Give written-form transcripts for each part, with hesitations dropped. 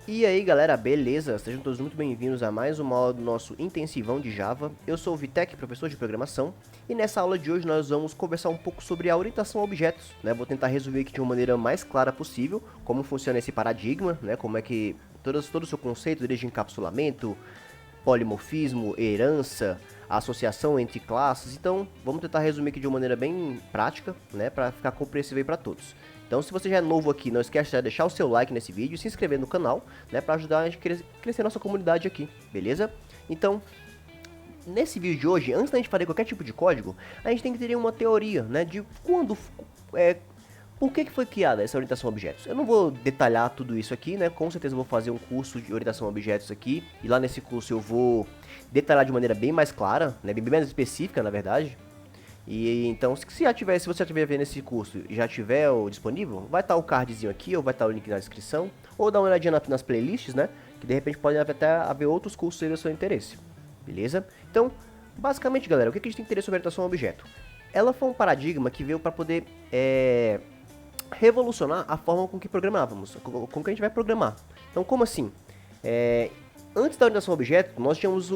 E aí galera, beleza? Sejam todos muito bem-vindos a mais uma aula do nosso intensivão de Java. Eu sou o Vitek, professor de programação, e nessa aula de hoje nós vamos conversar um pouco sobre a orientação a objetos, né? Vou tentar resumir aqui de uma maneira mais clara possível como funciona esse paradigma, né? Como é que todo o seu conceito desde encapsulamento, polimorfismo, herança, associação entre classes. Então, vamos tentar resumir aqui de uma maneira bem prática, né, para ficar compreensível para todos. Então, se você já é novo aqui, não esquece de deixar o seu like nesse vídeo e se inscrever no canal, né, para ajudar a gente a crescer nossa comunidade aqui, beleza? Então, nesse vídeo de hoje, antes da gente fazer qualquer tipo de código, a gente tem que ter uma teoria, né, de quando, por que foi criada essa orientação a objetos. Eu não vou detalhar tudo isso aqui, né, com certeza eu vou fazer um curso de orientação a objetos aqui, e lá nesse curso eu vou detalhar de maneira bem mais clara, né, bem mais específica, na verdade. E então, se você já tiver vendo esse curso e já tiver disponível, vai estar o cardzinho aqui, ou vai estar o link na descrição, ou dá uma olhadinha nas playlists, né, que de repente podem até haver outros cursos aí do seu interesse, beleza? Então, basicamente, galera, o que a gente tem que entender sobre orientação a objeto? Ela foi um paradigma que veio para poder revolucionar a forma com que programávamos, com que a gente vai programar. Então, como assim? Antes da orientação a objeto, nós tínhamos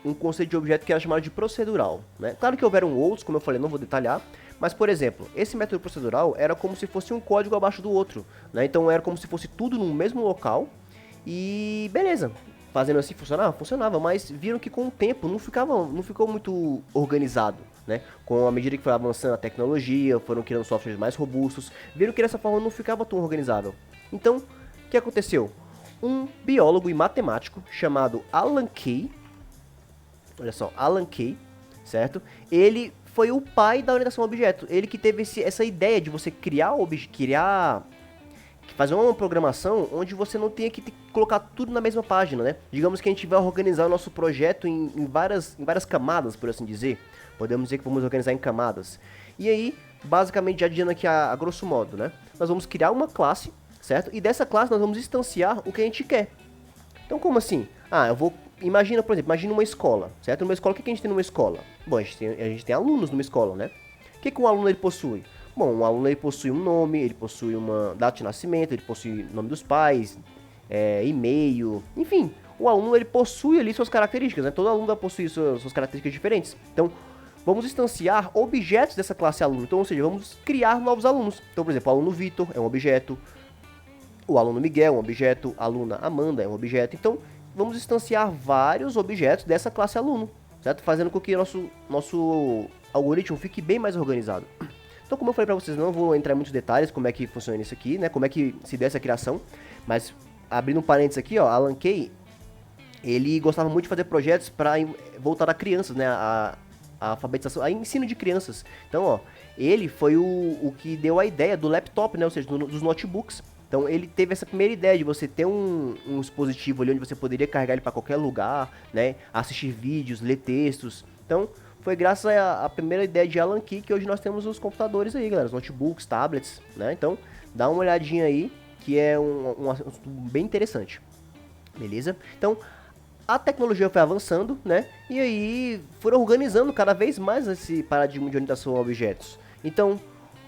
um conceito de objeto que era chamado de procedural, né? Claro que houveram outros, como eu falei, não vou detalhar, mas, por exemplo, esse método procedural era como se fosse um código abaixo do outro, né? Então era como se fosse tudo no mesmo local e beleza. Fazendo assim funcionava? Funcionava, mas viram que com o tempo não ficou muito organizado, né? Com a medida que foi avançando a tecnologia, foram criando softwares mais robustos, viram que dessa forma não ficava tão organizável. Então, o que aconteceu? Um biólogo e matemático chamado Alan Kay, olha só, Alan Kay, certo? Ele foi o pai da orientação a objeto. Ele que teve essa ideia de você fazer uma programação onde você não tenha que colocar tudo na mesma página, né? Digamos que a gente vai organizar o nosso projeto em várias camadas, por assim dizer. Podemos dizer que vamos organizar em camadas. E aí, basicamente, já dizendo aqui a grosso modo, né? Nós vamos criar uma classe, certo? E dessa classe nós vamos instanciar o que a gente quer. Então, como assim? Eu vou. Imagina, por exemplo, imagina uma escola, certo? Numa escola, o que a gente tem numa escola? Bom, a gente tem alunos numa escola, né? O que um aluno ele possui? Bom, um aluno ele possui um nome, ele possui uma data de nascimento, ele possui o nome dos pais, e-mail, enfim. O aluno ele possui ali suas características, né? Todo aluno vai possuir suas características diferentes. Então, vamos instanciar objetos dessa classe aluno. Então, ou seja, vamos criar novos alunos. Então, por exemplo, o aluno Vitor é um objeto, o aluno Miguel é um objeto, a aluna Amanda é um objeto. Então, vamos instanciar vários objetos dessa classe aluno, certo? Fazendo com que nosso algoritmo fique bem mais organizado. Então, como eu falei para vocês, não vou entrar em muitos detalhes como é que funciona isso aqui, né? Como é que se deu essa criação, mas abrindo um parênteses aqui, ó, Alan Kay, ele gostava muito de fazer projetos para voltar a crianças, né? A alfabetização, a ensino de crianças. Então, ó, ele foi o que deu a ideia do laptop, né? Ou seja, dos notebooks. Então, ele teve essa primeira ideia de você ter um dispositivo ali onde você poderia carregar ele para qualquer lugar, né? Assistir vídeos, ler textos. Então, foi graças à primeira ideia de Alan Kay que hoje nós temos os computadores aí, galera, os notebooks, tablets, né? Então, dá uma olhadinha aí, que é um assunto bem interessante. Beleza? Então, a tecnologia foi avançando, né? E aí foram organizando cada vez mais esse paradigma de orientação a objetos. Então,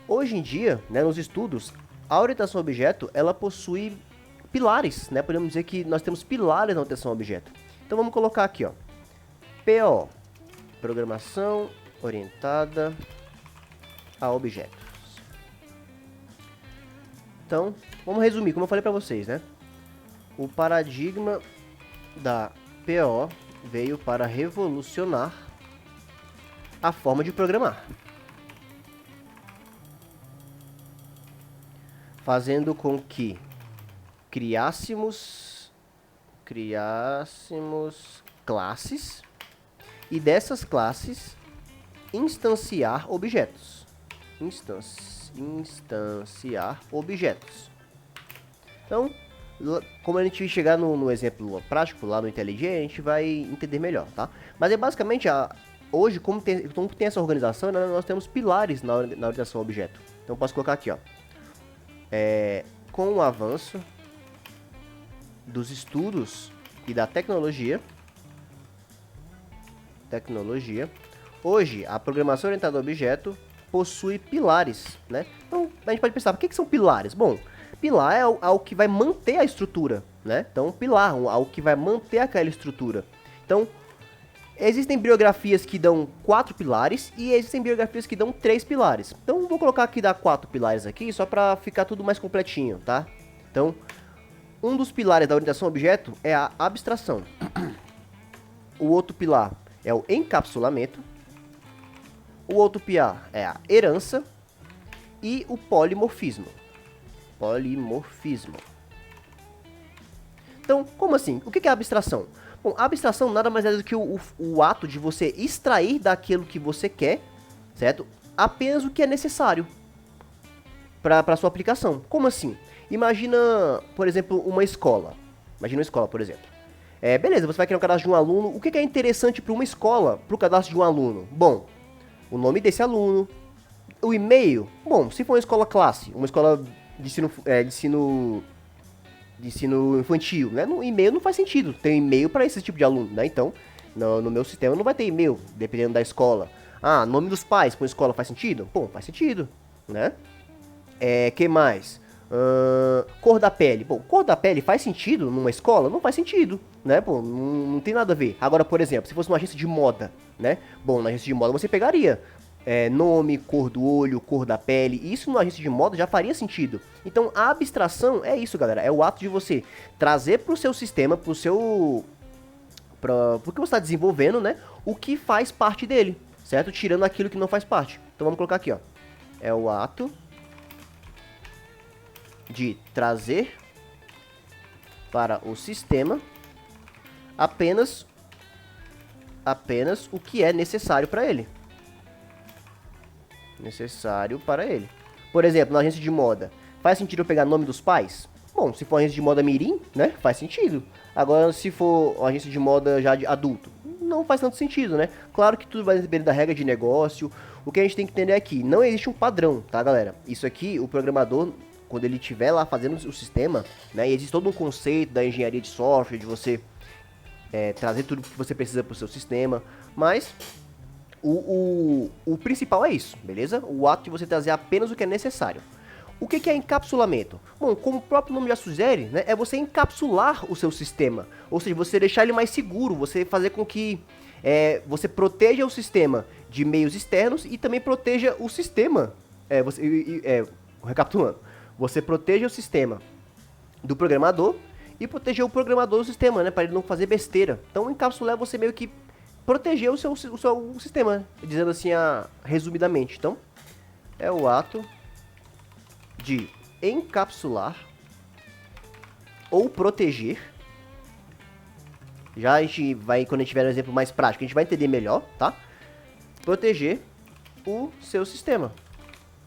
hoje em dia, né, nos estudos, a orientação a objeto, ela possui pilares, né? Podemos dizer que nós temos pilares na orientação a objeto. Então, vamos colocar aqui, ó. PO, programação orientada a objetos. Então, vamos resumir, como eu falei para vocês, né? O paradigma da PO veio para revolucionar a forma de programar, fazendo com que criássemos classes e dessas classes instanciar objetos. Instanciar objetos. Então, como a gente chegar no exemplo prático lá no IntelliJ, a gente vai entender melhor, tá? Mas é basicamente, hoje, como tem essa organização, né, nós temos pilares na orientação a objeto. Então, posso colocar aqui, ó. Com o avanço dos estudos e da tecnologia, hoje, a programação orientada a objeto possui pilares, né? Então, a gente pode pensar, o que são pilares? Bom, pilar é algo que vai manter a estrutura, né? Então, pilar, algo que vai manter aquela estrutura. Então, existem bibliografias que dão 4 pilares e existem bibliografias que dão 3 pilares. Então, vou colocar aqui dar 4 pilares aqui, só para ficar tudo mais completinho, tá? Então, um dos pilares da orientação a objeto é a abstração. O outro pilar é o encapsulamento. O outro pilar é a herança e o polimorfismo. Polimorfismo. Então, como assim? O que é a abstração? Bom, a abstração nada mais é do que o ato de você extrair daquilo que você quer, certo? Apenas o que é necessário para sua aplicação. Como assim? Imagina, por exemplo, uma escola. Imagina uma escola, por exemplo. Beleza, você vai criar um cadastro de um aluno. O que é interessante para uma escola, para o cadastro de um aluno? Bom, o nome desse aluno, o e-mail. Bom, se for uma escola classe, uma escola de ensino infantil, né? No e-mail não faz sentido. Tem e-mail para esse tipo de aluno, né? Então, no meu sistema não vai ter e-mail, dependendo da escola. Ah, nome dos pais para uma escola faz sentido? Bom, faz sentido, né? Que mais? Cor da pele. Bom, cor da pele faz sentido numa escola? Não faz sentido, né? Pô, não tem nada a ver. Agora, por exemplo, se fosse uma agência de moda, né? Bom, na agência de moda você pegaria nome, cor do olho, cor da pele. Isso numa agência de moda já faria sentido. Então, a abstração é isso, galera. É o ato de você trazer pro seu sistema, pro que você está desenvolvendo, né? O que faz parte dele, certo? Tirando aquilo que não faz parte. Então, vamos colocar aqui, ó. É o ato de trazer para o sistema apenas o que é necessário para ele. Por exemplo, na agência de moda, faz sentido eu pegar nome dos pais? Bom, se for uma agência de moda mirim, né, faz sentido. Agora, se for uma agência de moda já de adulto, não faz tanto sentido, né? Claro que tudo vai depender da regra de negócio. O que a gente tem que entender aqui, não existe um padrão, tá, galera? Isso aqui, o programador, quando ele estiver lá fazendo o sistema, né, e existe todo um conceito da engenharia de software, de você trazer tudo que você precisa para o seu sistema, mas o principal é isso, beleza? O ato de você trazer apenas o que é necessário. O que é encapsulamento? Bom, como o próprio nome já sugere, né, é você encapsular o seu sistema, ou seja, você deixar ele mais seguro, você fazer com que você proteja o sistema de meios externos e também proteja o sistema, recapitulando, você proteja o sistema do programador e proteger o programador do sistema, né, para ele não fazer besteira. Então, encapsular é você meio que proteger o seu sistema, né? Dizendo assim, resumidamente. Então, é o ato de encapsular ou proteger. Já a gente vai, quando a gente tiver um exemplo mais prático, a gente vai entender melhor, tá? Proteger o seu sistema,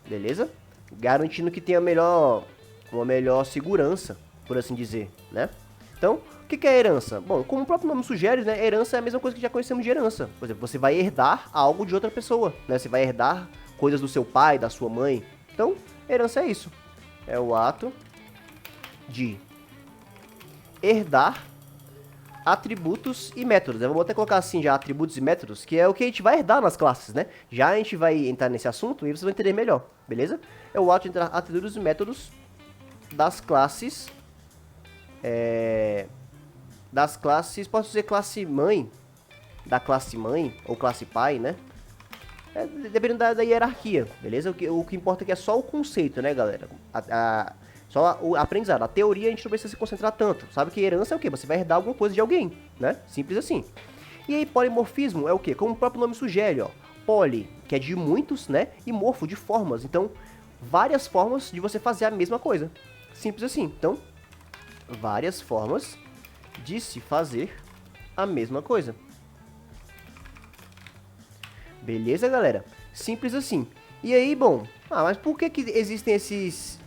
beleza? Garantindo que tenha uma melhor segurança, por assim dizer, né? Então, o que é herança? Bom, como o próprio nome sugere, né, herança é a mesma coisa que já conhecemos de herança. Por exemplo, você vai herdar algo de outra pessoa, né? Você vai herdar coisas do seu pai, da sua mãe. Então, herança é isso. É o ato de herdar atributos e métodos. Eu vou até colocar assim já, atributos e métodos, que é o que a gente vai herdar nas classes, né? Já a gente vai entrar nesse assunto e vocês vão entender melhor, beleza? É o ato de herdar atributos e métodos das classes, posso dizer classe mãe, da classe mãe, ou classe pai, né? Dependendo da hierarquia, beleza? O que importa aqui é só o conceito, né, galera? Só o aprendizado. A teoria a gente não precisa se concentrar tanto. Sabe que herança é o quê? Você vai herdar alguma coisa de alguém, né? Simples assim. E aí, polimorfismo é o quê? Como o próprio nome sugere, ó. Poli, que é de muitos, né? E morfo, de formas. Então, várias formas de você fazer a mesma coisa. Simples assim. Então, várias formas de se fazer a mesma coisa. Beleza, galera? Simples assim. E aí, bom, mas por que existem esses...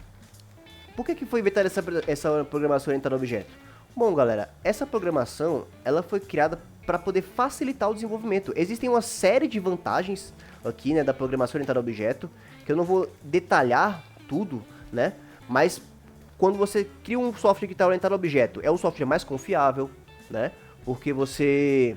Por que foi inventada essa programação orientada a objeto? Bom, galera, essa programação, ela foi criada para poder facilitar o desenvolvimento. Existem uma série de vantagens aqui, né, da programação orientada a objeto, que eu não vou detalhar tudo, né, mas quando você cria um software que está orientado a objeto, é um software mais confiável, né, porque você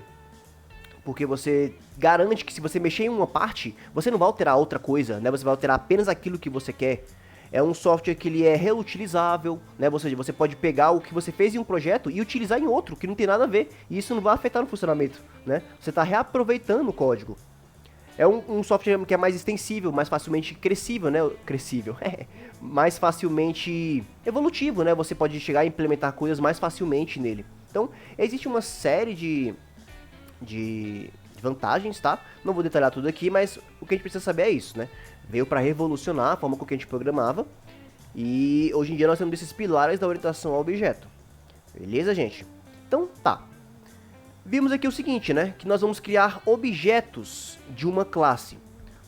garante que se você mexer em uma parte, você não vai alterar outra coisa, né, você vai alterar apenas aquilo que você quer. É um software que ele é reutilizável, né? Ou seja, você pode pegar o que você fez em um projeto e utilizar em outro, que não tem nada a ver. E isso não vai afetar no funcionamento, né? Você está reaproveitando o código. É um software que é mais extensível, mais facilmente crescível, né? Crescível, mais facilmente evolutivo, né? Você pode chegar a implementar coisas mais facilmente nele. Então, existe uma série de vantagens, tá? Não vou detalhar tudo aqui, mas o que a gente precisa saber é isso, né? Veio para revolucionar a forma com que a gente programava e hoje em dia nós temos esses pilares da orientação ao objeto. Beleza, gente? Então, tá. Vimos aqui o seguinte, né? Que nós vamos criar objetos de uma classe.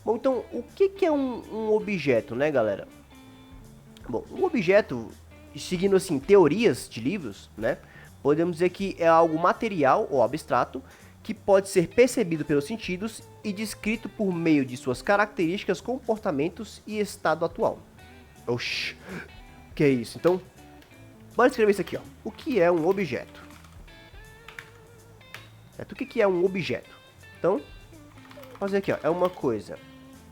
Bom, então, o que é um objeto, né, galera? Bom, um objeto, seguindo assim, teorias de livros, né? Podemos dizer que é algo material ou abstrato que pode ser percebido pelos sentidos e descrito por meio de suas características, comportamentos e estado atual. Oxi, que é isso? Então, bora escrever isso aqui, ó. O que é um objeto? Certo? O que é um objeto? Então, vou fazer aqui, ó. É uma coisa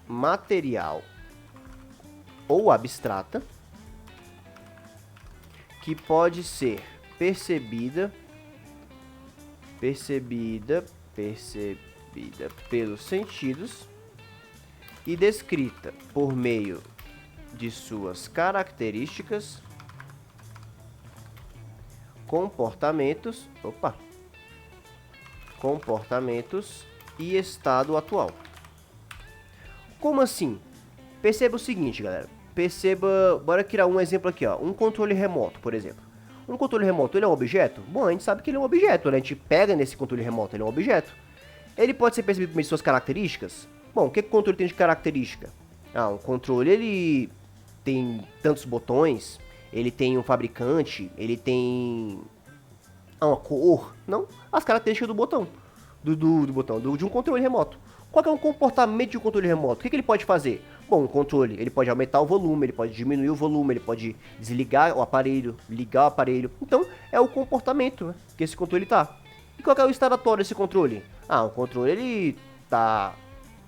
material ou abstrata que pode ser percebida pelos sentidos e descrita por meio de suas características, comportamentos e estado atual. Como assim? Perceba o seguinte, galera. Bora criar um exemplo aqui, ó. Um controle remoto, por exemplo. Um controle remoto, ele é um objeto? Bom, a gente sabe que ele é um objeto, né? A gente pega nesse controle remoto, ele é um objeto. Ele pode ser percebido por meio de suas características? Bom, o que o controle tem de característica? Um controle, ele tem tantos botões, ele tem um fabricante, ele tem uma cor, não? As características do botão, de um controle remoto. Qual é o comportamento de um controle remoto? O que ele pode fazer? Bom, um controle, ele pode aumentar o volume, ele pode diminuir o volume, ele pode desligar o aparelho, ligar o aparelho. Então, é o comportamento, né, que esse controle tá. E qual é o estado atual desse controle? O controle, ele tá,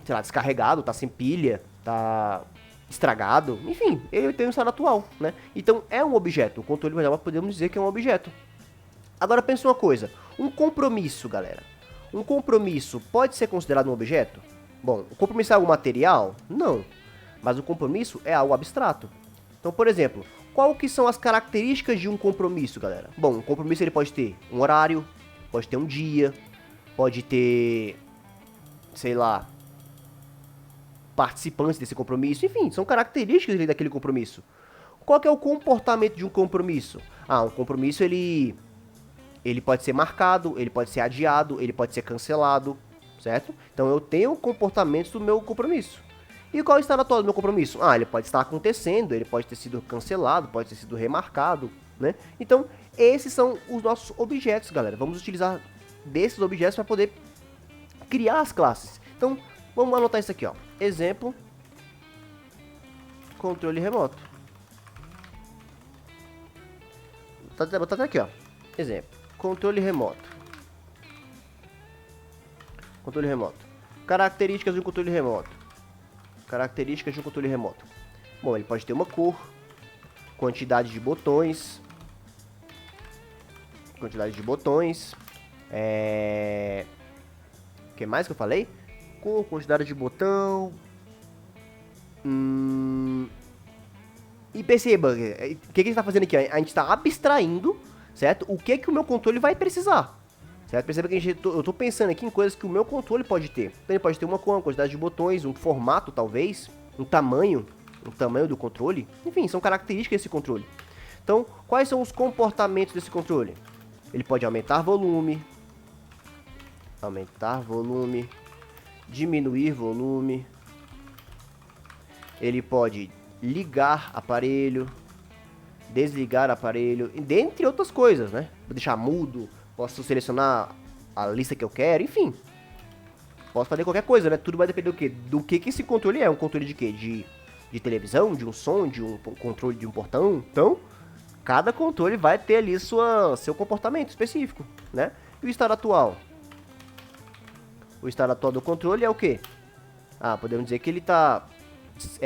sei lá, descarregado, tá sem pilha, tá estragado, enfim, ele tem um estado atual, né? Então, é um objeto. O controle, podemos dizer que é um objeto. Agora, pensa uma coisa. Um compromisso, galera. Um compromisso pode ser considerado um objeto? Bom, o compromisso é algo material? Não. Mas o compromisso é algo abstrato. Então, por exemplo, qual que são as características de um compromisso, galera? Bom, um compromisso ele pode ter um horário, pode ter um dia, pode ter, sei lá, participantes desse compromisso, enfim, são características daquele compromisso. Qual que é o comportamento de um compromisso? Um compromisso ele pode ser marcado, ele pode ser adiado, ele pode ser cancelado, certo? Então eu tenho comportamentos do meu compromisso. E qual é o estado atual do meu compromisso? Ele pode estar acontecendo, ele pode ter sido cancelado, pode ter sido remarcado, né? Então, esses são os nossos objetos, galera. Vamos utilizar desses objetos para poder criar as classes. Então, vamos anotar isso aqui, ó. Exemplo, controle remoto. Vou botar aqui, ó. Exemplo, controle remoto. Controle remoto. Características de um controle remoto. Características de um controle remoto. Bom, ele pode ter uma cor, quantidade de botões. O que mais que eu falei? Cor, quantidade de botão. E perceba, o que a gente está fazendo aqui? A gente está abstraindo, certo? O que o meu controle vai precisar. Certo? Perceba que eu estou pensando aqui em coisas que o meu controle pode ter. Então ele pode ter uma cor, uma quantidade de botões, um formato talvez, um tamanho do controle. Enfim, são características desse controle. Então, quais são os comportamentos desse controle? Ele pode aumentar volume, diminuir volume. Ele pode ligar aparelho, desligar aparelho, dentre outras coisas, né? Vou deixar mudo. Posso selecionar a lista que eu quero, enfim. Posso fazer qualquer coisa, né? Tudo vai depender do quê? Do que esse controle é. Um controle de quê? De televisão, de um som, de um controle de um portão. Então, cada controle vai ter ali seu comportamento específico, né? E o estado atual? O estado atual do controle é o quê? Podemos dizer que ele está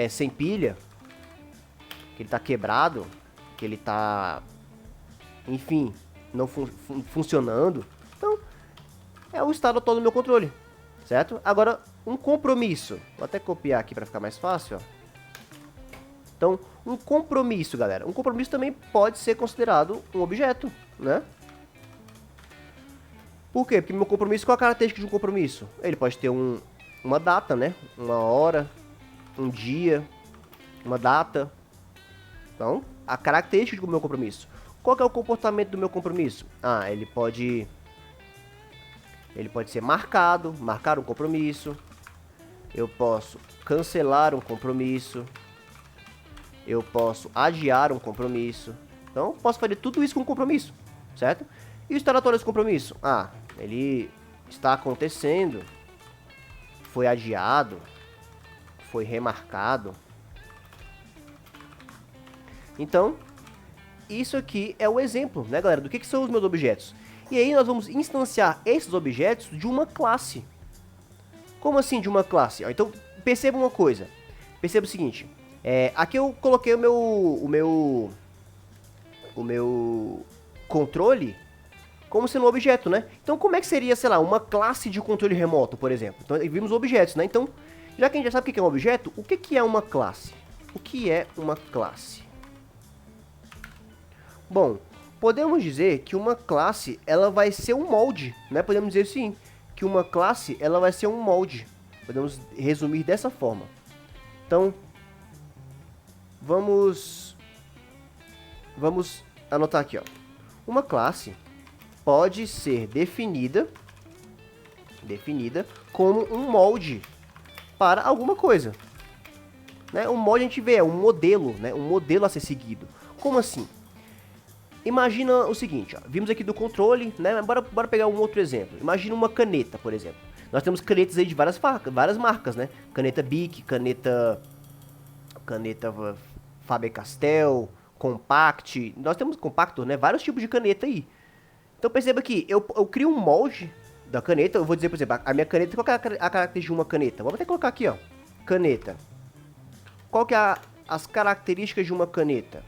sem pilha. que ele tá quebrado, que ele tá, enfim, não funcionando. Então, é o estado atual do meu controle, certo? Agora, um compromisso. Vou até copiar aqui para ficar mais fácil, ó. Então, um compromisso, galera. Um compromisso também pode ser considerado um objeto, né? Por quê? Porque meu compromisso, qual é a característica de um compromisso? Ele pode ter uma data, né? Uma hora, um dia, uma data. Então, a característica do meu compromisso. Qual que é o comportamento do meu compromisso? Ah, ele pode ser marcar um compromisso. Eu posso cancelar um compromisso. Eu posso adiar um compromisso. Então, posso fazer tudo isso com um compromisso, certo? E o estado atual desse compromisso? Ah, ele está acontecendo, foi adiado, foi remarcado. Então, isso aqui é o exemplo, né, galera, do que são os meus objetos. E aí nós vamos instanciar esses objetos de uma classe. Como assim de uma classe? Então, perceba uma coisa. Perceba o seguinte. Aqui eu coloquei o meu controle como sendo um objeto, né? Então, como é que seria, sei lá, uma classe de controle remoto, por exemplo? Então, vimos objetos, né? Então, já que a gente já sabe o que é um objeto, o que é uma classe? O que é uma classe? Bom, podemos dizer que uma classe, ela vai ser um molde, né? Podemos dizer sim, que uma classe, ela vai ser um molde. Podemos resumir dessa forma. Então, vamos anotar aqui, ó. Uma classe pode ser definida como um molde para alguma coisa. Né? Um molde a gente vê, é um modelo, né? Um modelo a ser seguido. Como assim? Imagina o seguinte, ó, vimos aqui do controle, né? Bora pegar um outro exemplo. Imagina uma caneta, por exemplo. Nós temos canetas aí de várias marcas, né? Caneta Bic, caneta Faber-Castell, Compact. Nós temos Compactor, né? Vários tipos de caneta aí. Então perceba que eu crio um molde da caneta. Eu vou dizer, por exemplo, a minha caneta, qual que é a característica de uma caneta? Vamos até colocar aqui, ó. Caneta. Qual que é as características de uma caneta?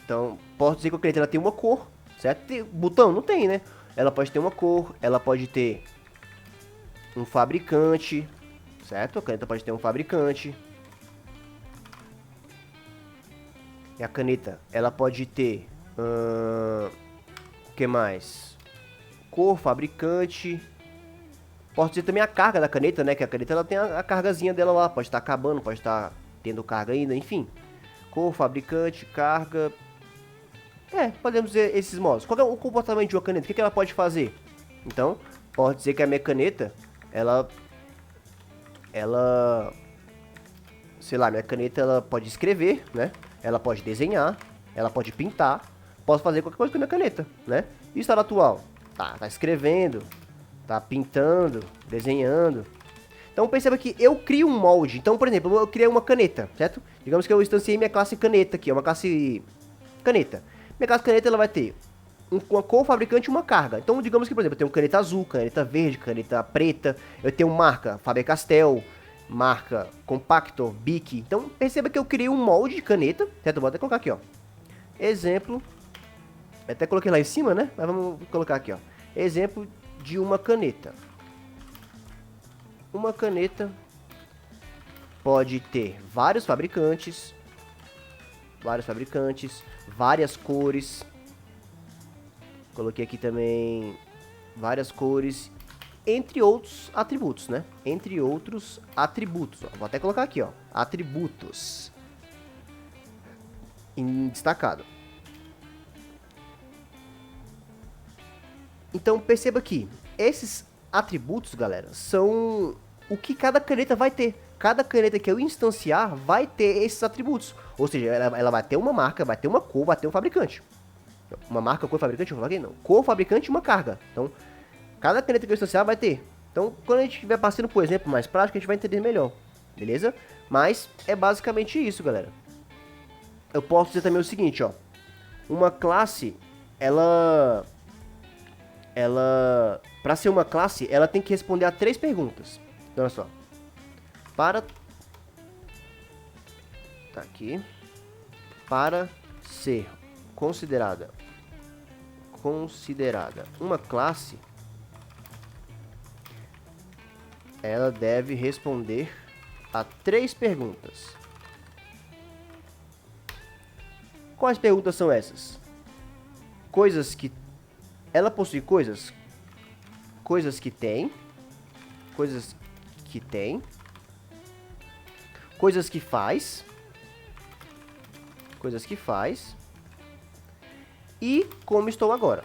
Então, posso dizer que a caneta ela tem uma cor, certo? Botão não tem, né? Ela pode ter uma cor, ela pode ter um fabricante, certo? A caneta pode ter um fabricante. E a caneta, ela pode ter... o que mais? Cor, fabricante. Posso dizer também a carga da caneta, né? Que a caneta ela tem a cargazinha dela lá. Pode estar acabando, pode estar tendo carga ainda, enfim. Cor, fabricante, carga... podemos dizer esses modos. Qual é o comportamento de uma caneta? O que ela pode fazer? Então, pode dizer que a minha caneta, sei lá, minha caneta ela pode escrever, né? Ela pode desenhar, ela pode pintar. Posso fazer qualquer coisa com a minha caneta, né? E o estado atual? Tá escrevendo, tá pintando, desenhando. Então perceba que eu crio um molde. Então, por exemplo, eu criei uma caneta, certo? Digamos que eu instanciei minha classe caneta aqui, uma classe caneta. Minha classe caneta ela vai ter uma cor, fabricante e uma carga. Então, digamos que, por exemplo, eu tenho caneta azul, caneta verde, caneta preta. Eu tenho marca Faber-Castell, marca Compactor, Bic. Então, perceba que eu criei um molde de caneta, certo? Vou até colocar aqui, ó. Exemplo. Eu até coloquei lá em cima, né? Mas vamos colocar aqui, ó. Exemplo de uma caneta. Uma caneta pode ter vários fabricantes, várias cores. Coloquei aqui também várias cores, entre outros atributos, né? Entre outros atributos. Ó. Vou até colocar aqui, ó. Atributos. Em destacado. Então perceba que esses atributos, galera, são o que cada caneta vai ter. Cada caneta que eu instanciar vai ter esses atributos. Ou seja, ela vai ter uma marca, vai ter uma cor, vai ter um fabricante. Uma marca, cor, fabricante, eu coloquei não. Cor, fabricante e uma carga. Então, cada caneta que eu instanciar vai ter. Então, quando a gente estiver passando por exemplo mais prático, a gente vai entender melhor. Beleza? Mas é basicamente isso, galera. Eu posso dizer também o seguinte, ó. Uma classe, para ser uma classe, ela tem que responder a 3 perguntas. Então, olha só. Para Tá aqui. Para ser considerada uma classe, ela deve responder a 3 perguntas. Quais perguntas são essas? Coisas que... Ela possui coisas? Coisas que tem. Coisas que tem. Coisas que faz. Coisas que faz. E como estou agora.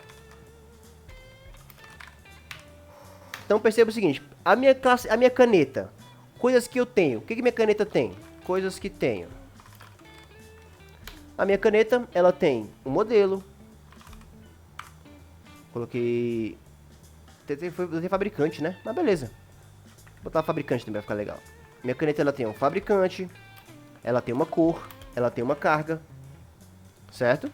Então perceba o seguinte. A minha caneta. Coisas que eu tenho. O que minha caneta tem? Coisas que tenho. A minha caneta, ela tem um modelo. Coloquei... Tem fabricante, né? Mas beleza. Vou botar fabricante também, vai ficar legal. Minha caneta, ela tem um fabricante. Ela tem uma cor. Ela tem uma carga. Certo?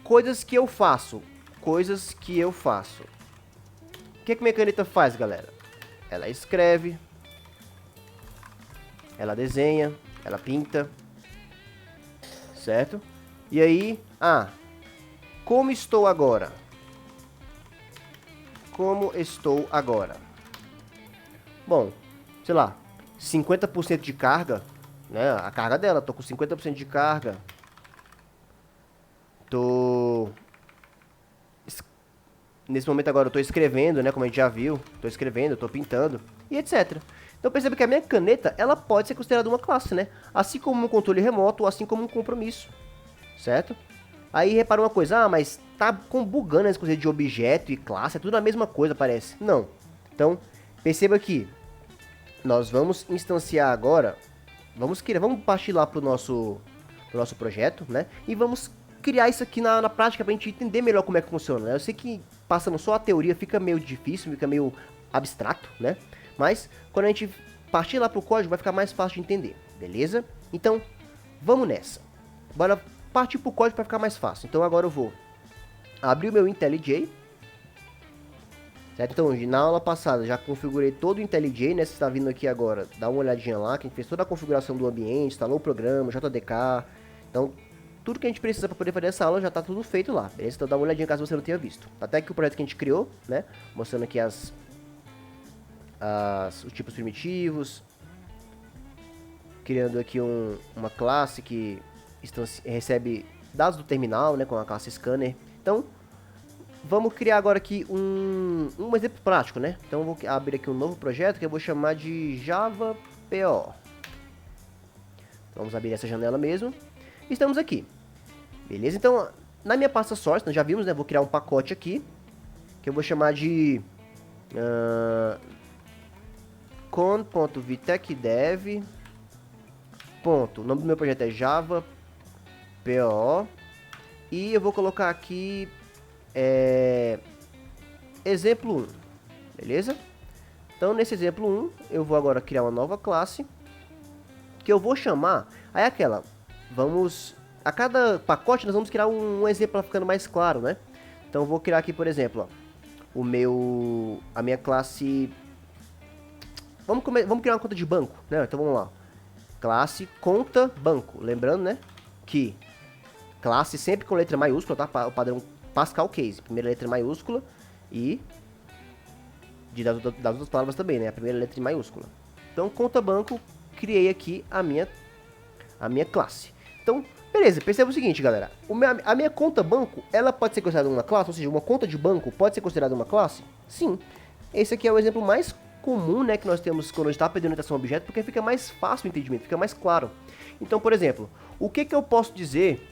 Coisas que eu faço. Coisas que eu faço. O que minha caneta faz, galera? Ela escreve. Ela desenha. Ela pinta. Certo? E aí... como estou agora? Como estou agora? Bom, sei lá, 50% de carga, né? A carga dela, tô com 50% de carga. Nesse momento agora eu tô escrevendo, né? Como a gente já viu. Tô escrevendo, tô pintando e etc. Então perceba que a minha caneta, ela pode ser considerada uma classe, né? Assim como um controle remoto, assim como um compromisso. Certo? Aí repara uma coisa, mas tá bugando essa coisa de objeto e classe, é tudo a mesma coisa, parece. Não. Então, perceba que nós vamos instanciar agora, vamos partir lá pro nosso projeto, né? E vamos criar isso aqui na prática pra gente entender melhor como é que funciona, né? Eu sei que passando só a teoria fica meio difícil, fica meio abstrato, né? Mas quando a gente partir lá pro código vai ficar mais fácil de entender, beleza? Então, vamos nessa. Bora partir pro código para ficar mais fácil. Então agora eu vou abrir o meu IntelliJ. Certo? Então, na aula passada já configurei todo o IntelliJ, né? Você está vindo aqui agora, dá uma olhadinha lá, que a gente fez toda a configuração do ambiente, instalou o programa, JDK. Então, tudo que a gente precisa para poder fazer essa aula já está tudo feito lá, beleza? Então dá uma olhadinha caso você não tenha visto. Até aqui o projeto que a gente criou, né? Mostrando aqui os tipos primitivos. Criando aqui uma classe que recebe dados do terminal, né, com a classe scanner. Então, vamos criar agora aqui um exemplo prático, né? Então, eu vou abrir aqui um novo projeto que eu vou chamar de Java PO. Vamos abrir essa janela mesmo. Estamos aqui. Beleza? Então, na minha pasta source, nós já vimos, né? Vou criar um pacote aqui que eu vou chamar de con.vitecdev. O nome do meu projeto é Java PO. E eu vou colocar aqui exemplo 1. Beleza? Então, nesse exemplo 1, eu vou agora criar uma nova classe que eu vou chamar... Aí aquela... A cada pacote nós vamos criar um exemplo para ficando mais claro, né? Então, eu vou criar aqui, por exemplo, ó, a minha classe... Vamos criar uma conta de banco, né? Então, vamos lá. Classe conta banco. Lembrando, né? Que classe sempre com letra maiúscula, tá? O padrão Pascal Case. Primeira letra maiúscula e das outras palavras também, né? A primeira letra em maiúscula. Então, conta banco, criei aqui a minha classe. Então, beleza, perceba o seguinte, galera. A minha conta banco, ela pode ser considerada uma classe, ou seja, uma conta de banco pode ser considerada uma classe? Sim. Esse aqui é o exemplo mais comum, né, que nós temos quando a gente está pedindo orientação a objeto, porque fica mais fácil o entendimento, fica mais claro. Então, por exemplo, o que eu posso dizer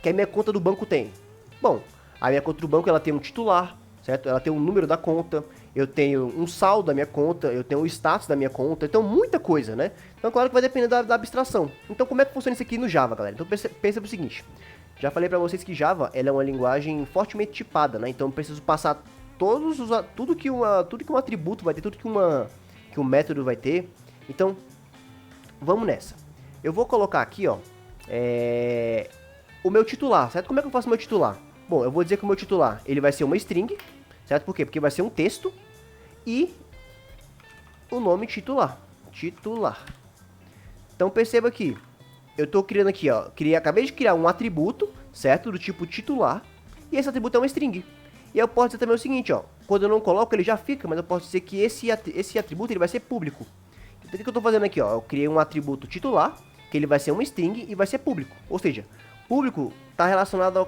que a minha conta do banco tem? Bom, a minha conta do banco, ela tem um titular, certo? Ela tem um número da conta, eu tenho um saldo da minha conta, eu tenho o status da minha conta, então muita coisa, né? Então, claro que vai depender da abstração. Então, como é que funciona isso aqui no Java, galera? Então, pensa o seguinte, já falei pra vocês que Java, ela é uma linguagem fortemente tipada, né? Então, eu preciso passar tudo que um atributo vai ter, tudo que um método vai ter. Então, vamos nessa. Eu vou colocar aqui, ó, o meu titular, certo? Como é que eu faço o meu titular? Bom, eu vou dizer que o meu titular, ele vai ser uma string, certo? Por quê? Porque vai ser um texto e o nome titular. Então perceba que eu tô criando aqui, ó, acabei de criar um atributo, certo? Do tipo titular, e esse atributo é uma string. E eu posso dizer também o seguinte, ó, quando eu não coloco ele já fica, mas eu posso dizer que esse atributo ele vai ser público. Então o que eu tô fazendo aqui, ó, eu criei um atributo titular, que ele vai ser uma string e vai ser público. Ou seja, público tá relacionado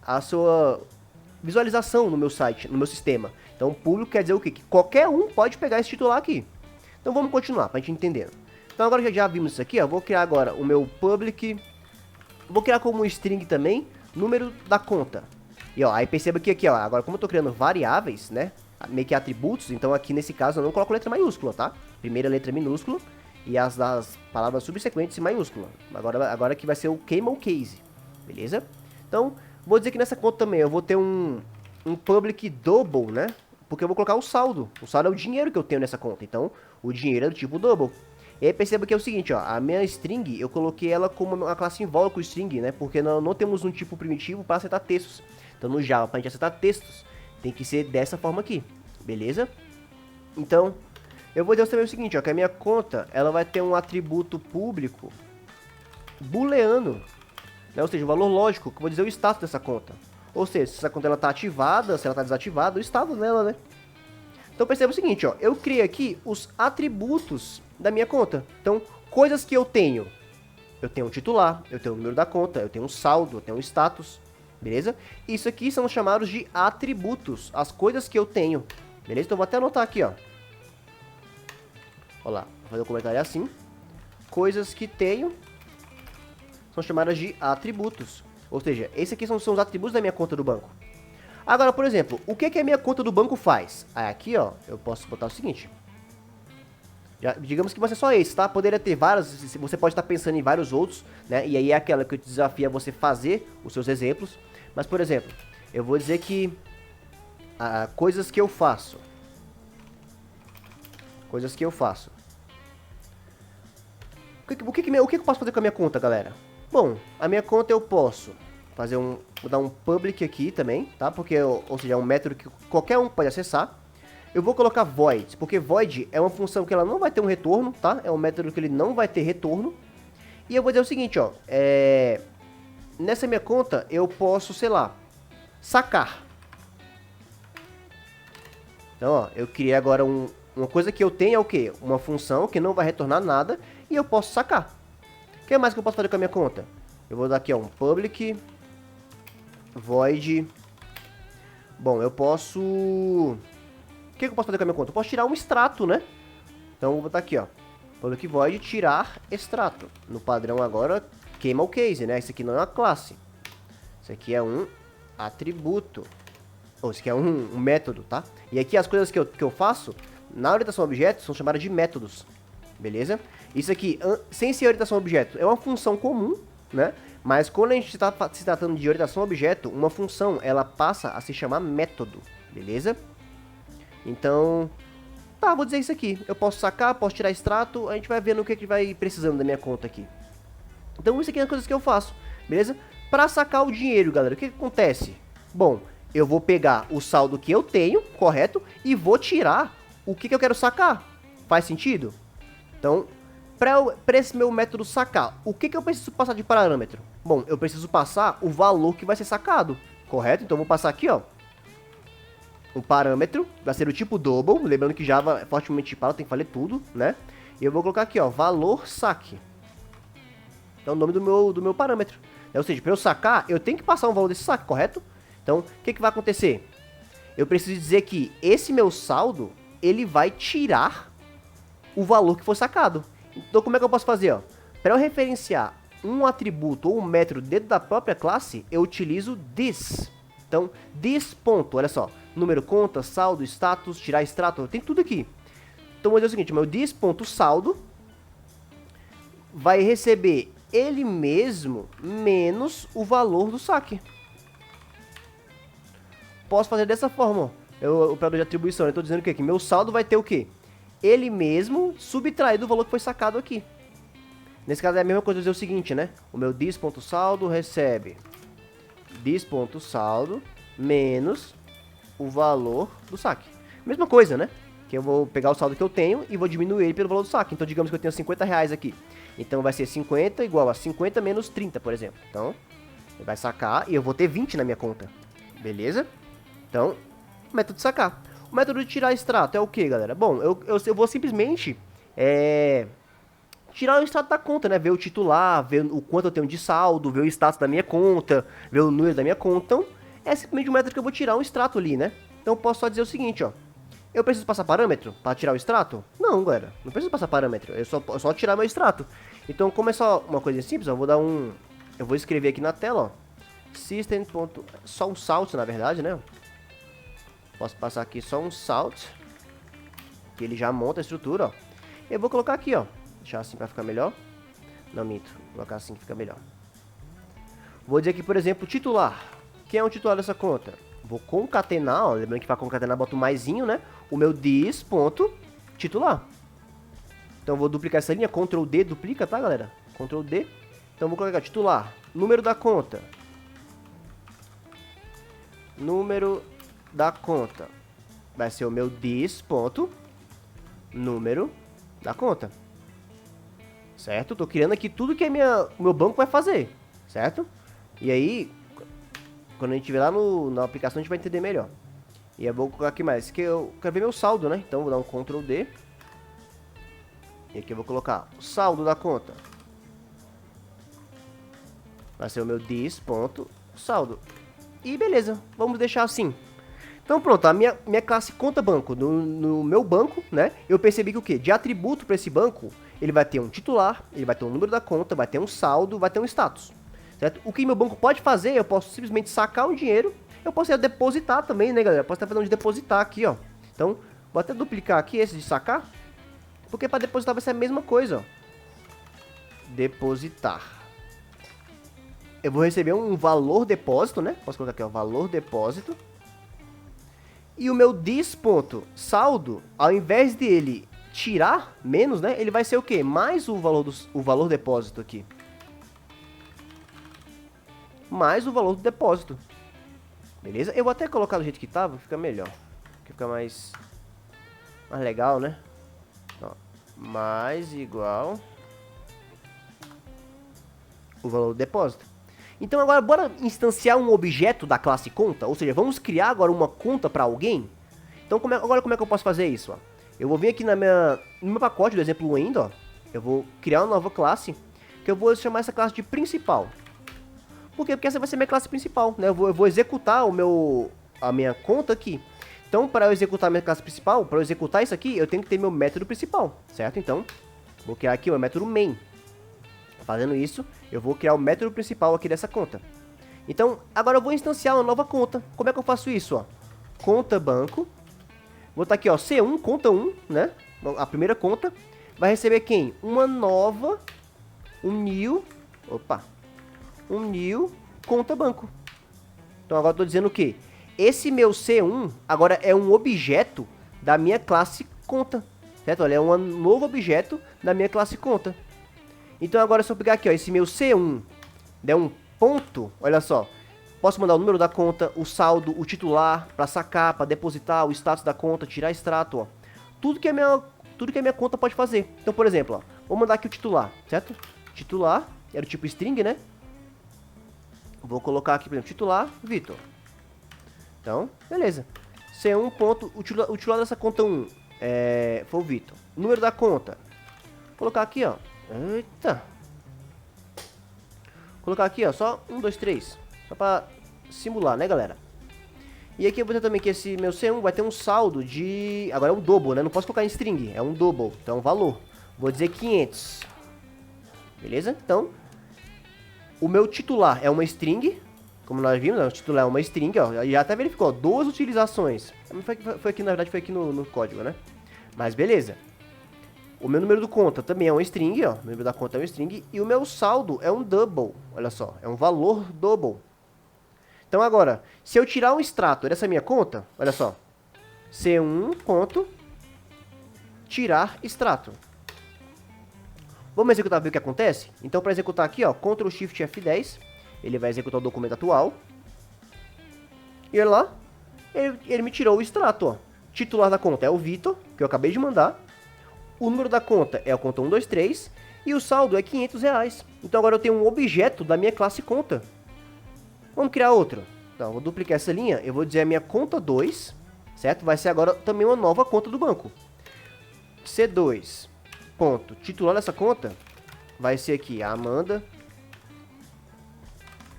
à sua visualização no meu site, no meu sistema. Então público quer dizer o quê? Que qualquer um pode pegar esse titular aqui. Então vamos continuar, pra gente entender. Então agora que já vimos isso aqui, ó, vou criar agora o meu public, vou criar como string também, número da conta. E ó, aí perceba que aqui, ó, agora como eu tô criando variáveis, né, meio que atributos, então aqui nesse caso eu não coloco letra maiúscula, tá? Primeira letra minúscula e as das palavras subsequentes em maiúscula. Agora aqui vai ser o camel case, beleza? Então, vou dizer que nessa conta também eu vou ter um public double, né? Porque eu vou colocar o saldo. O saldo é o dinheiro que eu tenho nessa conta. Então, o dinheiro é do tipo double. E aí perceba que é o seguinte, ó, a minha string, eu coloquei ela como uma classe invólucro string, né? Porque não temos um tipo primitivo para aceitar textos. Então, no Java, para a gente aceitar textos, tem que ser dessa forma aqui, beleza? Então, eu vou dizer também o seguinte, ó, que a minha conta, ela vai ter um atributo público booleano, né? Ou seja, um valor lógico, que eu vou dizer o status dessa conta. Ou seja, se essa conta ela tá ativada, se ela tá desativada, o status dela, né? Então perceba o seguinte, ó, eu criei aqui os atributos da minha conta. Então, coisas que eu tenho. Eu tenho um titular, eu tenho o número da conta, eu tenho um saldo, eu tenho um status, beleza? Isso aqui são chamados de atributos, as coisas que eu tenho, beleza? Então vou até anotar aqui, ó. Olha lá, vou fazer um comentário assim. Coisas que tenho são chamadas de atributos. Ou seja, esses aqui são os atributos da minha conta do banco. Agora, por exemplo, o que a minha conta do banco faz? Aqui, ó, eu posso botar o seguinte. Digamos que vai ser só esse, tá? Poderia ter vários, você pode estar pensando em vários outros, né? E aí é aquela que eu te desafio a você fazer os seus exemplos. Mas, por exemplo, eu vou dizer que coisas que eu faço. Coisas que eu faço. O que eu posso fazer com a minha conta, galera? Bom, a minha conta eu posso fazer vou dar um public aqui também, tá? Porque, ou seja, é um método que qualquer um pode acessar. Eu vou colocar void, porque void é uma função que ela não vai ter um retorno, tá? É um método que ele não vai ter retorno. E eu vou dizer o seguinte, ó, nessa minha conta eu posso, sei lá, sacar. Então, ó, eu criei agora uma coisa que eu tenho é o quê? Uma função que não vai retornar nada e eu posso sacar. O que mais que eu posso fazer com a minha conta? Eu vou dar aqui, ó, um public void. Bom, eu posso... O que eu posso fazer com a minha conta? Eu posso tirar um extrato, né? Então, eu vou botar aqui, ó, public void tirar extrato. No padrão agora, camel case, né? Isso aqui não é uma classe. Isso aqui é um atributo. Ou isso aqui é um método, tá? E aqui as coisas que eu faço, na orientação a objetos, são chamadas de métodos. Beleza? Isso aqui, sem ser orientação a objeto, é uma função comum, né? Mas quando a gente está se tratando de orientação a objeto, uma função, ela passa a se chamar método. Beleza? Então, tá, vou dizer isso aqui. Eu posso sacar, posso tirar extrato, a gente vai vendo o que vai precisando da minha conta aqui. Então, isso aqui é as coisas que eu faço, beleza? Para sacar o dinheiro, galera, o que acontece? Bom, eu vou pegar o saldo que eu tenho, correto? E vou tirar o que eu quero sacar. Faz sentido? Então, para esse meu método sacar, o que eu preciso passar de parâmetro? Bom, eu preciso passar o valor que vai ser sacado, correto? Então, eu vou passar aqui, ó, um parâmetro, vai ser o tipo double, lembrando que Java é fortemente tipado, tem que fazer tudo, né? E eu vou colocar aqui, ó, valor saque. É o nome do meu parâmetro. Ou seja, para eu sacar, eu tenho que passar um valor desse saque, correto? Então, o que vai acontecer? Eu preciso dizer que esse meu saldo, ele vai tirar o valor que for sacado. Então, como é que eu posso fazer? Para eu referenciar um atributo ou um método dentro da própria classe, eu utilizo this. Então, this ponto, olha só, número, conta, saldo, status, tirar extrato, tem tudo aqui. Então, vou dizer o seguinte, meu this ponto saldo vai receber ele mesmo menos o valor do saque. Posso fazer dessa forma, ó, o operador de atribuição. Eu estou dizendo o quê? Que meu saldo vai ter o quê? Ele mesmo subtraído do valor que foi sacado aqui. Nesse caso é a mesma coisa, dizer o seguinte, né? O meu this.saldo recebe this.saldo menos o valor do saque. Mesma coisa, né? que eu vou pegar o saldo que eu tenho e vou diminuir ele pelo valor do saque. Então, digamos que eu tenho 50 reais aqui. Então, vai ser 50 igual a 50 menos 30, por exemplo. Então, ele vai sacar e eu vou ter 20 na minha conta. Beleza? Então, método de sacar. O método de tirar extrato é o que, galera? Bom, eu vou simplesmente tirar o extrato da conta, né? Ver o titular, ver o quanto eu tenho de saldo, ver o status da minha conta, ver o número da minha conta. Então, é simplesmente um método que eu vou tirar um extrato ali, né? Então, eu posso só dizer o seguinte, ó. Eu preciso passar parâmetro para tirar o extrato? Não, galera. Não preciso passar parâmetro. Eu só tirar meu extrato. Então, como é só uma coisa simples, eu vou dar um... Eu vou escrever aqui na tela, ó. System. Só um salt, na verdade, né? Posso passar aqui só um salt. Que ele já monta a estrutura, ó. Eu vou colocar aqui, ó. Deixar assim para ficar melhor. Não, minto. Vou colocar assim que fica melhor. Vou dizer aqui, por exemplo, titular. Quem é o titular dessa conta? Vou concatenar, ó. Lembrando que para concatenar, boto um maisinho, né? O meu dis.titular. Então, eu vou duplicar essa linha. Ctrl D, duplica, tá, galera? Ctrl D. Então, vou colocar titular. Número da conta. Número da conta. Vai ser o meu dis.número da conta. Certo? Tô criando aqui tudo que o meu banco vai fazer. Certo? E aí, quando a gente ver lá na aplicação, a gente vai entender melhor. E eu vou colocar aqui mais, que eu quero ver meu saldo, né? Então, vou dar um Ctrl D. E aqui eu vou colocar o saldo da conta. Vai ser o meu dis.saldo. E beleza, vamos deixar assim. Então pronto, a minha classe conta banco, no meu banco, né? Eu percebi que o quê? De atributo para esse banco, ele vai ter um titular, ele vai ter um número da conta, vai ter um saldo, vai ter um status. Certo? O que meu banco pode fazer, eu posso simplesmente sacar o dinheiro, eu posso depositar também, né, galera? Eu posso estar fazendo de depositar aqui, ó. Então, vou até duplicar aqui esse de sacar, porque para depositar vai ser a mesma coisa, ó. Depositar. Eu vou receber um valor depósito, né? Posso colocar aqui, ó, valor depósito. E o meu dis.saldo, ao invés de ele tirar menos, né? Ele vai ser o quê? Mais o valor depósito aqui. Mais o valor do depósito. Beleza? Eu vou até colocar do jeito que tava, fica melhor. Fica mais legal, né? Ó, mais igual o valor do depósito. Então agora bora instanciar um objeto da classe conta, ou seja, vamos criar agora uma conta para alguém. Então agora como é que eu posso fazer isso? Ó? Eu vou vir aqui no meu pacote do exemplo ainda, ó. Eu vou criar uma nova classe, que eu vou chamar essa classe de principal. Por quê? Porque essa vai ser minha classe principal, né? Eu vou executar a minha conta aqui. Então para eu executar a minha classe principal, para eu executar isso aqui, eu tenho que ter meu método principal, certo? Então, vou criar aqui o método main. Fazendo isso, eu vou criar o método principal aqui dessa conta. Então, agora eu vou instanciar uma nova conta. Como é que eu faço isso? Ó? Conta banco. Vou estar aqui, ó, C1, conta 1, né? A primeira conta. Vai receber quem? Um new conta banco. Então, agora eu estou dizendo o quê? Esse meu C1 agora é um objeto da minha classe conta. Certo? Olha, é um novo objeto da minha classe conta. Então agora se eu pegar aqui, ó, esse meu C1, der um ponto, olha só, posso mandar o número da conta, o saldo, o titular, para sacar, para depositar, o status da conta, tirar extrato, ó. Tudo que a minha conta pode fazer. Então, por exemplo, ó, vou mandar aqui o titular, certo? Titular, era o tipo string, né? Vou colocar aqui, por exemplo, titular, Vitor. Então, beleza. C1 ponto, o titular dessa conta 1 foi o Vitor. Número da conta, vou colocar aqui, ó. Eita. Vou colocar aqui, ó, só 1, 2, 3. Só pra simular, né, galera? E aqui eu vou ter também que esse meu C1 vai ter um saldo de... Agora é um double, né? Não posso colocar em string, é um double. Então é um valor. Vou dizer 500. Beleza? Então, o meu titular é uma string. Como nós vimos, o titular é uma string, ó. Já até verificou, ó, 2 utilizações. Foi aqui, na verdade, foi aqui no código, né? Mas beleza. O meu número do conta também é um string, ó. O número da conta é um string. E o meu saldo é um double. Olha só, é um valor double. Então agora, se eu tirar um extrato dessa minha conta, olha só. C1 ponto tirar extrato. Vamos executar, ver o que acontece? Então para executar aqui, ó, Ctrl Shift F10. Ele vai executar o documento atual. E olha lá, ele me tirou o extrato, ó. titular da conta é o Vitor, que eu acabei de mandar. O número da conta é a conta 123 e o saldo é R$500. Então agora eu tenho um objeto da minha classe conta. Vamos criar outro. Então, vou duplicar essa linha, eu vou dizer a minha conta 2, certo? Vai ser agora também uma nova conta do banco. C2, ponto, titular dessa conta, vai ser aqui a Amanda.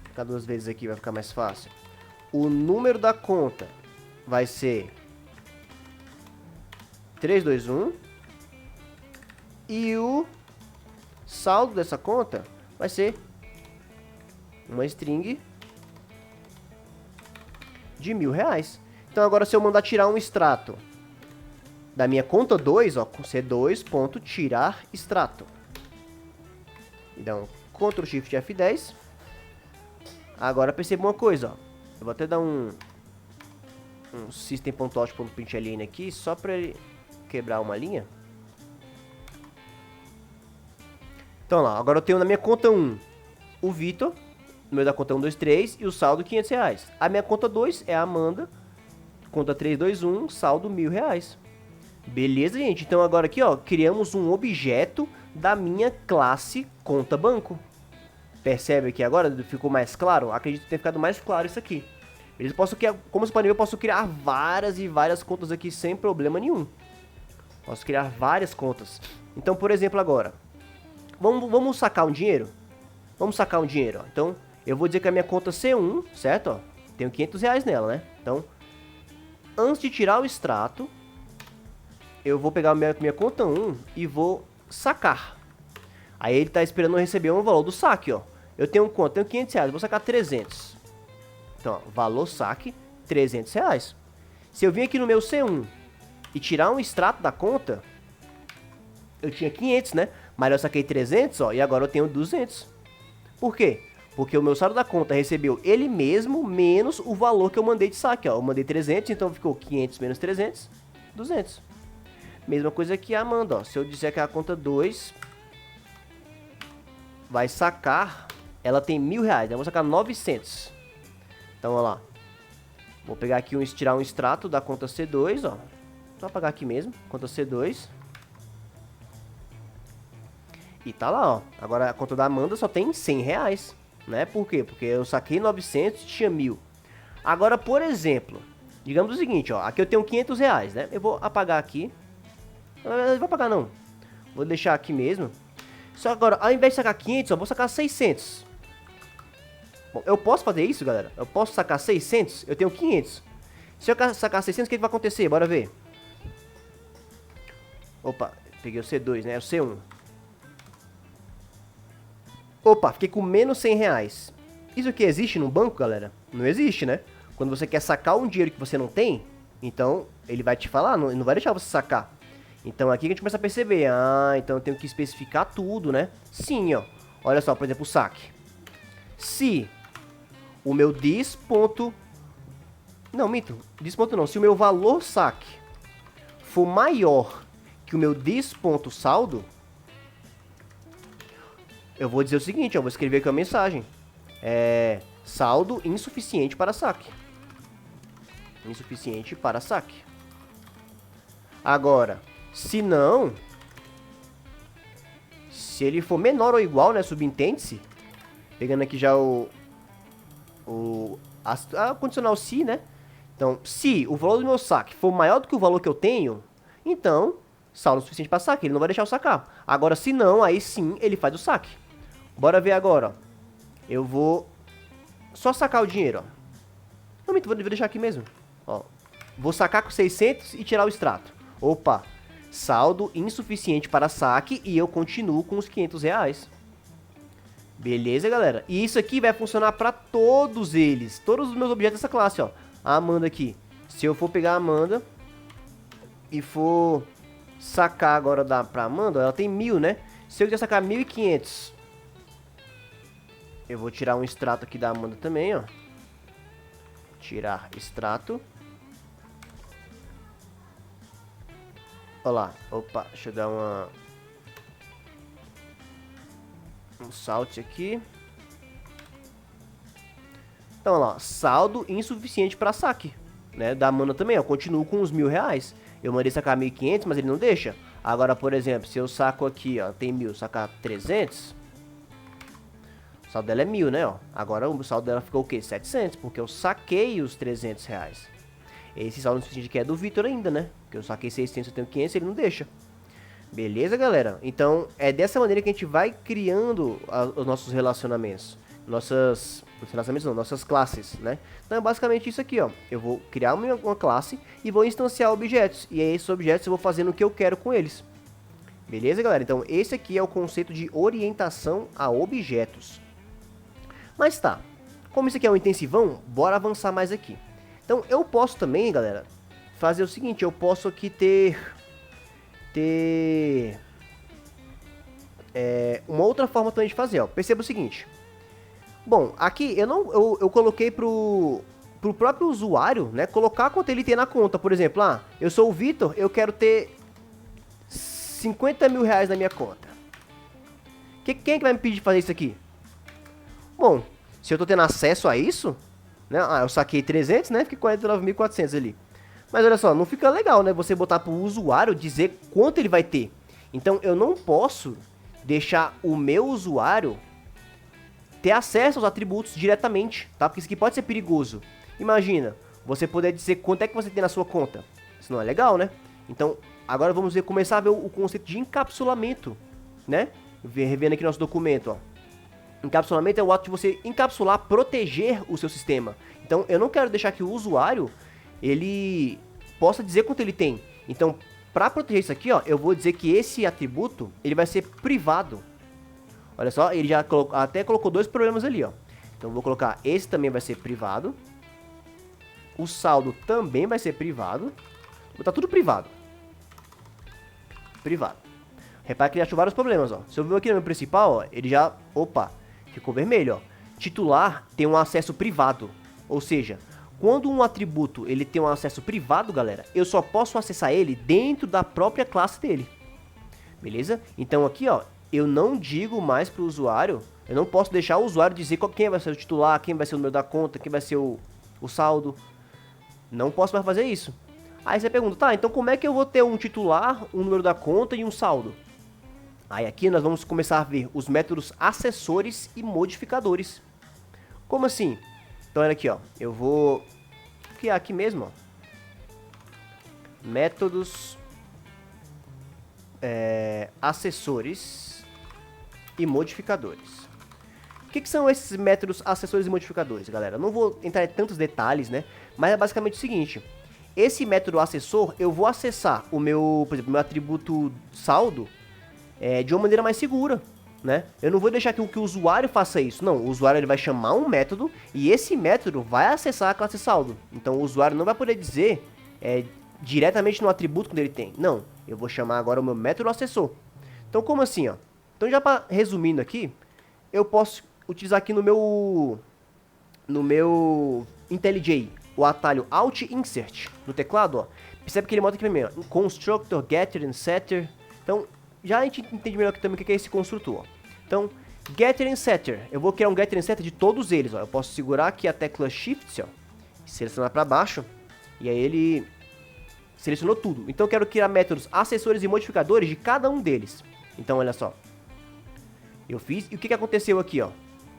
Vou ficar 2 vezes aqui, vai ficar mais fácil. O número da conta vai ser 321. E o saldo dessa conta vai ser uma string de R$1.000. Então agora se eu mandar tirar um extrato da minha conta 2, ó, com C2.tirar extrato. Então, Ctrl Shift F10. Agora perceba uma coisa, ó. Eu vou até dar um system.out.println aqui, só para ele quebrar uma linha. Então lá, agora eu tenho na minha conta 1 o Vitor, no meio da conta 123 e o saldo R$500. A minha conta 2 é a Amanda, conta 321, saldo R$1.000. Beleza, gente? Então agora aqui, ó, criamos um objeto da minha classe conta banco. Percebe que agora ficou mais claro? Acredito que tenha ficado mais claro isso aqui. Beleza? Como vocês podem ver, eu posso criar várias e várias contas aqui sem problema nenhum. Posso criar várias contas. Então, por exemplo, agora, vamos sacar um dinheiro? Vamos sacar um dinheiro, ó. Então, eu vou dizer que a minha conta C1, certo? Ó, tenho R$500 nela, né? Então, antes de tirar o extrato, eu vou pegar a minha conta 1 e vou sacar. Aí ele tá esperando eu receber um valor do saque, ó. Eu tenho R$500, vou sacar 300. Então, ó, valor saque, R$300. Se eu vir aqui no meu C1 e tirar um extrato da conta, eu tinha 500, né? Mas eu saquei 300, ó, e agora eu tenho 200. Por quê? Porque o meu saldo da conta recebeu ele mesmo menos o valor que eu mandei de saque, ó. Eu mandei 300, então ficou 500 menos 300, 200. Mesma coisa que a Amanda, ó. Se eu disser que a conta 2 vai sacar, ela tem R$1.000, eu vou sacar 900. Então, ó lá. Vou pegar aqui tirar um extrato da conta C2, ó. Só apagar aqui mesmo, conta C2. E tá lá, ó. Agora a conta da Amanda só tem R$100, né? Por quê? Porque eu saquei 900 e tinha 1.000. Agora, por exemplo, digamos o seguinte, ó. Aqui eu tenho R$500, né? Eu vou apagar aqui. Não vou apagar, não. Vou deixar aqui mesmo. Só que agora, ao invés de sacar 500, eu vou sacar 600. Bom, eu posso fazer isso, galera? Eu posso sacar 600? Eu tenho 500. Se eu sacar 600, o que vai acontecer? Bora ver. Opa, peguei o C2, né? É o C1. Opa, fiquei com menos R$100. Isso aqui existe no banco, galera? Não existe, né? Quando você quer sacar um dinheiro que você não tem, então ele vai te falar, não vai deixar você sacar. Então aqui que a gente começa a perceber, então eu tenho que especificar tudo, né? Sim, ó. Olha só, por exemplo, o saque. Se o meu dis ponto... Não, minto. Dis ponto não. Se o meu valor saque for maior que o meu dis ponto saldo, eu vou dizer o seguinte, ó, vou escrever aqui uma mensagem. Saldo insuficiente para saque. Insuficiente para saque. Agora, se não, se ele for menor ou igual, né, subentende-se, pegando aqui já a condicional se, né? Então, se o valor do meu saque for maior do que o valor que eu tenho, então, saldo suficiente para saque, ele não vai deixar eu sacar. Agora, se não, aí sim, ele faz o saque. Bora ver agora, ó. Eu vou só sacar o dinheiro, ó. Não, vou deixar aqui mesmo. Ó, vou sacar com 600 e tirar o extrato. Opa, saldo insuficiente para saque e eu continuo com os R$500. Beleza, galera? E isso aqui vai funcionar para todos eles. Todos os meus objetos dessa classe, ó. A Amanda aqui. Se eu for pegar a Amanda e for sacar agora pra Amanda, ela tem 1.000, né? Se eu quiser sacar 1.500... eu vou tirar um extrato aqui da Amanda também, ó. Tirar extrato. Olha lá. Opa, deixa eu dar um salt aqui. Então, olha lá. Saldo insuficiente para saque. né, da mana também, eu continuo com os R$ 1.000. Eu mandei sacar 1.500, mas ele não deixa. Agora, por exemplo, se eu saco aqui, ó, tem 1.000, sacar 300, o saldo dela é 1.000, né, ó. Agora o saldo dela ficou o quê? 700, porque eu saquei os R$ 300. Esse saldo não se que é do Vitor ainda, né, porque eu saquei 600, eu tenho 500, ele não deixa. Beleza, galera? Então, é dessa maneira que a gente vai criando os nossos relacionamentos. Nossas classes, né? Então é basicamente isso aqui, ó. Eu vou criar uma classe e vou instanciar objetos. E aí esses objetos eu vou fazendo o que eu quero com eles. Beleza, galera? Então esse aqui é o conceito de orientação a objetos. Mas tá, como isso aqui é um intensivão, bora avançar mais aqui. Então eu posso também, galera, fazer o seguinte. Eu posso aqui ter uma outra forma também de fazer, ó. Perceba o seguinte. Bom, aqui eu coloquei pro próprio usuário, né, colocar quanto ele tem na conta. Por exemplo, eu sou o Vitor, eu quero ter R$ 50.000 na minha conta. Quem é que vai me pedir fazer isso aqui? Bom, se eu tô tendo acesso a isso, né, eu saquei 300, né, fiquei 49.400 ali. Mas olha só, não fica legal, né, você botar pro usuário dizer quanto ele vai ter. Então eu não posso deixar o meu usuário ter acesso aos atributos diretamente, tá? Porque isso aqui pode ser perigoso. Imagina, você poder dizer quanto é que você tem na sua conta. Isso não é legal, né? Então, agora vamos começar a ver o conceito de encapsulamento, né? Revendo aqui nosso documento, ó. Encapsulamento é o ato de você encapsular, proteger o seu sistema. Então, eu não quero deixar que o usuário, ele possa dizer quanto ele tem. Então, para proteger isso aqui, ó, eu vou dizer que esse atributo, ele vai ser privado. Olha só, ele já até colocou dois problemas ali, ó. Então, eu vou colocar esse também vai ser privado. O saldo também vai ser privado. Vou botar tudo privado. Privado. Repara que ele achou vários problemas, ó. Se eu vir aqui no meu principal, ó, ele já... Opa, ficou vermelho, ó. Titular tem um acesso privado. Ou seja, quando um atributo ele tem um acesso privado, galera, eu só posso acessar ele dentro da própria classe dele. Beleza? Então aqui, ó, eu não digo mais pro usuário, eu não posso deixar o usuário dizer quem vai ser o titular, quem vai ser o número da conta, quem vai ser o saldo. Não posso mais fazer isso. Aí você pergunta, tá, então como é que eu vou ter um titular, um número da conta e um saldo? Aí aqui nós vamos começar a ver os métodos acessores e modificadores. Como assim? Então olha aqui, ó, eu vou criar aqui mesmo, ó, métodos acessores e modificadores. O que são esses métodos acessores e modificadores, galera? Eu não vou entrar em tantos detalhes, né? Mas é basicamente o seguinte. Esse método acessor, eu vou acessar o meu, por exemplo, meu atributo saldo de uma maneira mais segura, né? Eu não vou deixar que o usuário faça isso. Não, o usuário ele vai chamar um método e esse método vai acessar a classe saldo. Então o usuário não vai poder dizer diretamente no atributo que ele tem. Não, eu vou chamar agora o meu método acessor. Então como assim, ó? Então já para resumindo aqui, eu posso utilizar aqui no meu IntelliJ o atalho Alt Insert no teclado, ó. Percebe que ele mostra aqui primeiro, ó, Constructor, Getter and Setter. Então, já a gente entende melhor aqui também o que é esse construtor. Então, Getter and Setter. Eu vou criar um Getter and Setter de todos eles, ó. Eu posso segurar aqui a tecla Shift, ó, e selecionar para baixo, e aí ele selecionou tudo. Então, eu quero criar métodos acessores e modificadores de cada um deles. Então, olha só. Eu fiz, e o que aconteceu aqui, ó?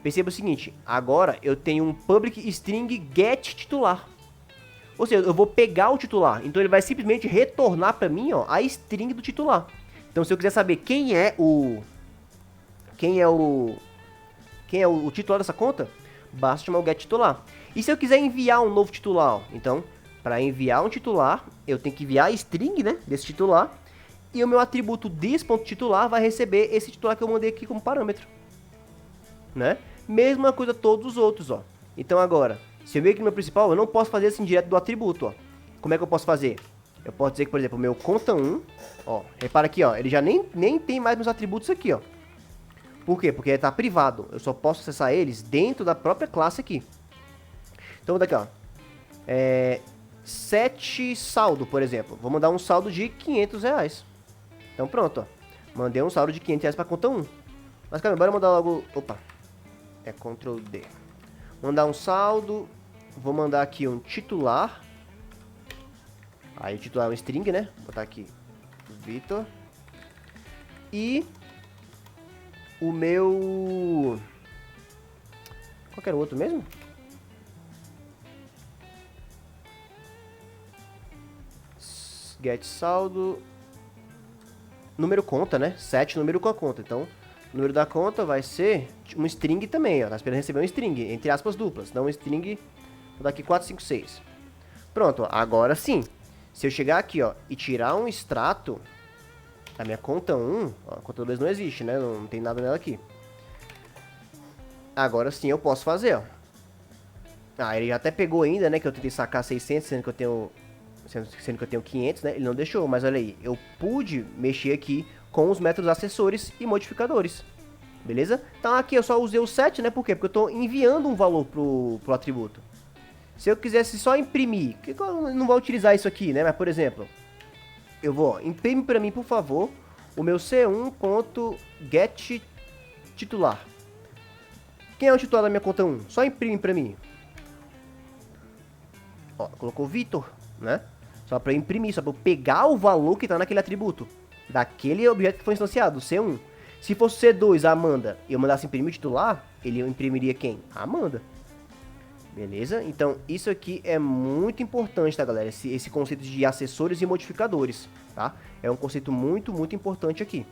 Perceba o seguinte, agora eu tenho um public string get titular. Ou seja, eu vou pegar o titular, então ele vai simplesmente retornar para mim, ó, a string do titular. Então se eu quiser saber quem é o titular dessa conta, basta chamar o get titular. E se eu quiser enviar um novo titular, ó, então para enviar um titular, eu tenho que enviar a string, né, desse titular, e o meu atributo this.titular vai receber esse titular que eu mandei aqui como parâmetro, né? Mesma coisa todos os outros, ó. Então agora, se eu vir aqui no meu principal, eu não posso fazer assim direto do atributo, ó. Como é que eu posso fazer? Eu posso dizer que, por exemplo, o meu conta1, ó, repara aqui, ó, ele já nem tem mais meus atributos aqui, ó. Por quê? Porque ele tá privado. Eu só posso acessar eles dentro da própria classe aqui. Então, daqui, ó. 7 saldo, por exemplo. Vou mandar um saldo de R$500. Então pronto, ó. Mandei um saldo de R$500 para conta 1. Mas, cara, bora mandar logo... Opa. Ctrl D. Mandar um saldo. Vou mandar aqui um titular. Aí titular é um string, né? Vou botar aqui Vitor. E o meu... Qual que era o outro mesmo? Get saldo. Número conta, né? 7 número com a conta. Então, o número da conta vai ser um string também, ó. Tá esperando receber um string, entre aspas duplas. Não um string, vou dar aqui 4, 5, 6. Pronto, ó, agora sim. Se eu chegar aqui, ó, e tirar um extrato da minha conta 1, ó, a conta 2 não existe, né? Não tem nada nela aqui. Agora sim eu posso fazer, ó. Ah, ele já até pegou ainda, né? Que eu tentei sacar 600, sendo que eu tenho 500, né? Ele não deixou, mas olha aí. Eu pude mexer aqui com os métodos acessores e modificadores. Beleza? Então aqui eu só usei o set, né? Por quê? Porque eu estou enviando um valor pro atributo. Se eu quisesse só imprimir, que eu não vou utilizar isso aqui, né? Mas, por exemplo, eu vou, imprime para mim, por favor, o meu c1.getTitular. Quem é o titular da minha conta 1? Só imprime para mim. Ó, colocou Vitor, né? Só para imprimir, só para eu pegar o valor que está naquele atributo, daquele objeto que foi instanciado, C1. Se fosse C2, a Amanda, e eu mandasse imprimir o titular, ele imprimiria quem? A Amanda. Beleza? Então, isso aqui é muito importante, tá, galera? Esse conceito de acessores e modificadores, tá? É um conceito muito, muito importante aqui.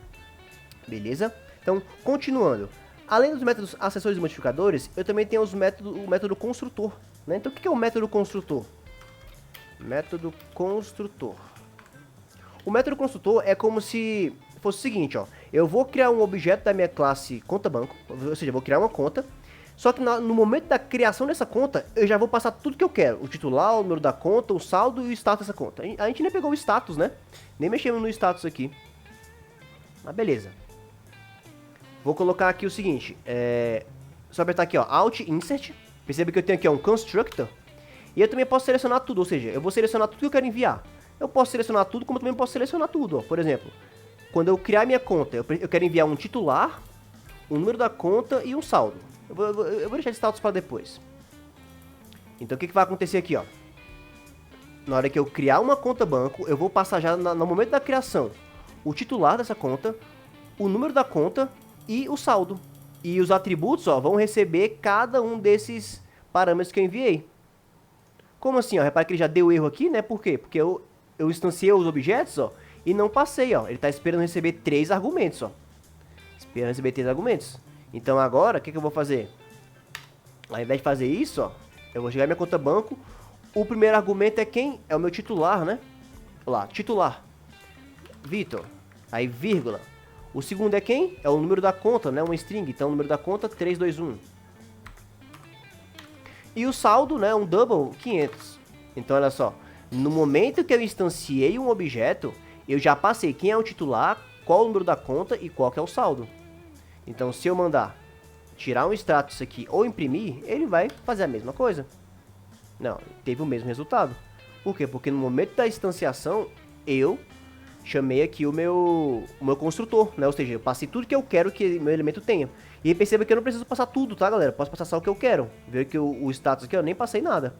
Beleza? Então, continuando. Além dos métodos acessores e modificadores, eu também tenho o método construtor, né? Então, o que é o método construtor? Método construtor. O método construtor é como se fosse o seguinte, ó. Eu vou criar um objeto da minha classe conta banco, ou seja, eu vou criar uma conta. Só que no momento da criação dessa conta, eu já vou passar tudo que eu quero. O titular, o número da conta, o saldo e o status dessa conta. A gente nem pegou o status, né? Nem mexemos no status aqui. Mas beleza. Vou colocar aqui o seguinte. Só apertar aqui, ó, Alt, Insert. Perceba que eu tenho aqui ó, um Constructor. E eu também posso selecionar tudo, ou seja, eu vou selecionar tudo que eu quero enviar. Eu posso selecionar tudo, como eu também posso selecionar tudo, ó. Por exemplo, quando eu criar minha conta, eu quero enviar um titular, o número da conta e um saldo. Eu vou deixar de status para depois. Então o que vai acontecer aqui, ó? Na hora que eu criar uma conta banco, eu vou passar já no momento da criação o titular dessa conta, o número da conta e o saldo. E os atributos, ó, vão receber cada um desses parâmetros que eu enviei. Como assim, ó? Repara que ele já deu erro aqui, né? Por quê? Porque eu instanciei os objetos, ó, e não passei, ó. Ele tá esperando receber 3 argumentos, ó. Esperando receber 3 argumentos. Então agora, o que eu vou fazer? Ao invés de fazer isso, ó, eu vou chegar na minha conta banco. O primeiro argumento é quem? É o meu titular, né? Olha lá, titular. Vitor. Aí, vírgula. O segundo é quem? É o número da conta, né? Uma string. Então, o número da conta, 321. E o saldo, né? Um double, 500. Então, olha só. No momento que eu instanciei um objeto, eu já passei quem é o titular, qual o número da conta e qual que é o saldo. Então, se eu mandar tirar um status aqui ou imprimir, ele vai fazer a mesma coisa. Não, teve o mesmo resultado. Por quê? Porque no momento da instanciação, eu chamei aqui o meu construtor, né? Ou seja, eu passei tudo que eu quero que meu elemento tenha. E perceba que eu não preciso passar tudo, tá, galera? Posso passar só o que eu quero. Ver que o status aqui eu nem passei nada.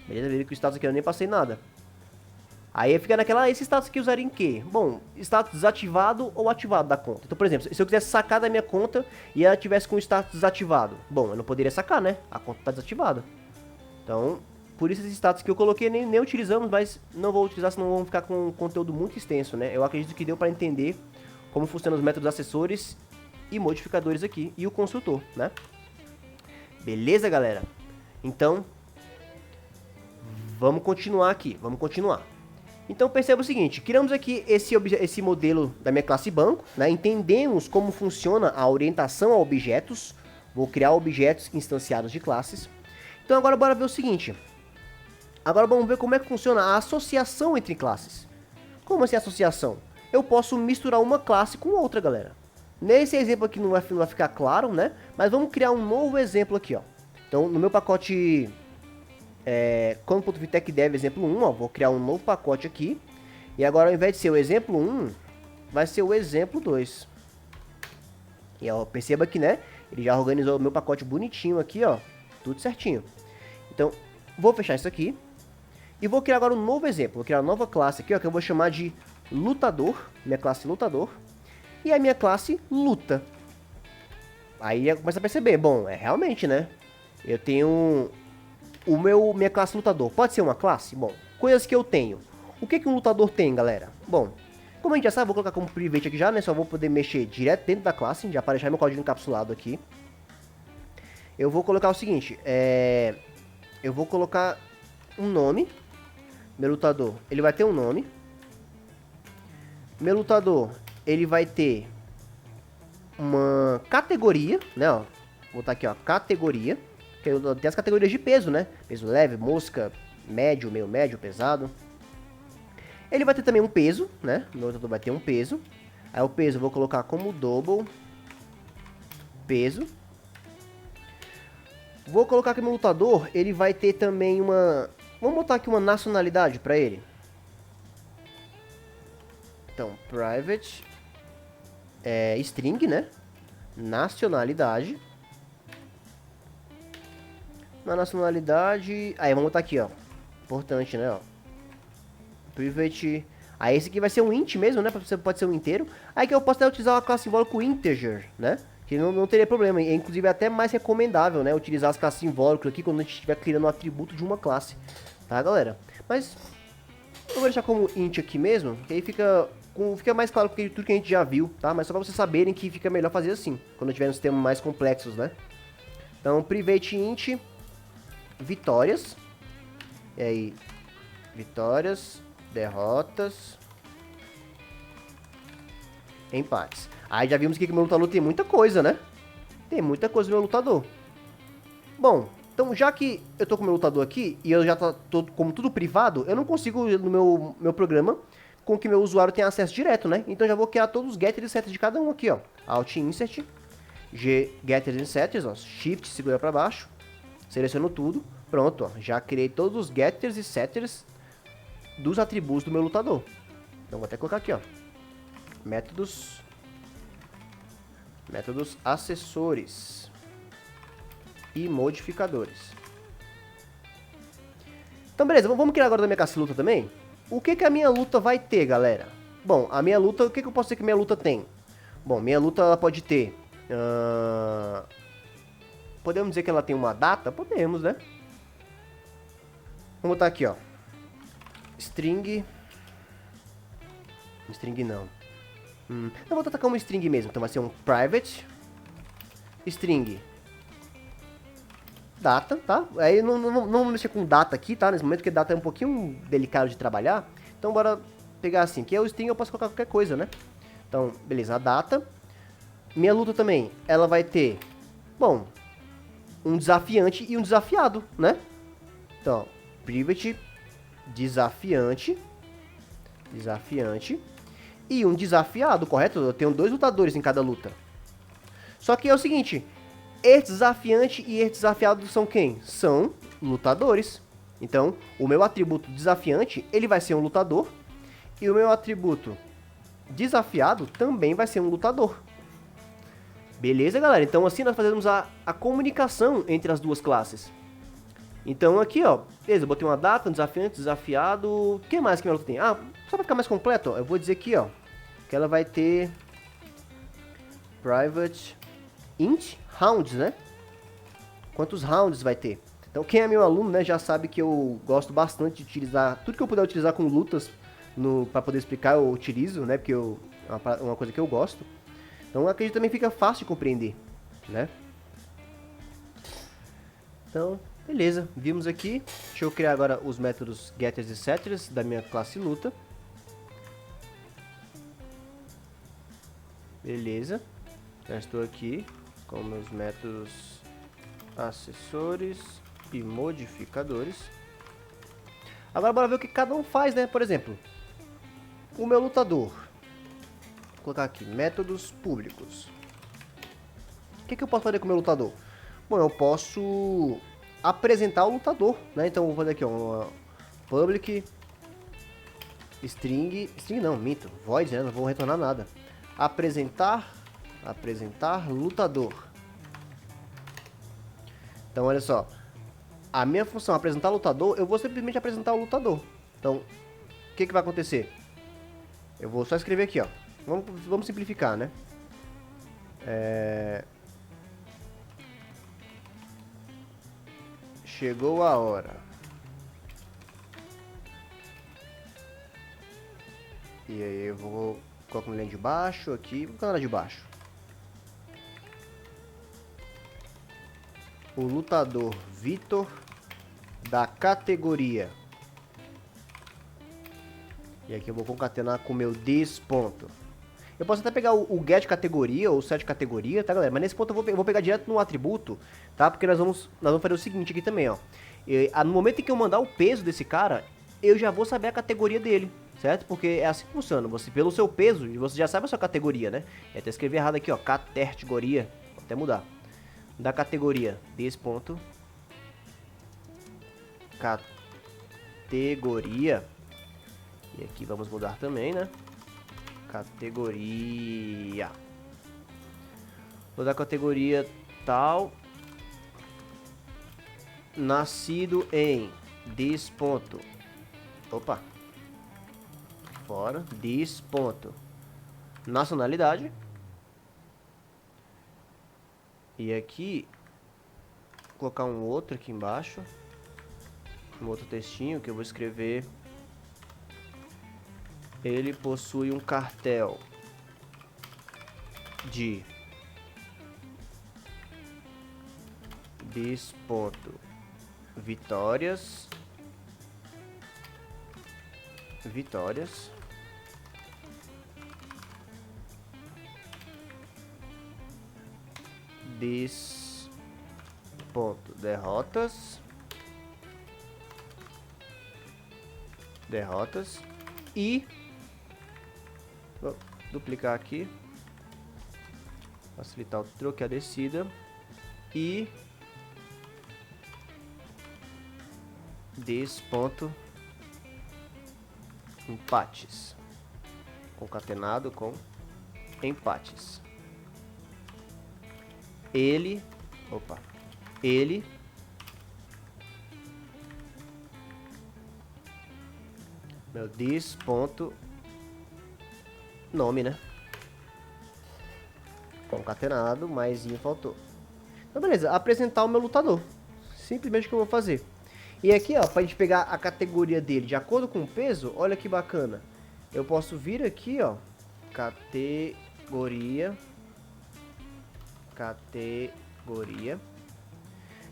Beleza? Ver que o status aqui eu nem passei nada. Aí fica naquela, esse status aqui usaria em quê? Bom, status desativado ou ativado da conta. Então, por exemplo, se eu quisesse sacar da minha conta e ela tivesse com o status desativado. Bom, eu não poderia sacar, né? A conta está desativada. Então, por isso esses status que eu coloquei nem utilizamos, mas não vou utilizar, senão vão ficar com um conteúdo muito extenso, né? Eu acredito que deu para entender como funcionam os métodos acessores e modificadores aqui e o construtor, né? Beleza, galera? Então, vamos continuar aqui, vamos continuar. Então perceba o seguinte, criamos aqui esse modelo da minha classe banco, né? Entendemos como funciona a orientação a objetos, vou criar objetos instanciados de classes. Então agora bora ver o seguinte, agora vamos ver como é que funciona a associação entre classes. Como assim associação? Eu posso misturar uma classe com outra, galera. Nesse exemplo aqui não vai ficar claro, né? Mas vamos criar um novo exemplo aqui, ó. Então no meu pacote... Como.vitec dev exemplo 1, ó, vou criar um novo pacote aqui. E agora ao invés de ser o exemplo 1, vai ser o exemplo 2. E ó, perceba que, né, ele já organizou o meu pacote bonitinho aqui, ó, tudo certinho. Então, vou fechar isso aqui. E vou criar agora um novo exemplo. Vou criar uma nova classe aqui, ó, que eu vou chamar de lutador. Minha classe lutador. E a minha classe luta. Aí começa a perceber, bom, realmente, né? Eu tenho minha classe lutador. Pode ser uma classe? Bom, coisas que eu tenho. O que um lutador tem, galera? Bom, como a gente já sabe, vou colocar como private aqui já, né? Só vou poder mexer direto dentro da classe. Já para deixar meu código encapsulado aqui. Eu vou colocar o seguinte, eu vou colocar um nome. Meu lutador, ele vai ter um nome. Meu lutador, ele vai ter uma categoria, né, ó. Vou botar aqui, ó, categoria. Tem as categorias de peso, né? Peso leve, mosca, médio, meio médio, pesado. Ele vai ter também um peso, né? Meu lutador vai ter um peso. Aí o peso eu vou colocar como double peso. Vou colocar que meu lutador, ele vai ter também uma... Vamos botar aqui uma nacionalidade pra ele. Então, private, string, né? Nacionalidade. Na nacionalidade... Aí, vamos botar aqui, ó. Importante, né, ó. Private... Aí, esse aqui vai ser um int mesmo, né? Pode ser um inteiro. Aí que eu posso até utilizar uma classe simbólica integer, né? Que não teria problema. E, inclusive, é até mais recomendável, né? Utilizar as classes simbólicas aqui quando a gente estiver criando um atributo de uma classe. Tá, galera? Mas... eu vou deixar como int aqui mesmo. Que aí fica mais claro que tudo que a gente já viu, tá? Mas só pra vocês saberem que fica melhor fazer assim. Quando tiver uns termos mais complexos, né? Então, private int... vitórias. E aí... vitórias... derrotas... empates. Aí já vimos que o meu lutador tem muita coisa, né? Tem muita coisa no meu lutador. Bom, então já que eu tô com o meu lutador aqui e eu já tô como tudo privado, eu não consigo no meu programa com que meu usuário tenha acesso direto, né? Então já vou criar todos os getters e setters de cada um aqui, ó. Alt insert, getters e setters, ó. Shift, segura pra baixo. Seleciono tudo. Pronto, ó. Já criei todos os getters e setters dos atributos do meu lutador. Então vou até colocar aqui, ó. Métodos acessores e modificadores. Então beleza, vamos criar agora da minha classe luta também. O que a minha luta vai ter, galera? Bom, a minha luta, o que eu posso dizer que minha luta tem? Bom, minha luta ela pode ter... podemos dizer que ela tem uma data? Podemos, né? Vamos botar aqui, ó. String não. Eu vou botar como string mesmo. Então vai ser um private string data, tá? Aí não vamos mexer com data aqui, tá? Nesse momento, porque data é um pouquinho delicado de trabalhar. Então bora pegar assim, que é o string, eu posso colocar qualquer coisa, né? Então, beleza, a data. Minha luta também, ela vai ter, bom, um desafiante e um desafiado, né? Então, private desafiante e um desafiado, correto? Eu tenho 2 lutadores em cada luta. Só que é o seguinte, esse desafiante e esse desafiado são quem? São lutadores. Então, o meu atributo desafiante, ele vai ser um lutador. E o meu atributo desafiado também vai ser um lutador. Beleza, galera? Então, assim nós fazemos a comunicação entre as duas classes. Então, aqui, ó, beleza, eu botei uma data, um desafiante, desafiado... O que mais que minha luta tem? Ah, só pra ficar mais completo, ó, eu vou dizer aqui, ó, que ela vai ter private int rounds, né? Quantos rounds vai ter? Então, quem é meu aluno, né, já sabe que eu gosto bastante de utilizar... Tudo que eu puder utilizar com lutas pra poder explicar, eu utilizo, né? Porque é uma coisa que eu gosto. Então, acredito que também fica fácil de compreender, né? Então, beleza. Vimos aqui. Deixa eu criar agora os métodos getters e setters da minha classe luta. Beleza. Já estou aqui com meus métodos acessores e modificadores. Agora bora ver o que cada um faz, né? Por exemplo, o meu lutador. Vou colocar aqui, métodos públicos. O que eu posso fazer com o meu lutador? Bom, eu posso apresentar o lutador, né? Então, vou fazer aqui, ó, uma public string não, minto, void, né? Não vou retornar nada. Apresentar lutador. Então, olha só. a minha função é apresentar lutador, eu vou simplesmente apresentar o lutador. Então, o que vai acontecer? Eu vou só escrever aqui, ó. Vamos simplificar, né? Chegou a hora. E aí eu vou colocar uma linha de baixo aqui, vou colocar de baixo. O lutador Vitor da categoria. E aqui eu vou concatenar com o meu this ponto. Eu posso até pegar o get categoria ou set categoria, tá, galera? Mas nesse ponto eu vou pegar direto no atributo, tá? Porque nós vamos fazer o seguinte aqui também, ó. No momento em que eu mandar o peso desse cara, eu já vou saber a categoria dele, certo? Porque é assim que funciona. Você, pelo seu peso, você já sabe a sua categoria, né? Eu até escrevi errado aqui, ó. Categoria. Vou até mudar. Da categoria. Desse ponto. Categoria. E aqui vamos mudar também, né? Categoria. Vou dar categoria tal. Nascido em this ponto. Opa. Fora. This ponto. Nacionalidade. E aqui vou colocar um outro aqui embaixo. Um outro textinho que eu vou escrever. Ele possui um cartel de vitórias derrotas e vou duplicar aqui, facilitar o troco e a descida, e empates, concatenado com empates. Ele meu nome, né? Concatenado, mais faltou. Então, beleza. Apresentar o meu lutador. Simplesmente o que eu vou fazer. E aqui, ó, pra gente pegar a categoria dele de acordo com o peso, olha que bacana. Eu posso vir aqui, ó. Categoria.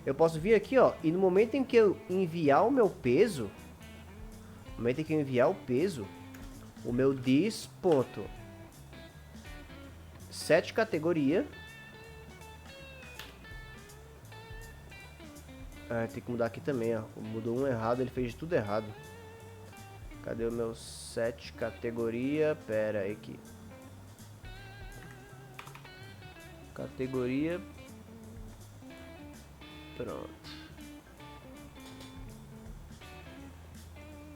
Eu posso vir aqui, ó. E no momento em que eu enviar o meu peso... o meu this ponto set categoria. Tem que mudar aqui também, ó. Mudou um errado, ele fez tudo errado. Cadê o meu set categoria? Pera aí aqui. Categoria. Pronto.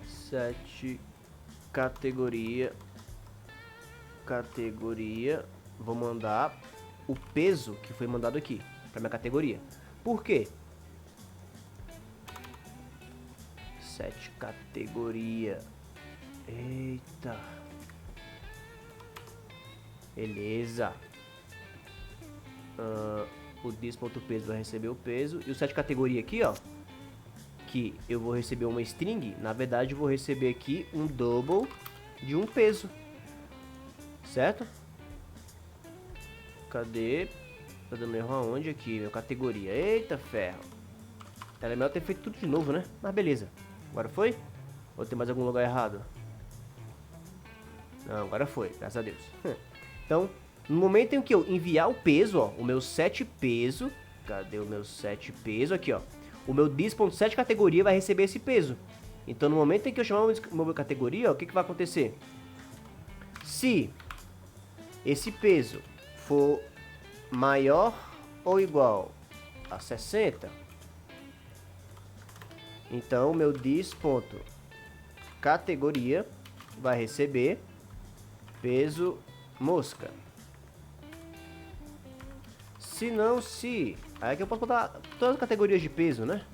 Set categoria. Vou mandar o peso que foi mandado aqui para minha categoria. Por quê? Set categoria. Eita. Beleza. O this.peso vai receber o peso. E o set categoria aqui, ó. Que eu vou receber uma string. Na verdade, eu vou receber aqui um double de um peso. Certo? Cadê? Tá dando erro aonde aqui? Meu categoria. Eita ferro. Era melhor ter feito tudo de novo, né? Mas beleza. Agora foi? Ou tem mais algum lugar errado? Não, agora foi. Graças a Deus. Então, no momento em que eu enviar o peso, ó. O meu set peso. Cadê o meu set peso? Aqui, ó. O meu this.set categoria vai receber esse peso. Então, no momento em que eu chamar o meu categoria, ó, o que vai acontecer? Se esse peso for maior ou igual a 60, então o meu this.categoria vai receber peso mosca. Se não, aí que eu posso botar todas as categorias de peso, né?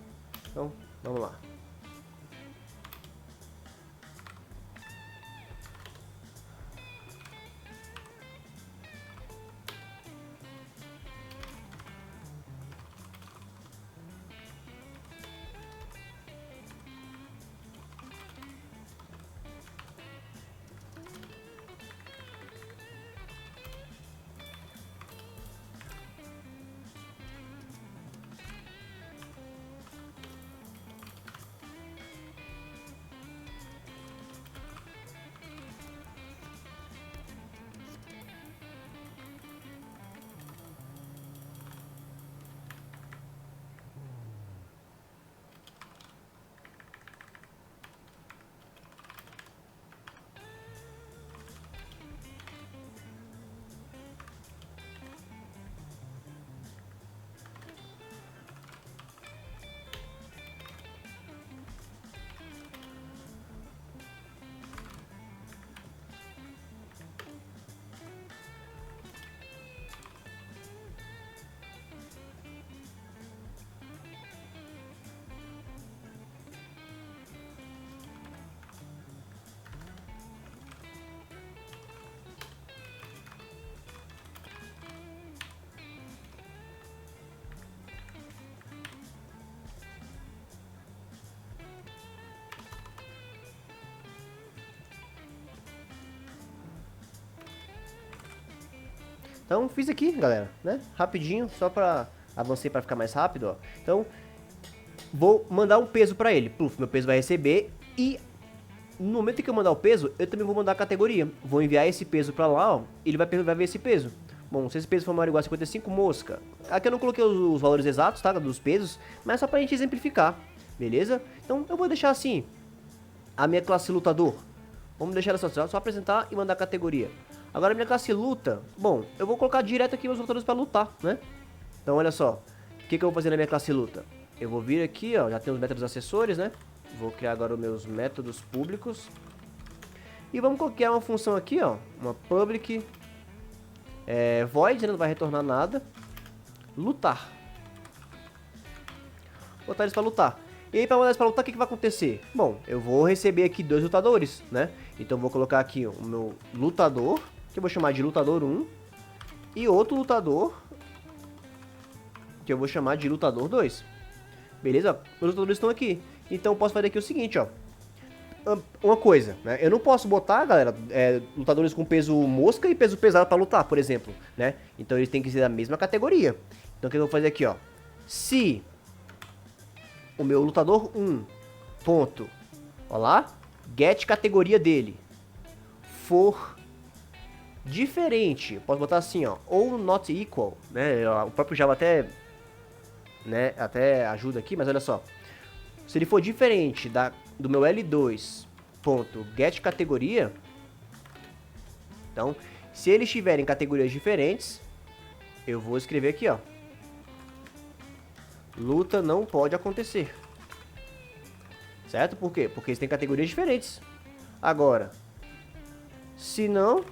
Então, vamos lá. Então, fiz aqui, galera, né? Rapidinho, só pra... Avancei pra ficar mais rápido, ó. Então, vou mandar um peso pra ele. Pluf, meu peso vai receber e... No momento em que eu mandar o peso, eu também vou mandar a categoria. Vou enviar esse peso pra lá, ó. Ele vai ver esse peso. Bom, se esse peso for maior ou igual a 55, mosca. Aqui eu não coloquei os valores exatos, tá? Dos pesos, mas só pra gente exemplificar. Beleza? Então, eu vou deixar assim. A minha classe lutador. Vamos deixar ela só apresentar e mandar a categoria. Agora a minha classe luta, bom, eu vou colocar direto aqui meus lutadores para lutar, né? Então olha só, o que eu vou fazer na minha classe luta? Eu vou vir aqui, ó, já tem os métodos acessórios, né? Vou criar agora os meus métodos públicos. E vamos criar uma função aqui, ó, uma public void, né? Não vai retornar nada. Lutar. Vou botar eles para lutar. E aí, para mandar eles para lutar, o que vai acontecer? Bom, eu vou receber aqui 2 lutadores, né? Então, eu vou colocar aqui o meu lutador, que eu vou chamar de lutador 1. E outro lutador, que eu vou chamar de lutador 2. Beleza? Os lutadores estão aqui. Então, eu posso fazer aqui o seguinte, ó. Uma coisa, né? Eu não posso botar, galera, lutadores com peso mosca e peso pesado para lutar, por exemplo, né? Então, eles têm que ser da mesma categoria. Então, o que eu vou fazer aqui, ó? Se... o meu lutador 1, ponto, ó lá, get categoria dele, for diferente, posso botar assim, ó, ou not equal, né, o próprio Java até, né, até ajuda aqui, mas olha só, se ele for diferente do meu L2, ponto, get categoria, então, se eles tiverem categorias diferentes, eu vou escrever aqui, ó, luta não pode acontecer. Certo? Por quê? Porque eles têm categorias diferentes. Agora, se não,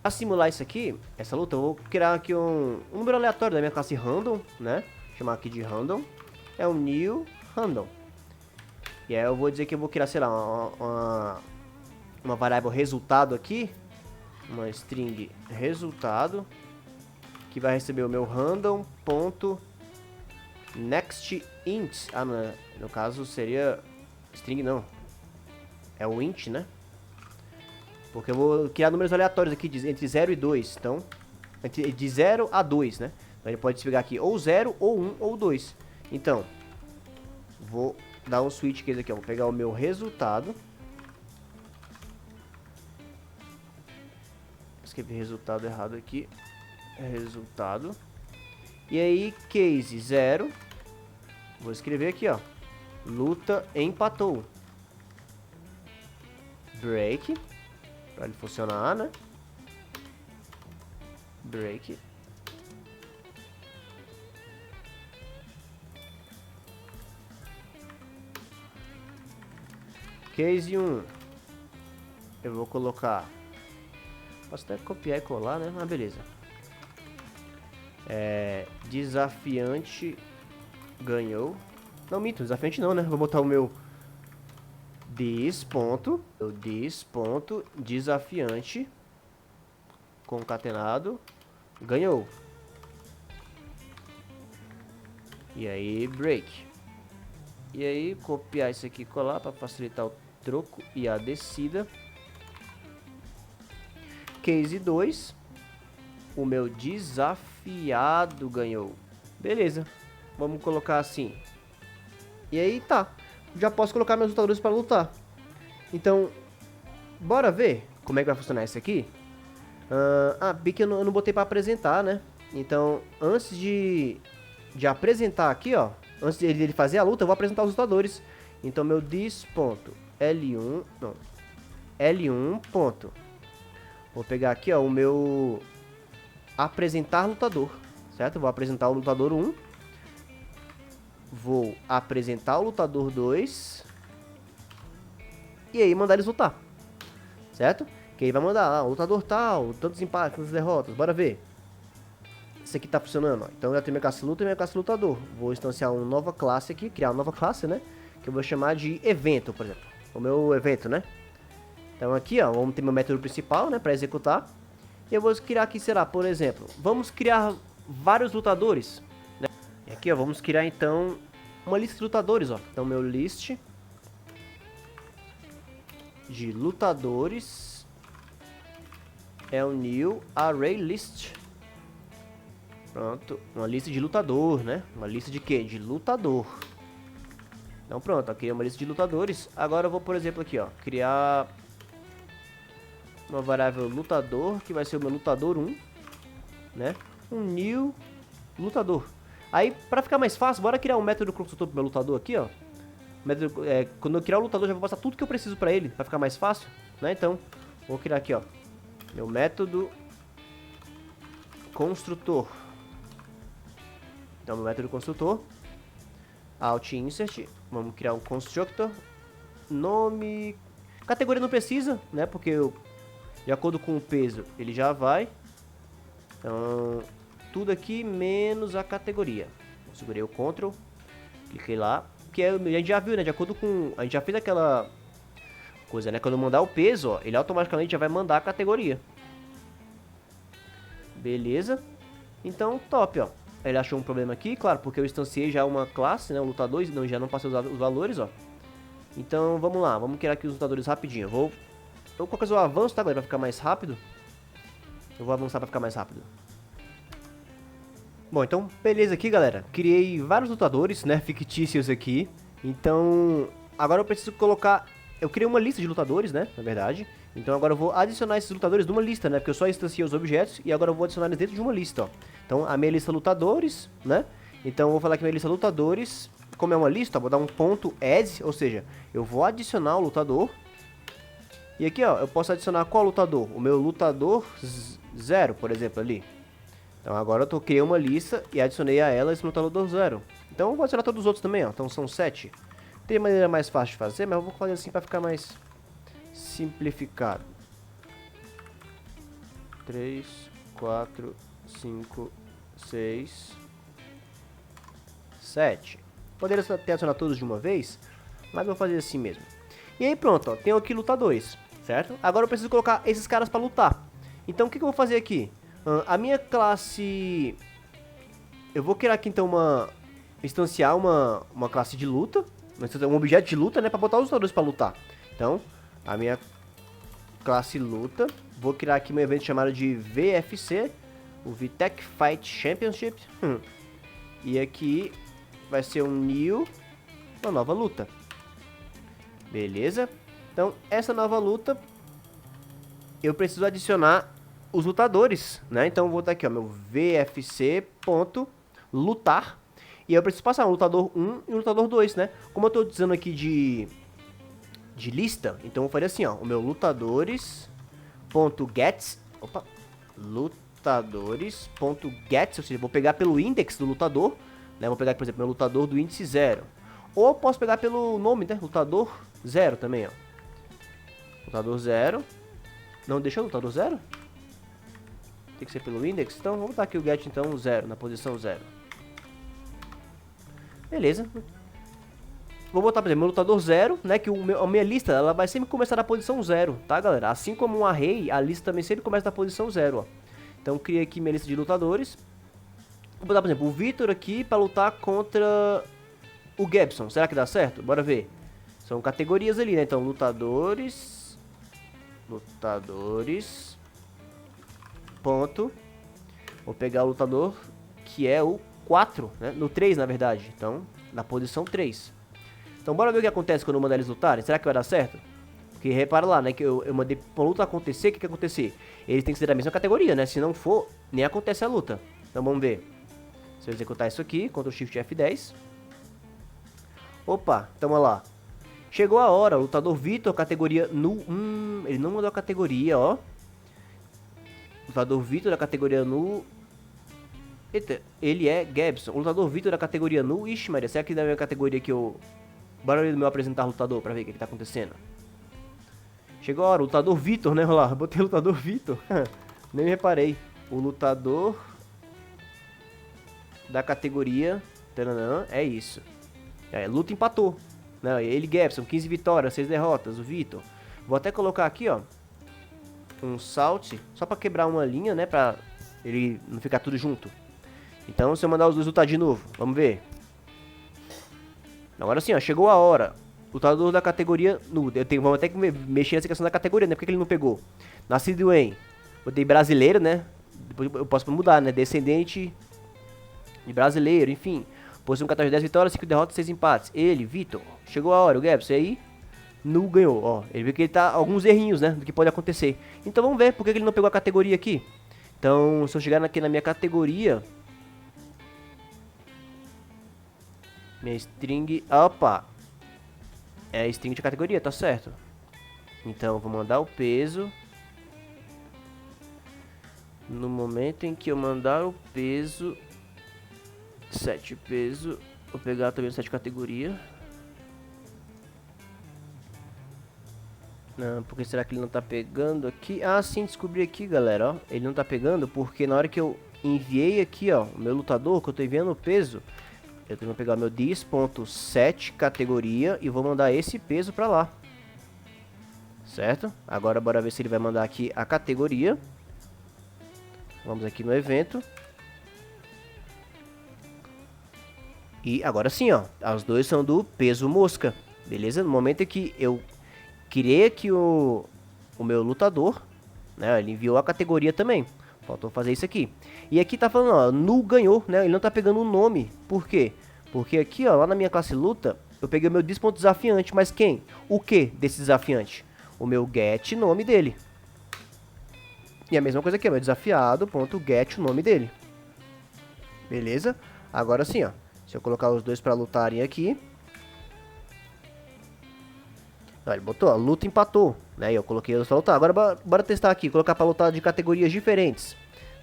para simular isso aqui, essa luta, eu vou criar aqui um número aleatório da minha classe random, né? Chamar aqui de random. É um new random. E aí eu vou dizer que eu vou criar, sei lá, uma variável resultado aqui. Uma string resultado. Que vai receber o meu random ponto next int. Ah, não, no caso seria string, não. É o int, né? Porque eu vou criar números aleatórios aqui entre 0 e 2. Então, de 0 a 2, né? Então ele pode pegar aqui ou 0, ou 1, ou 2. Então, vou dar um switch case aqui, ó. Vou pegar o meu resultado. Escrevi resultado errado aqui. Resultado. E aí, case 0. Vou escrever aqui, ó. Luta empatou. Break. Pra ele funcionar, né? Break. Case 1. Eu vou colocar... Posso até copiar e colar, né? Ah, beleza. Desafiante ganhou. Não, minto, desafiante não, né? Vou botar o meu ponto desafiante concatenado ganhou. E aí, break. E aí, copiar isso aqui e colar para facilitar o troco e a descida. Case 2. O meu desafiado ganhou. Beleza. Vamos colocar assim. E aí, tá. Já posso colocar meus lutadores para lutar. Então, bora ver como é que vai funcionar isso aqui. Bem que eu não botei para apresentar, né? Então, antes de apresentar aqui, ó. Antes dele fazer a luta, eu vou apresentar os lutadores. Então, meu dis.L1. Não. L1. Vou pegar aqui, ó, o meu apresentar lutador. Certo? Vou apresentar o lutador 1. Vou apresentar o lutador 2. E aí, mandar eles lutar. Certo? Que aí vai mandar, lutador tal, tantos empates, tantas derrotas. Bora ver. Isso aqui tá funcionando, ó. Então já tem minha classe luta e minha classe lutador. Vou instanciar uma nova classe aqui, criar uma nova classe, né? Que eu vou chamar de evento, por exemplo. O meu evento, né? Então aqui, ó, vamos ter meu método principal, né? Pra executar. E eu vou criar aqui, sei lá, por exemplo, vamos criar vários lutadores, né? E aqui, ó, vamos criar então uma lista de lutadores, ó. Então meu list de lutadores é o new array list. Pronto, uma lista de lutador, né? Uma lista de quê? De lutador. Então pronto, ó, criei uma lista de lutadores. Agora eu vou, por exemplo, aqui, ó, criar uma variável lutador, que vai ser o meu lutador 1, né? Um new lutador. Aí, pra ficar mais fácil, bora criar um método construtor pro meu lutador aqui, ó. Método, quando eu criar o lutador, já vou passar tudo que eu preciso pra ele, pra ficar mais fácil, né? Então, vou criar aqui, ó, meu método construtor. Então, meu método construtor, alt insert, vamos criar um constructor, nome, categoria não precisa, né? Porque eu, de acordo com o peso, ele já vai. Então, tudo aqui menos a categoria. Segurei o Ctrl, cliquei lá, que a gente já viu, né? De acordo com, a gente já fez aquela coisa, né? Quando eu mandar o peso, ó, ele automaticamente já vai mandar a categoria. Beleza? Então, top, ó. Ele achou um problema aqui, claro, porque eu instanciei já uma classe, né, um lutador, não, já não passei os valores, ó. Então, vamos lá, vamos criar aqui os lutadores rapidinho. Eu vou colocar o avanço, tá, galera, pra ficar mais rápido. Eu vou avançar pra ficar mais rápido. Bom, então, beleza aqui, galera. Criei vários lutadores, né, fictícios aqui. Então, agora eu preciso colocar... Eu criei uma lista de lutadores, né, na verdade. Então agora eu vou adicionar esses lutadores numa lista, né? Porque eu só instanciei os objetos e agora eu vou adicionar eles dentro de uma lista, ó. Então a minha lista lutadores, né? Então eu vou falar que minha lista lutadores, como é uma lista, ó, vou dar um ponto add, ou seja, eu vou adicionar o lutador. E aqui, ó, eu posso adicionar qual lutador? O meu lutador 0, por exemplo, ali. Então agora eu criei uma lista e adicionei a ela esse lutador 0. Então eu vou adicionar todos os outros também, ó. Então são 7. Tem maneira mais fácil de fazer, mas eu vou fazer assim para ficar mais simplificado. 3, 4, 5, 6, 7. Poderia ter adicionado todos de uma vez, mas vou fazer assim mesmo. E aí pronto, ó, tenho aqui lutadores, certo? Agora eu preciso colocar esses caras para lutar. Então o que eu vou fazer aqui? A minha classe... Eu vou criar aqui então instanciar uma classe de luta, um objeto de luta, né, para botar os lutadores para lutar. Então, a minha classe luta, vou criar aqui um evento chamado de VFC, o VTech Fight Championship. E aqui vai ser um new, uma nova luta. Beleza? Então, essa nova luta, eu preciso adicionar os lutadores, né? Então, eu vou botar aqui, ó, meu VFC.lutar. E eu preciso passar um lutador 1 e um lutador 2, né? Como eu tô dizendo aqui de lista, então eu vou fazer assim, ó, o meu lutadores.gets, lutadores.gets, ou seja, vou pegar pelo index do lutador, né? Vou pegar, por exemplo, meu lutador do índice 0. Ou eu posso pegar pelo nome, né? Lutador 0 também, ó. Lutador 0. Não deixou o lutador 0? Tem que ser pelo index. Então, vamos botar aqui o get, então, 0, na posição 0. Beleza. vou botar, por exemplo, meu lutador 0, né? Que a minha lista, ela vai sempre começar da posição 0, tá, galera? Assim como um array, a lista também sempre começa da posição 0, ó. Então, criei aqui minha lista de lutadores. Vou botar, por exemplo, o Vitor aqui pra lutar contra o Gabson. Será que dá certo? Bora ver. São categorias ali, né? Então, lutadores... Lutadores... Ponto. Vou pegar o lutador que é o 4, né? No 3, na verdade. Então, na posição 3. Então, bora ver o que acontece quando eu mandar eles lutarem. Será que vai dar certo? Porque repara lá, né? Que eu mandei pra luta acontecer. O que vai acontecer? Eles têm que ser da mesma categoria, né? Se não for, nem acontece a luta. Então, vamos ver. Se eu executar isso aqui, Ctrl Shift F10. Opa, tamo lá. Chegou a hora, lutador Vitor, categoria null. Ele não mandou a categoria, ó. Lutador Vitor da categoria null. Eita, ele é Gabson. O lutador Vitor da categoria null. Ixi, Maria, será que da minha categoria que eu... Bora ver do meu apresentar lutador pra ver o que tá acontecendo. Chegou a hora, lutador Vitor, né? Olha lá, botei lutador Vitor. Nem me reparei. O lutador da categoria... Taranã, é isso. Luta empatou. Né? Ele, Gabson, 15 vitórias, 6 derrotas. O Vitor. Vou até colocar aqui, ó. Um salt, só pra quebrar uma linha, né? Pra ele não ficar tudo junto. Então, se eu mandar os dois lutar de novo, vamos ver. Agora sim, ó, chegou a hora. Lutador da categoria null. Vamos até que mexer nessa questão da categoria, né? Por que ele não pegou? Nascido em... Botei brasileiro, né? Depois eu posso mudar, né? Descendente de brasileiro, enfim. Possui um 14 de 10 vitórias, 5 derrotas, 6 empates. Ele, Vitor. Chegou a hora, o Gabson. E aí... Null ganhou, ó. Ele viu que ele tá alguns errinhos, né? Do que pode acontecer. Então vamos ver por que ele não pegou a categoria aqui. Então, se eu chegar aqui na minha categoria... Minha string... Opa! É a string de categoria, tá certo. Então, vou mandar o peso. No momento em que eu mandar o peso... 7 peso... Vou pegar também o 7 categoria. Não, porque será que ele não tá pegando aqui? Ah, sim, descobri aqui, galera, ó. Ele não tá pegando porque na hora que eu enviei aqui, ó, o meu lutador, que eu tô enviando o peso, eu tenho que pegar o meu dis.set categoria e vou mandar esse peso pra lá. Certo? Agora bora ver se ele vai mandar aqui a categoria. Vamos aqui no evento. E agora sim, ó, os dois são do peso mosca, beleza? No momento em que eu criei aqui o meu lutador, né? Ele enviou a categoria também. Faltou fazer isso aqui. E aqui tá falando, ó, null ganhou, né? Ele não tá pegando o nome. Por quê? Porque aqui, ó, lá na minha classe luta, eu peguei o meu dis.desafiante, mas quem? O que desse desafiante? O meu get nome dele. E a mesma coisa aqui, ó, meu desafiado.get o nome dele. Beleza? Agora sim, ó. Se eu colocar os dois pra lutarem aqui, ele botou, ó, luta empatou, né? E eu coloquei eles pra lutar. Agora bora testar aqui, colocar pra lutar de categorias diferentes,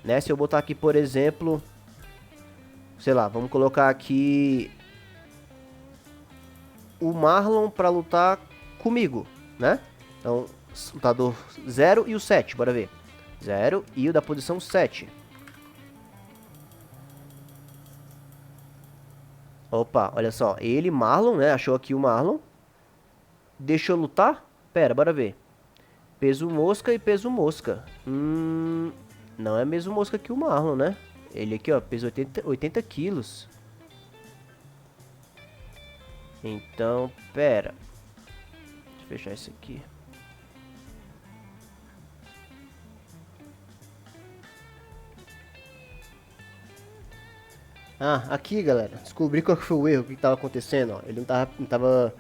né? Se eu botar aqui, por exemplo, sei lá, vamos colocar aqui o Marlon pra lutar comigo, né? Então, lutador 0 e o 7, bora ver. 0 e o da posição 7. Opa, olha só, ele, Marlon, né? Achou aqui o Marlon. Deixa eu lutar? Pera, bora ver. Peso mosca e peso mosca. Não é mesmo mosca que o Marlon, né? Ele aqui, ó, peso 80 quilos. Então, pera. Deixa eu fechar isso aqui. Ah, aqui, galera. Descobri qual foi o erro, o que estava acontecendo, ó. Ele não tava...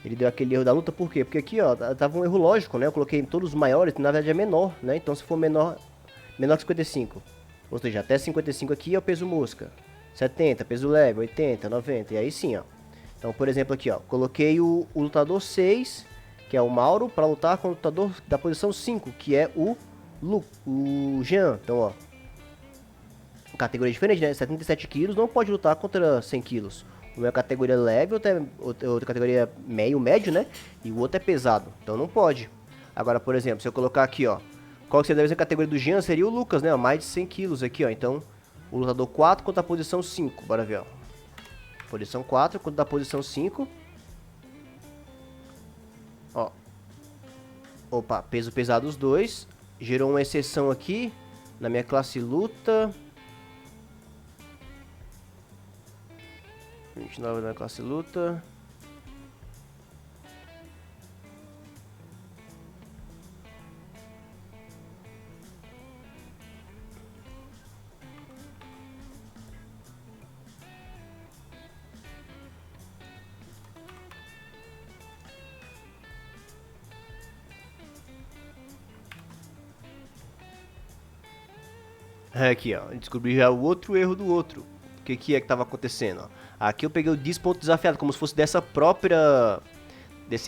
Ele deu aquele erro da luta, por quê? Porque aqui, ó, tava um erro lógico, né? Eu coloquei em todos os maiores, na verdade é menor, né? Então se for menor que 55. Ou seja, até 55 aqui é o peso mosca. 70, peso leve, 80, 90, e aí sim, ó. Então, por exemplo, aqui, ó, coloquei o lutador 6, que é o Mauro, para lutar com o lutador da posição 5, que é o Jean. Então, ó, categoria diferente, né? 77 quilos não pode lutar contra 100 quilos. Uma é categoria leve, outra categoria meio, médio, né? E o outro é pesado, então não pode. Agora, por exemplo, se eu colocar aqui, ó, qual que seria a categoria do Jean? Seria o Lucas, né? Mais de 100 quilos aqui, ó. Então, o lutador 4 contra a posição 5, bora ver, ó. Posição 4 contra a posição 5. Opa, peso pesado os dois. Gerou uma exceção aqui na minha classe luta. 29 na classe luta. Aqui, ó, descobri já o outro erro do outro. O que é que tava acontecendo, ó. Aqui eu peguei o ponto desafiado, como se fosse desse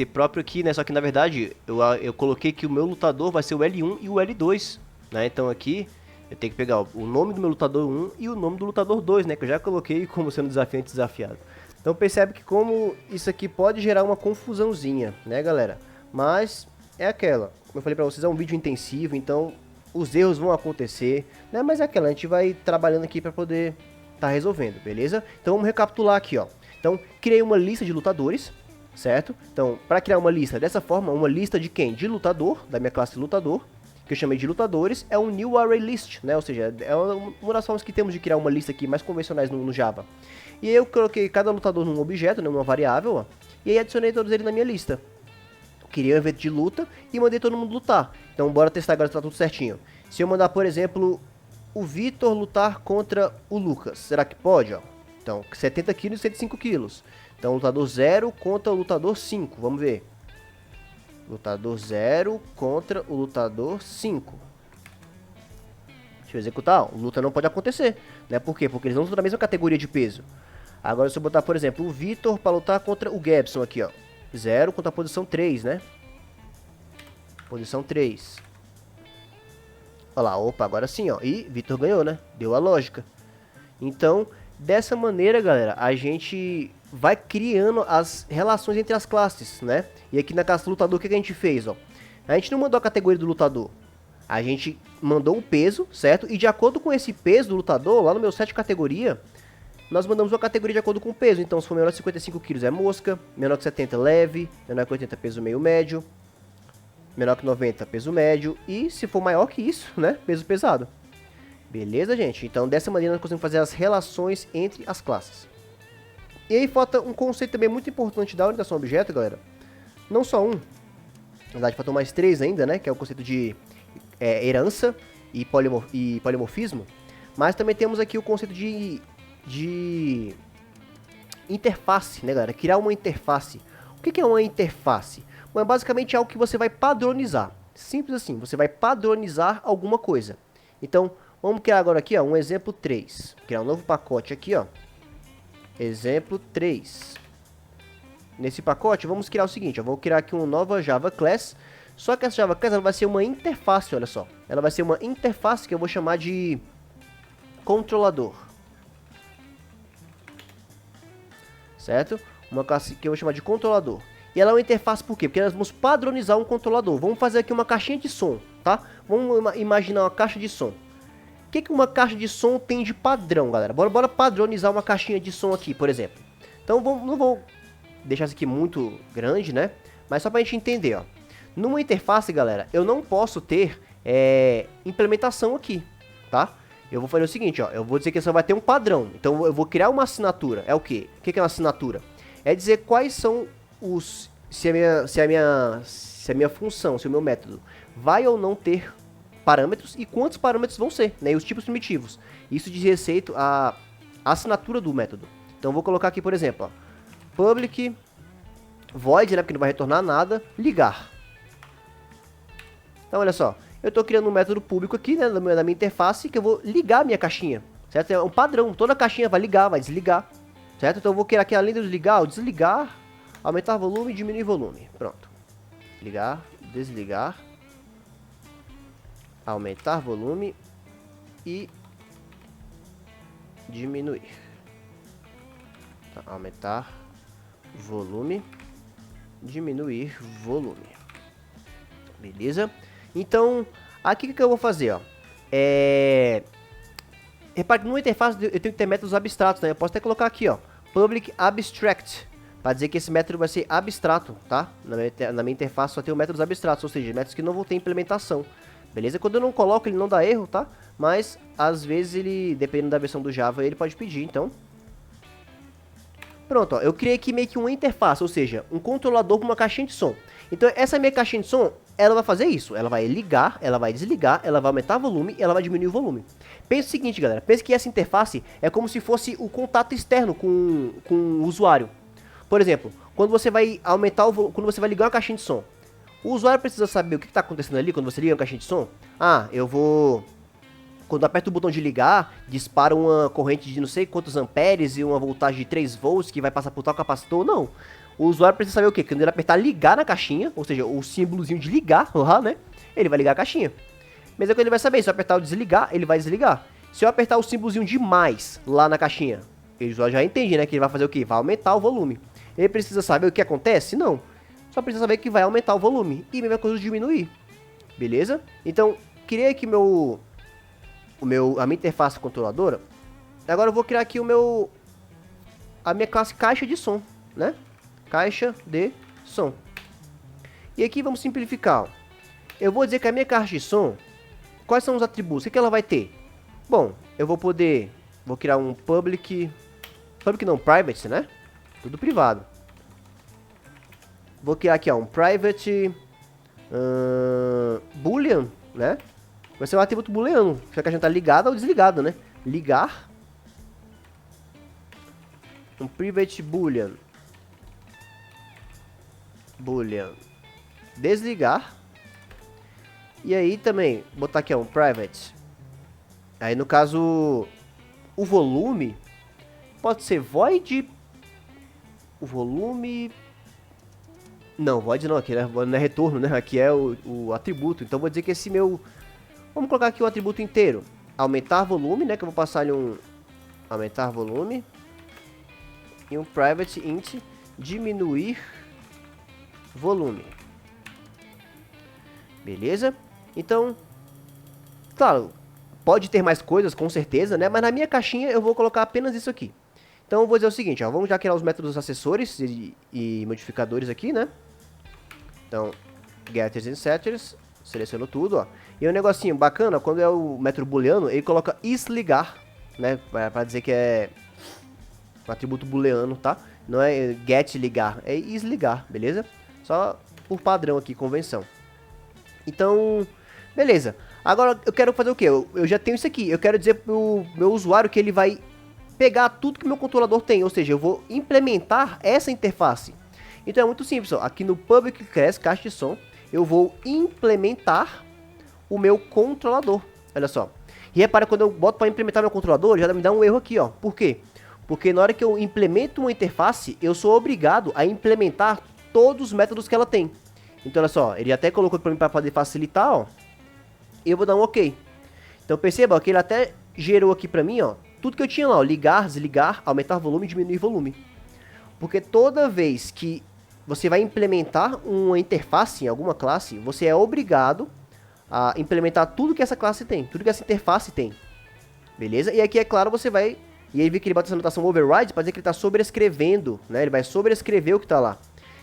próprio aqui, né? Só que na verdade eu coloquei que o meu lutador vai ser o L1 e o L2, né? Então aqui eu tenho que pegar o nome do meu lutador 1 e o nome do lutador 2, né? Que eu já coloquei como sendo desafiante e desafiado. Então percebe que como isso aqui pode gerar uma confusãozinha, né, galera? Mas é aquela, como eu falei pra vocês, é um vídeo intensivo, então os erros vão acontecer, né? Mas é aquela, a gente vai trabalhando aqui pra poder tá resolvendo, beleza? Então vamos recapitular aqui, ó. Então, criei uma lista de lutadores, certo? Então, para criar uma lista dessa forma, uma lista de quem? De lutador, da minha classe lutador, que eu chamei de lutadores, é um new array list, né? Ou seja, é uma das formas que temos de criar uma lista aqui mais convencionais no Java. E aí eu coloquei cada lutador num objeto, né, numa variável, ó, e aí adicionei todos eles na minha lista. Criei um evento de luta e mandei todo mundo lutar. Então, bora testar agora se tá tudo certinho. Se eu mandar, por exemplo, o Vitor lutar contra o Lucas, será que pode, ó? Então, 70 kg e 105 kg. Então, lutador 0 contra o lutador 5, vamos ver. Lutador 0 contra o lutador 5. Deixa eu executar, ó. Luta não pode acontecer, né? Por quê? Porque eles não estão na mesma categoria de peso. Agora, se eu botar, por exemplo, o Vitor para lutar contra o Gabson aqui, ó. 0 contra a posição 3, né? Posição 3. Olha lá, opa, agora sim, ó. E Vitor ganhou, né? Deu a lógica. Então, dessa maneira, galera, a gente vai criando as relações entre as classes, né? E aqui na classe do lutador, o que a gente fez, ó? A gente não mandou a categoria do lutador. A gente mandou o peso, certo? E de acordo com esse peso do lutador, lá no meu set de categoria, nós mandamos uma categoria de acordo com o peso. Então, se for menor de 55 kg é mosca, menor que 70 leve, menor que 80 peso meio médio, menor que 90 peso médio e se for maior que isso, né, peso pesado. Beleza, gente? Então, dessa maneira nós conseguimos fazer as relações entre as classes. E aí falta um conceito também muito importante da orientação a objeto, galera. Não só um, na verdade faltam mais 3 ainda, né, que é o conceito de herança e polimorfismo. Mas também temos aqui o conceito de interface, né, galera? Criar uma interface. O que é uma interface? Bom, é basicamente algo que você vai padronizar. Simples assim, você vai padronizar alguma coisa. Então, vamos criar agora aqui, ó, um exemplo 3. Vou criar um novo pacote aqui, ó. Exemplo 3. Nesse pacote, vamos criar o seguinte, eu vou criar aqui uma nova Java Class. Só que essa Java Class ela vai ser uma interface, olha só. Ela vai ser uma interface que eu vou chamar de controlador. Certo? Uma classe que eu vou chamar de controlador. E ela é uma interface por quê? Porque nós vamos padronizar um controlador. Vamos fazer aqui uma caixinha de som, tá? Vamos imaginar uma caixa de som. O que uma caixa de som tem de padrão, galera? Bora padronizar uma caixinha de som aqui, por exemplo. Então, não vou deixar isso aqui muito grande, né? Mas só pra gente entender, ó. Numa interface, galera, eu não posso ter implementação aqui, tá? Eu vou fazer o seguinte, ó. Eu vou dizer que só vai ter um padrão. Então, eu vou criar uma assinatura. É o quê? O que é uma assinatura? É dizer quais são os... Se a minha função, se o meu método vai ou não ter parâmetros e quantos parâmetros vão ser, né? E os tipos primitivos. Isso diz respeito à assinatura do método. Então, eu vou colocar aqui, por exemplo, ó, public void, né? Porque não vai retornar nada, ligar. Então, olha só. Eu estou criando um método público aqui, né, na minha interface, que eu vou ligar a minha caixinha, certo? É um padrão, toda caixinha vai ligar, vai desligar, certo? Então eu vou criar aqui, além de ligar, o desligar, aumentar volume e diminuir volume. Pronto. Ligar, desligar, aumentar volume e diminuir. Tá, aumentar volume, diminuir volume. Beleza? Então, aqui o que eu vou fazer, ó, repare que numa interface eu tenho que ter métodos abstratos, né? Eu posso até colocar aqui, ó, public abstract, para dizer que esse método vai ser abstrato, tá? Na minha interface só tem métodos abstratos, ou seja, métodos que não vão ter implementação. Beleza? Quando eu não coloco, ele não dá erro, tá? Mas, às vezes, ele, dependendo da versão do Java, ele pode pedir, então. Pronto, ó, eu criei aqui meio que uma interface, ou seja, um controlador para uma caixinha de som. Então, essa minha caixinha de som, ela vai fazer isso. Ela vai ligar, ela vai desligar, ela vai aumentar o volume e ela vai diminuir o volume. Pensa o seguinte, galera. Pensa que essa interface é como se fosse o contato externo com o usuário. Por exemplo, quando você vai aumentar o volume, quando você vai ligar uma caixinha de som, o usuário precisa saber o que está acontecendo ali quando você liga uma caixinha de som. Ah, eu vou... Quando aperta o botão de ligar, dispara uma corrente de não sei quantos amperes e uma voltagem de 3 volts que vai passar por tal capacitor. Não. O usuário precisa saber o quê? Quando ele apertar ligar na caixinha, ou seja, o símbolozinho de ligar lá, né? Ele vai ligar a caixinha. Mesma coisa ele vai saber, se eu apertar o desligar, ele vai desligar. Se eu apertar o símbolozinho de mais lá na caixinha, ele já entende, né? Que ele vai fazer o quê? Vai aumentar o volume. Ele precisa saber o que acontece? Não. Só precisa saber que vai aumentar o volume. E a mesma coisa diminuir. Beleza? Então, criei aqui a minha interface controladora. Agora eu vou criar aqui a minha classe caixa de som, né? Caixa de som. E aqui vamos simplificar, ó. Eu vou dizer que a minha caixa de som, quais são os atributos? O que ela vai ter? Bom, eu vou criar um public não, private, né? Tudo privado. Vou criar aqui, ó, um private boolean, né? Vai ser um atributo booleano, já que a gente tá ligado ou desligado, né? Ligar. Um private boolean. Desligar. E aí também, botar aqui, ó, um private. Aí no caso, o volume pode ser void. O volume... Não, void não, aqui não é retorno, né? Aqui é o atributo. Então vou dizer que esse meu... Vamos colocar aqui o atributo inteiro. Aumentar volume, né? Que eu vou passar ali um... Aumentar volume. E um private int diminuir volume. Beleza? Então, claro, pode ter mais coisas, com certeza, né? Mas na minha caixinha eu vou colocar apenas isso aqui. Então eu vou dizer o seguinte, ó. Vamos já criar os métodos acessores e modificadores aqui, né? Então, getters and setters. Seleciono tudo, ó. E um negocinho bacana, quando é o método booleano, ele coloca isligar, né? Pra dizer que é um atributo booleano, tá? Não é get ligar, é isligar, beleza? Só por padrão aqui, convenção. Então, beleza. Agora eu quero fazer o quê? Eu já tenho isso aqui. Eu quero dizer pro meu usuário que ele vai pegar tudo que meu controlador tem. Ou seja, eu vou implementar essa interface. Então é muito simples, ó. Aqui no public class, caixa de som, eu vou implementar o meu controlador. Olha só. E repara, quando eu boto para implementar meu controlador, já me dá um erro aqui, ó. Por quê? Porque na hora que eu implemento uma interface, eu sou obrigado a implementar todos os métodos que ela tem. Então, olha só, ele até colocou para mim para poder facilitar, ó. E eu vou dar um OK. Então, perceba, ó, que ele até gerou aqui para mim, ó, tudo que eu tinha lá, ó, ligar, desligar, aumentar volume, diminuir volume. Porque toda vez que você vai implementar uma interface em alguma classe, você é obrigado a implementar tudo que essa classe tem, tudo que essa interface tem. Beleza? E aqui, é claro, você vai... E aí, vi que ele bota essa notação override para dizer que ele está sobrescrevendo, né? Ele vai sobrescrever o que está lá.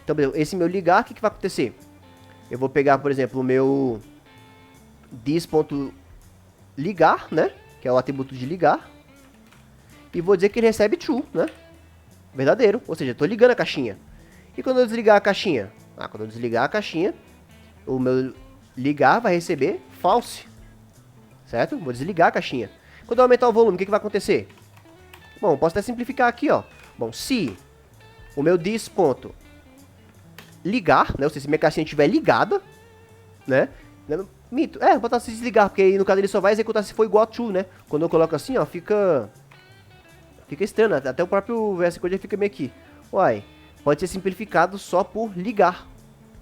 Então, esse meu ligar, o que vai acontecer? Eu vou pegar, por exemplo, o meu this.ligar, né? Que é o atributo de ligar. E vou dizer que ele recebe true, né? Verdadeiro. Ou seja, eu estou ligando a caixinha. E quando eu desligar a caixinha? Quando eu desligar a caixinha, o meu ligar vai receber false. Certo? Vou desligar a caixinha. Quando eu aumentar o volume, o que vai acontecer? Bom, posso até simplificar aqui, ó. Bom, se o meu this.ligar, né? Ou seja, se minha caixinha estiver ligada, né? Mito. Vou botar se desligar, porque aí no caso ele só vai executar se for igual a true, né? Quando eu coloco assim, ó, fica estranho, né? Até o próprio VS Code fica meio aqui. Uai, pode ser simplificado só por ligar,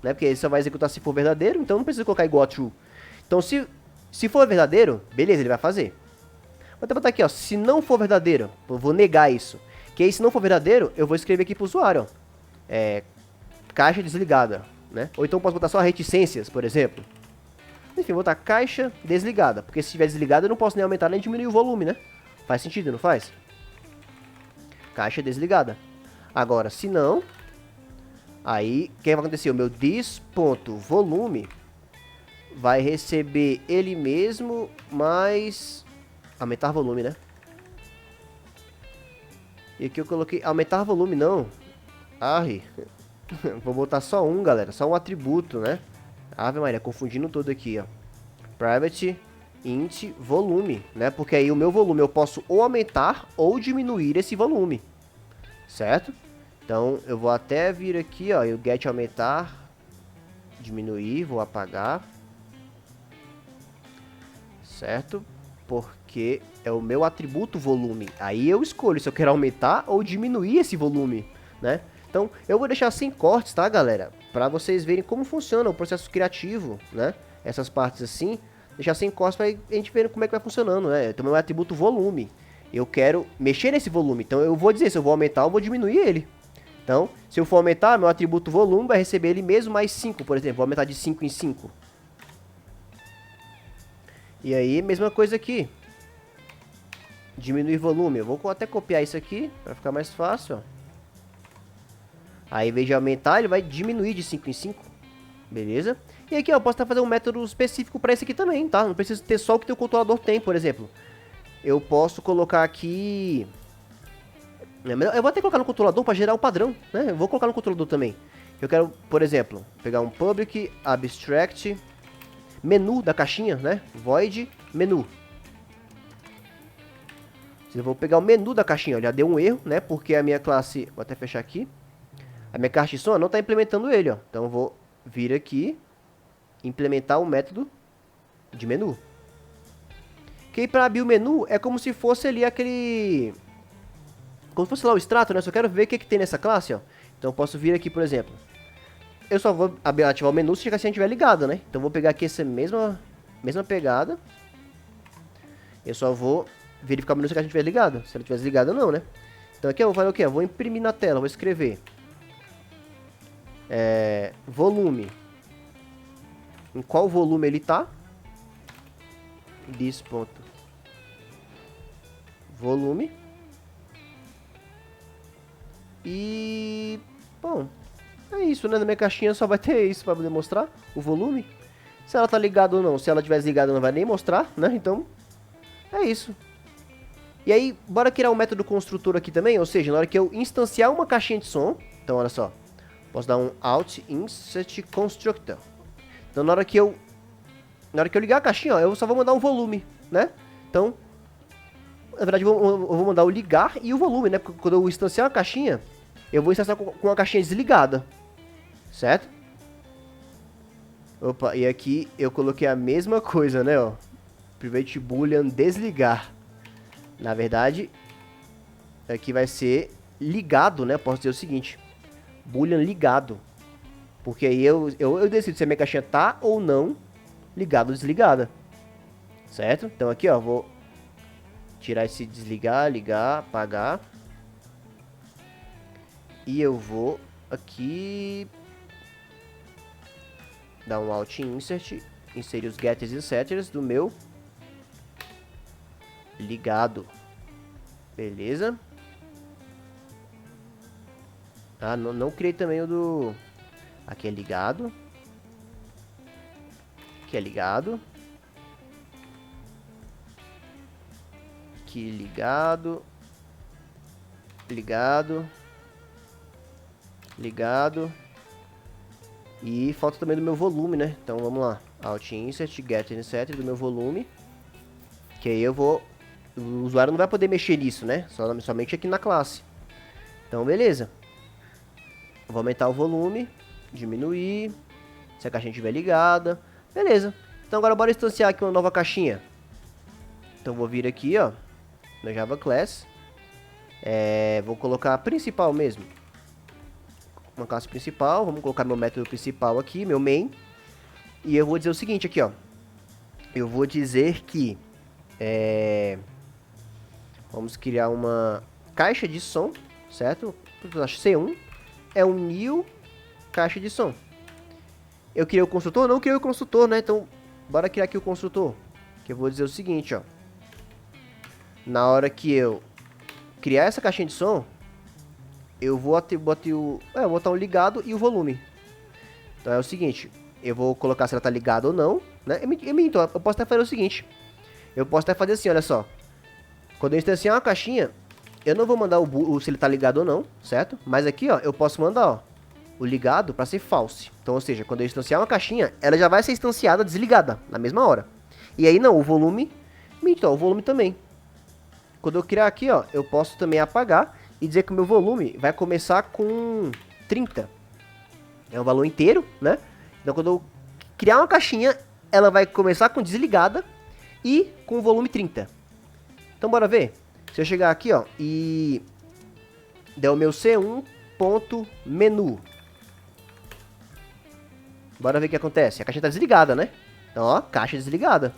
né? Porque ele só vai executar se for verdadeiro, então não precisa colocar igual a true. Então se for verdadeiro, beleza, ele vai fazer. Vou até botar aqui, ó, se não for verdadeiro, eu vou negar isso. Que aí se não for verdadeiro, eu vou escrever aqui pro usuário, ó. Caixa desligada, né? Ou então posso botar só reticências, por exemplo. Enfim, vou botar caixa desligada, porque se estiver desligada eu não posso nem aumentar nem diminuir o volume, né? Faz sentido, não faz? Caixa desligada. Agora, se não, Aí, o que vai acontecer? O meu this.volume vai receber ele mesmo, mais... aumentar volume, né? E aqui eu coloquei aumentar volume, não. Arre. Vou botar só um, galera. Só um atributo, né? Ave Maria, confundindo todo aqui, ó. Private int volume, né? Porque aí o meu volume eu posso ou aumentar ou diminuir esse volume. Certo? Então eu vou até vir aqui, ó. E o get aumentar, diminuir, vou apagar. Certo? Porque é o meu atributo volume. Aí eu escolho se eu quero aumentar ou diminuir esse volume, né? Então, eu vou deixar sem cortes, tá, galera? Pra vocês verem como funciona o processo criativo, né? Essas partes assim, deixar sem cortes pra a gente ver como é que vai funcionando, né? Então, meu atributo volume. Eu quero mexer nesse volume. Então, eu vou dizer se eu vou aumentar ou vou diminuir ele. Então, se eu for aumentar, meu atributo volume vai receber ele mesmo mais 5, por exemplo. Vou aumentar de 5 em 5. E aí, mesma coisa aqui. Diminuir volume. Eu vou até copiar isso aqui pra ficar mais fácil, ó. Aí, em vez de aumentar, ele vai diminuir de 5 em 5. Beleza? E aqui, ó, eu posso até fazer um método específico para esse aqui também, tá? Não precisa ter só o que o controlador tem, por exemplo. Eu posso colocar aqui... Eu vou até colocar no controlador para gerar o padrão, né? Eu vou colocar no controlador também. Eu quero, por exemplo, pegar um public abstract menu da caixinha, né? Void menu. Eu vou pegar o menu da caixinha, ó, já deu um erro, né? Porque a minha classe... Vou até fechar aqui. A minha caixa de som não está implementando ele, ó. Então eu vou vir aqui, implementar o método de menu. Que para abrir o menu é como se fosse ali aquele... como se fosse lá o extrato, né? Só quero ver o que tem nessa classe, ó. Então eu posso vir aqui, por exemplo. Eu só vou ativar o menu se a caixinha estiver ligada, né? Então eu vou pegar aqui essa mesma pegada. Eu só vou verificar o menu se a caixinha estiver ligada. Se ela estiver desligada, não, né? Então aqui eu vou fazer o quê? Eu vou imprimir na tela, vou escrever. Volume. Em qual volume ele tá? This.volume. E... bom, é isso, né? Na minha caixinha só vai ter isso pra poder mostrar o volume. Se ela tá ligada ou não. Se ela estiver desligada, não vai nem mostrar, né? Então, é isso. E aí, bora criar um método construtor aqui também. Ou seja, na hora que eu instanciar uma caixinha de som... então, olha só. Posso dar um out insert constructor. Então, na hora que eu ligar a caixinha, ó, eu só vou mandar um volume, né? Então, na verdade, eu vou mandar o ligar e o volume, né? Porque quando eu instanciar a caixinha, eu vou instanciar com a caixinha desligada. Certo? Opa, e aqui eu coloquei a mesma coisa, né, ó. Private boolean desligar. Na verdade, aqui vai ser ligado, né? Posso dizer o seguinte. Boolean ligado. Porque aí eu decido se a minha caixinha tá ou não ligada ou desligada. Certo? Então aqui, ó, vou tirar esse desligar, ligar, apagar. E eu vou aqui dar um alt insert, inserir os getters e setters do meu ligado. Beleza? Ah, não criei também o do... aqui é ligado. Aqui é ligado. Aqui ligado. Ligado. Ligado. E falta também do meu volume, né? Então vamos lá. Alt insert, get insert do meu volume. Que aí eu vou... o usuário não vai poder mexer nisso, né? Somente aqui na classe. Então beleza. Vou aumentar o volume, diminuir, se a caixinha estiver ligada. Beleza. Então agora bora instanciar aqui uma nova caixinha. Então vou vir aqui, ó, no Java Class. Vou colocar a principal mesmo. Uma classe principal, vamos colocar meu método principal aqui, meu main. E eu vou dizer o seguinte aqui, ó. Eu vou dizer que... vamos criar uma caixa de som, certo? C1 é um new caixa de som. Eu criei o construtor? Não criei o construtor, né? Então, bora criar aqui o construtor. Que eu vou dizer o seguinte, ó. Na hora que eu criar essa caixinha de som, eu vou botar o ligado e o volume. Então é o seguinte, eu vou colocar se ela tá ligada ou não, né? Então, eu posso até fazer o seguinte, eu posso até fazer assim, olha só. Quando eu instanciar uma caixinha, eu não vou mandar se ele tá ligado ou não, certo? Mas aqui, ó, eu posso mandar, ó, o ligado para ser false. Então, ou seja, quando eu instanciar uma caixinha, ela já vai ser instanciada desligada na mesma hora. E aí não, o volume, então, o volume também. Quando eu criar aqui, ó, eu posso também apagar e dizer que o meu volume vai começar com 30. É um valor inteiro, né? Então, quando eu criar uma caixinha, ela vai começar com desligada e com o volume 30. Então, bora ver? Se eu chegar aqui, ó, e der o meu C1.menu. Bora ver o que acontece. A caixa tá desligada, né? Então, ó, caixa desligada.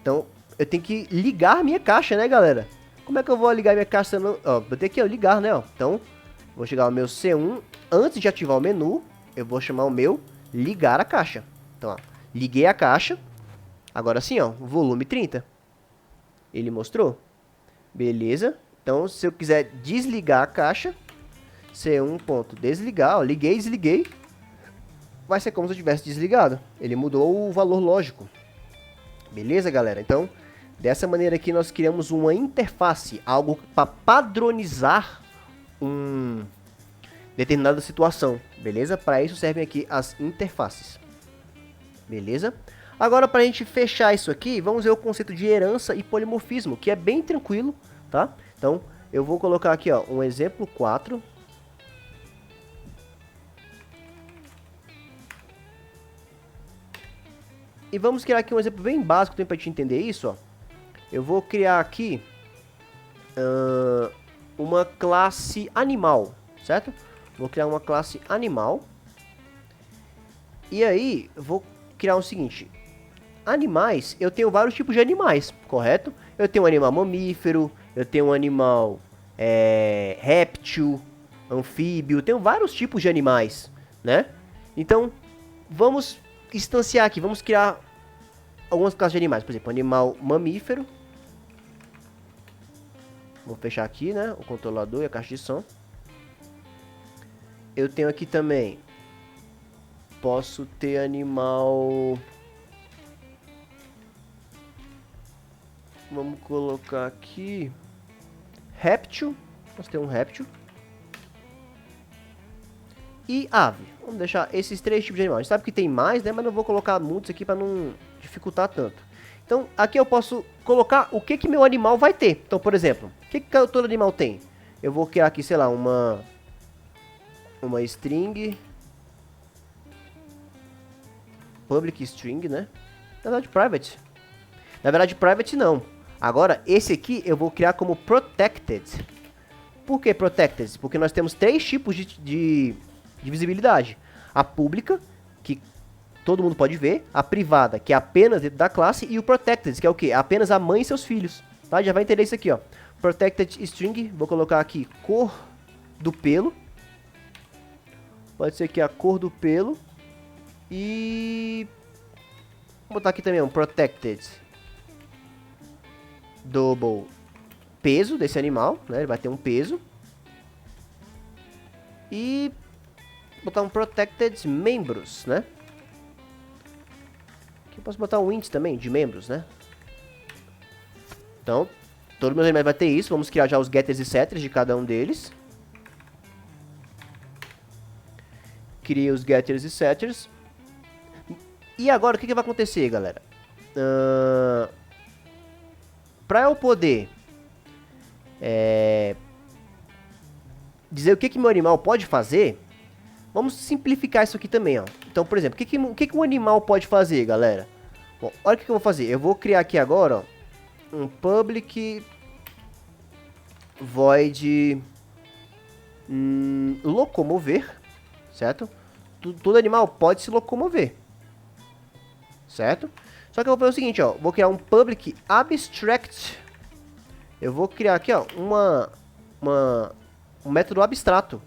Então, eu tenho que ligar minha caixa, né, galera? Como é que eu vou ligar minha caixa? Ó, vou ter que ligar, né, ó. Então, vou chegar ao meu C1. Antes de ativar o menu, eu vou chamar o meu ligar a caixa. Então, ó, liguei a caixa. Agora sim, ó, volume 30. Ele mostrou. Beleza. Então, se eu quiser desligar a caixa, C1.desligar, ó, liguei e desliguei. Vai ser como se eu tivesse desligado. Ele mudou o valor lógico. Beleza, galera? Então, dessa maneira aqui nós criamos uma interface, algo para padronizar uma determinada situação, beleza? Para isso servem aqui as interfaces. Beleza? Agora, para a gente fechar isso aqui, vamos ver o conceito de herança e polimorfismo, que é bem tranquilo, tá? Então, eu vou colocar aqui, ó, um exemplo 4. E vamos criar aqui um exemplo bem básico para a gente entender isso, ó. Eu vou criar aqui uma classe animal, certo? Vou criar uma classe animal. E aí, vou criar o seguinte. Animais, eu tenho vários tipos de animais, correto? Eu tenho um animal mamífero, eu tenho um animal réptil, anfíbio, tenho vários tipos de animais, né? Então, vamos instanciar aqui, vamos criar algumas classes de animais, por exemplo, animal mamífero. Vou fechar aqui, né, o controlador e a caixa de som. Eu tenho aqui também, posso ter animal, vamos colocar aqui, réptil, nós temos um réptil. E ave. Vamos deixar esses 3 tipos de animais. A gente sabe que tem mais, né? Mas não vou colocar muitos aqui para não dificultar tanto. Então, aqui eu posso colocar o que meu animal vai ter. Então, por exemplo, o que todo animal tem? Eu vou criar aqui, sei lá, uma string. Public string, né? Na verdade, private. Na verdade, private não. Agora, esse aqui eu vou criar como protected. Por que protected? Porque nós temos 3 tipos de visibilidade. A pública, que todo mundo pode ver. A privada, que é apenas dentro da classe. E o protected, que é o quê? Apenas a mãe e seus filhos. Tá? Já vai entender isso aqui, ó. Protected string, vou colocar aqui cor do pelo. Pode ser aqui a cor do pelo. E vou botar aqui também um protected double peso desse animal, né? Ele vai ter um peso. E botar um protected membros, né? Aqui eu posso botar um int também de membros, né? Então, todo meu animal vai ter isso. Vamos criar já os getters e setters de cada um deles. Criei os getters e setters. E agora o que vai acontecer, galera? Para eu poder dizer o que meu animal pode fazer, vamos simplificar isso aqui também, ó. Então, por exemplo, o que um animal pode fazer, galera? Bom, olha o que eu vou fazer. Eu vou criar aqui agora, ó, um public void locomover, certo? Todo animal pode se locomover, certo? Só que eu vou fazer o seguinte, ó, vou criar um public abstract. Eu vou criar aqui, ó, um método abstrato.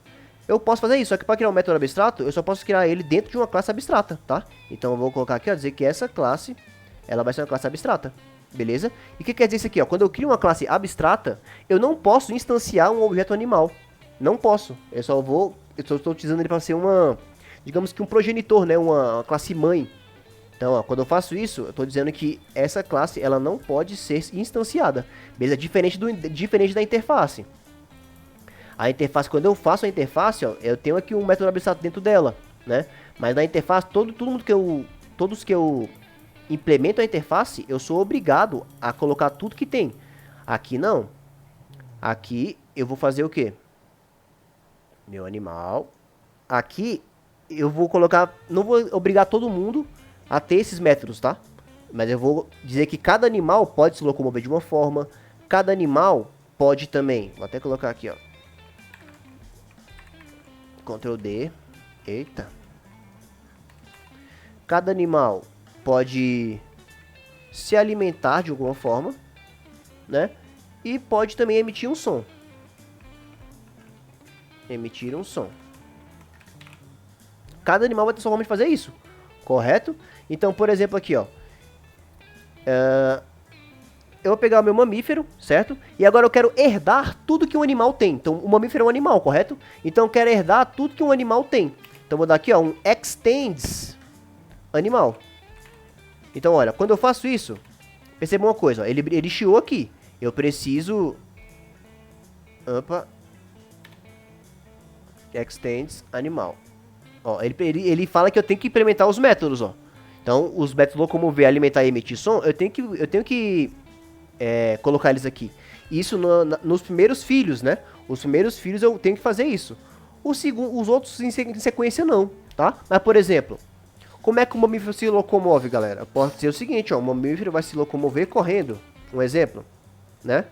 Eu posso fazer isso, só que para criar um método abstrato, eu só posso criar ele dentro de uma classe abstrata, tá? Então eu vou colocar aqui, ó, dizer que essa classe, ela vai ser uma classe abstrata, beleza? E o que quer dizer isso aqui, ó? Quando eu crio uma classe abstrata, eu não posso instanciar um objeto animal. Não posso. Eu só estou utilizando ele para ser uma, digamos que um progenitor, né? Uma classe mãe. Então, ó, quando eu faço isso, eu estou dizendo que essa classe ela não pode ser instanciada. Beleza? Diferente da interface. A interface, quando eu faço a interface, ó, eu tenho aqui um método abstrato dentro dela, né? Mas na interface, todos que eu implemento a interface, eu sou obrigado a colocar tudo que tem. Aqui não. Aqui eu vou fazer o quê? Meu animal. Aqui eu vou colocar, não vou obrigar todo mundo a ter esses métodos, tá? Mas eu vou dizer que cada animal pode se locomover de uma forma, cada animal pode também. Vou até colocar aqui, ó. Ctrl D. Eita. Cada animal pode se alimentar de alguma forma, né? E pode também emitir um som. Emitir um som. Cada animal vai ter sua forma de fazer isso, correto? Então, por exemplo, aqui, ó. Eu vou pegar o meu mamífero, certo? E agora eu quero herdar tudo que um animal tem. Então, o mamífero é um animal, correto? Então, eu quero herdar tudo que um animal tem. Então, eu vou dar aqui, ó, um extends animal. Então, olha, quando eu faço isso, perceba uma coisa, ó, ele chiou aqui. Eu preciso... Opa. Extends animal. Ó, ele fala que eu tenho que implementar os métodos, ó. Então, os métodos locomover, alimentar e emitir som, eu tenho que colocar eles aqui. Isso nos primeiros filhos, né? Os primeiros filhos eu tenho que fazer isso. Os outros em sequência não, tá? Mas, por exemplo, como é que o mamífero se locomove, galera? Pode ser o seguinte, ó. O mamífero vai se locomover correndo. Um exemplo, né?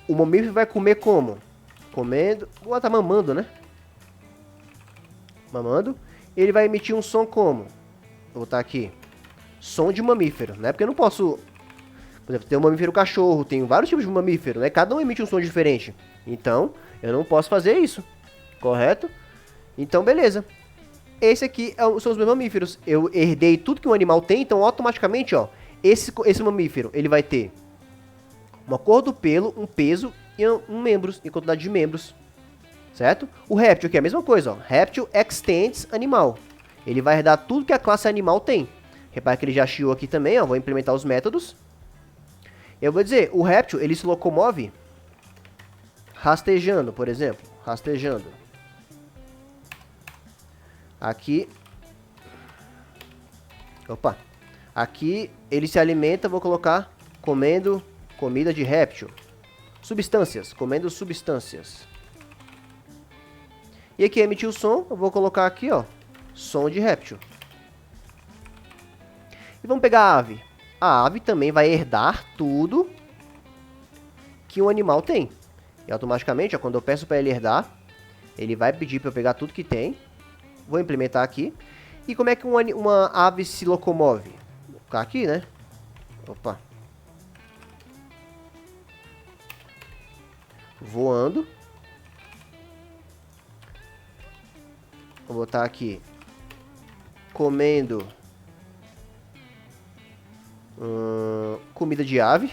O mamífero vai comer como? Comendo... tá mamando, né? Mamando. Ele vai emitir um som como? Vou botar aqui. Som de mamífero, né? Porque eu não posso... Por exemplo, tem um mamífero cachorro, tem vários tipos de mamífero, né? Cada um emite um som diferente. Então, eu não posso fazer isso. Correto? Então, beleza. Esse aqui são os meus mamíferos. Eu herdei tudo que um animal tem, então automaticamente, ó, esse mamífero, ele vai ter uma cor do pelo, um peso e membros, e quantidade de membros. Certo? O réptil aqui é a mesma coisa, ó. Réptil extends animal. Ele vai herdar tudo que a classe animal tem. Repara que ele já chiou aqui também, ó. Vou implementar os métodos. Eu vou dizer, o réptil, ele se locomove rastejando, por exemplo. Rastejando. Aqui. Opa. Aqui ele se alimenta, vou colocar comendo comida de réptil. Substâncias, comendo substâncias. E aqui emitir o som, eu vou colocar aqui, ó, som de réptil. E vamos pegar a ave. A ave também vai herdar tudo que um animal tem. E automaticamente, ó, quando eu peço para ele herdar, ele vai pedir para eu pegar tudo que tem. Vou implementar aqui. E como é que uma ave se locomove? Vou colocar aqui, né? Opa. Voando. Vou botar aqui. Comendo. Comida de ave.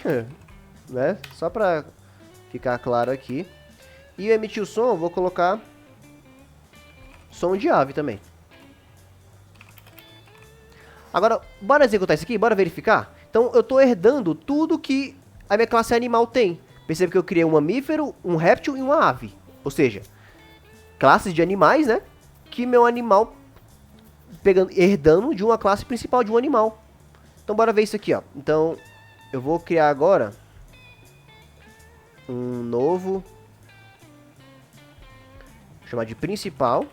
Né? Só para ficar claro aqui. E emitir o som, vou colocar som de ave também. Agora, bora executar isso aqui? Bora verificar? Então, eu estou herdando tudo que a minha classe animal tem. Percebe que eu criei um mamífero, um réptil e uma ave. Ou seja, classes de animais, né? Que meu animal herdando de uma classe principal de um animal. Então, bora ver isso aqui, ó. Então, eu vou criar agora um novo... Vou chamar de principal.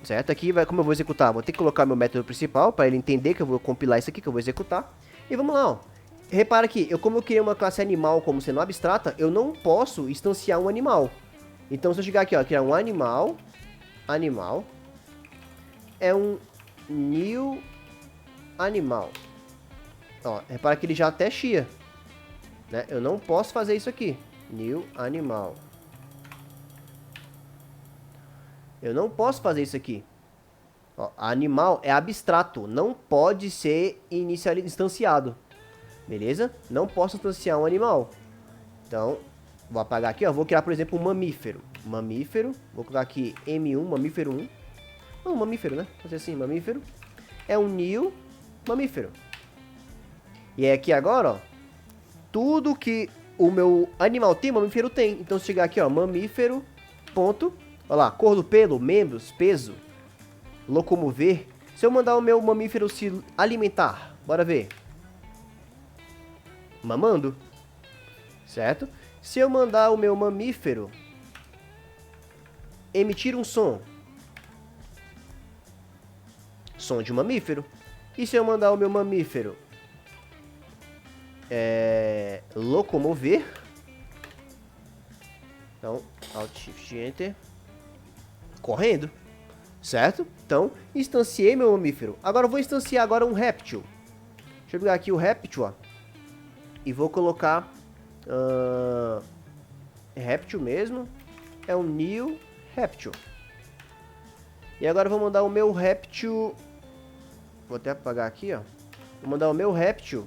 Certo? Aqui, como eu vou executar? Vou ter que colocar meu método principal para ele entender que eu vou compilar isso aqui, que eu vou executar. E vamos lá, ó. Repara aqui, como eu criei uma classe animal como sendo abstrata, eu não posso instanciar um animal. Então, se eu chegar aqui, ó, criar um animal é um new animal. Ó, repara que ele já até chia, né? Eu não posso fazer isso aqui. New animal. Eu não posso fazer isso aqui. Ó, animal é abstrato, não pode ser instanciado. Beleza? Não posso instanciar um animal. Então, Vou apagar aqui, ó. Vou criar, por exemplo, um mamífero. Mamífero. Vou colocar aqui M1, mamífero 1. Não, mamífero, né? Vou fazer assim, mamífero. É um new mamífero. E é aqui agora, ó. Tudo que o meu animal tem, mamífero tem. Então, se chegar aqui, ó, mamífero, ponto. Olha lá, cor do pelo, membros, peso, locomover. Se eu mandar o meu mamífero se alimentar, bora ver. Mamando. Certo? Se eu mandar o meu mamífero emitir um som. Som de um mamífero. E se eu mandar o meu mamífero locomover. Então, Alt Shift Enter. Correndo. Certo? Então, instanciei meu mamífero. Agora eu vou instanciar agora um réptil. Deixa eu pegar aqui o réptil, ó. E vou colocar... réptil mesmo. É um new réptil. E agora eu vou mandar o meu réptil... Vou até apagar aqui, ó. Vou mandar o meu réptil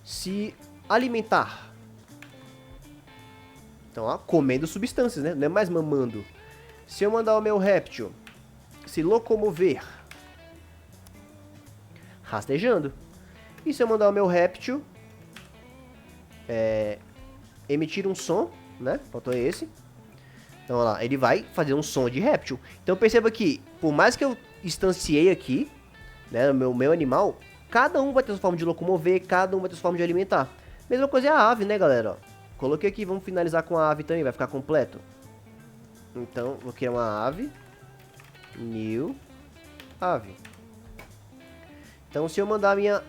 se alimentar. Então, ó, comendo substâncias, né? Não é mais mamando. Se eu mandar o meu réptil se locomover, rastejando. E se eu mandar o meu réptil emitir um som, né? Faltou esse. Então, olha lá, ele vai fazer um som de réptil. Então, perceba que, por mais que eu instanciei aqui, né, o meu animal, cada um vai ter sua forma de locomover, cada um vai ter sua forma de alimentar. Mesma coisa é a ave, né, galera? Ó, coloquei aqui, vamos finalizar com a ave também, vai ficar completo. Então, vou criar uma ave. New ave. Então, se eu mandar a minha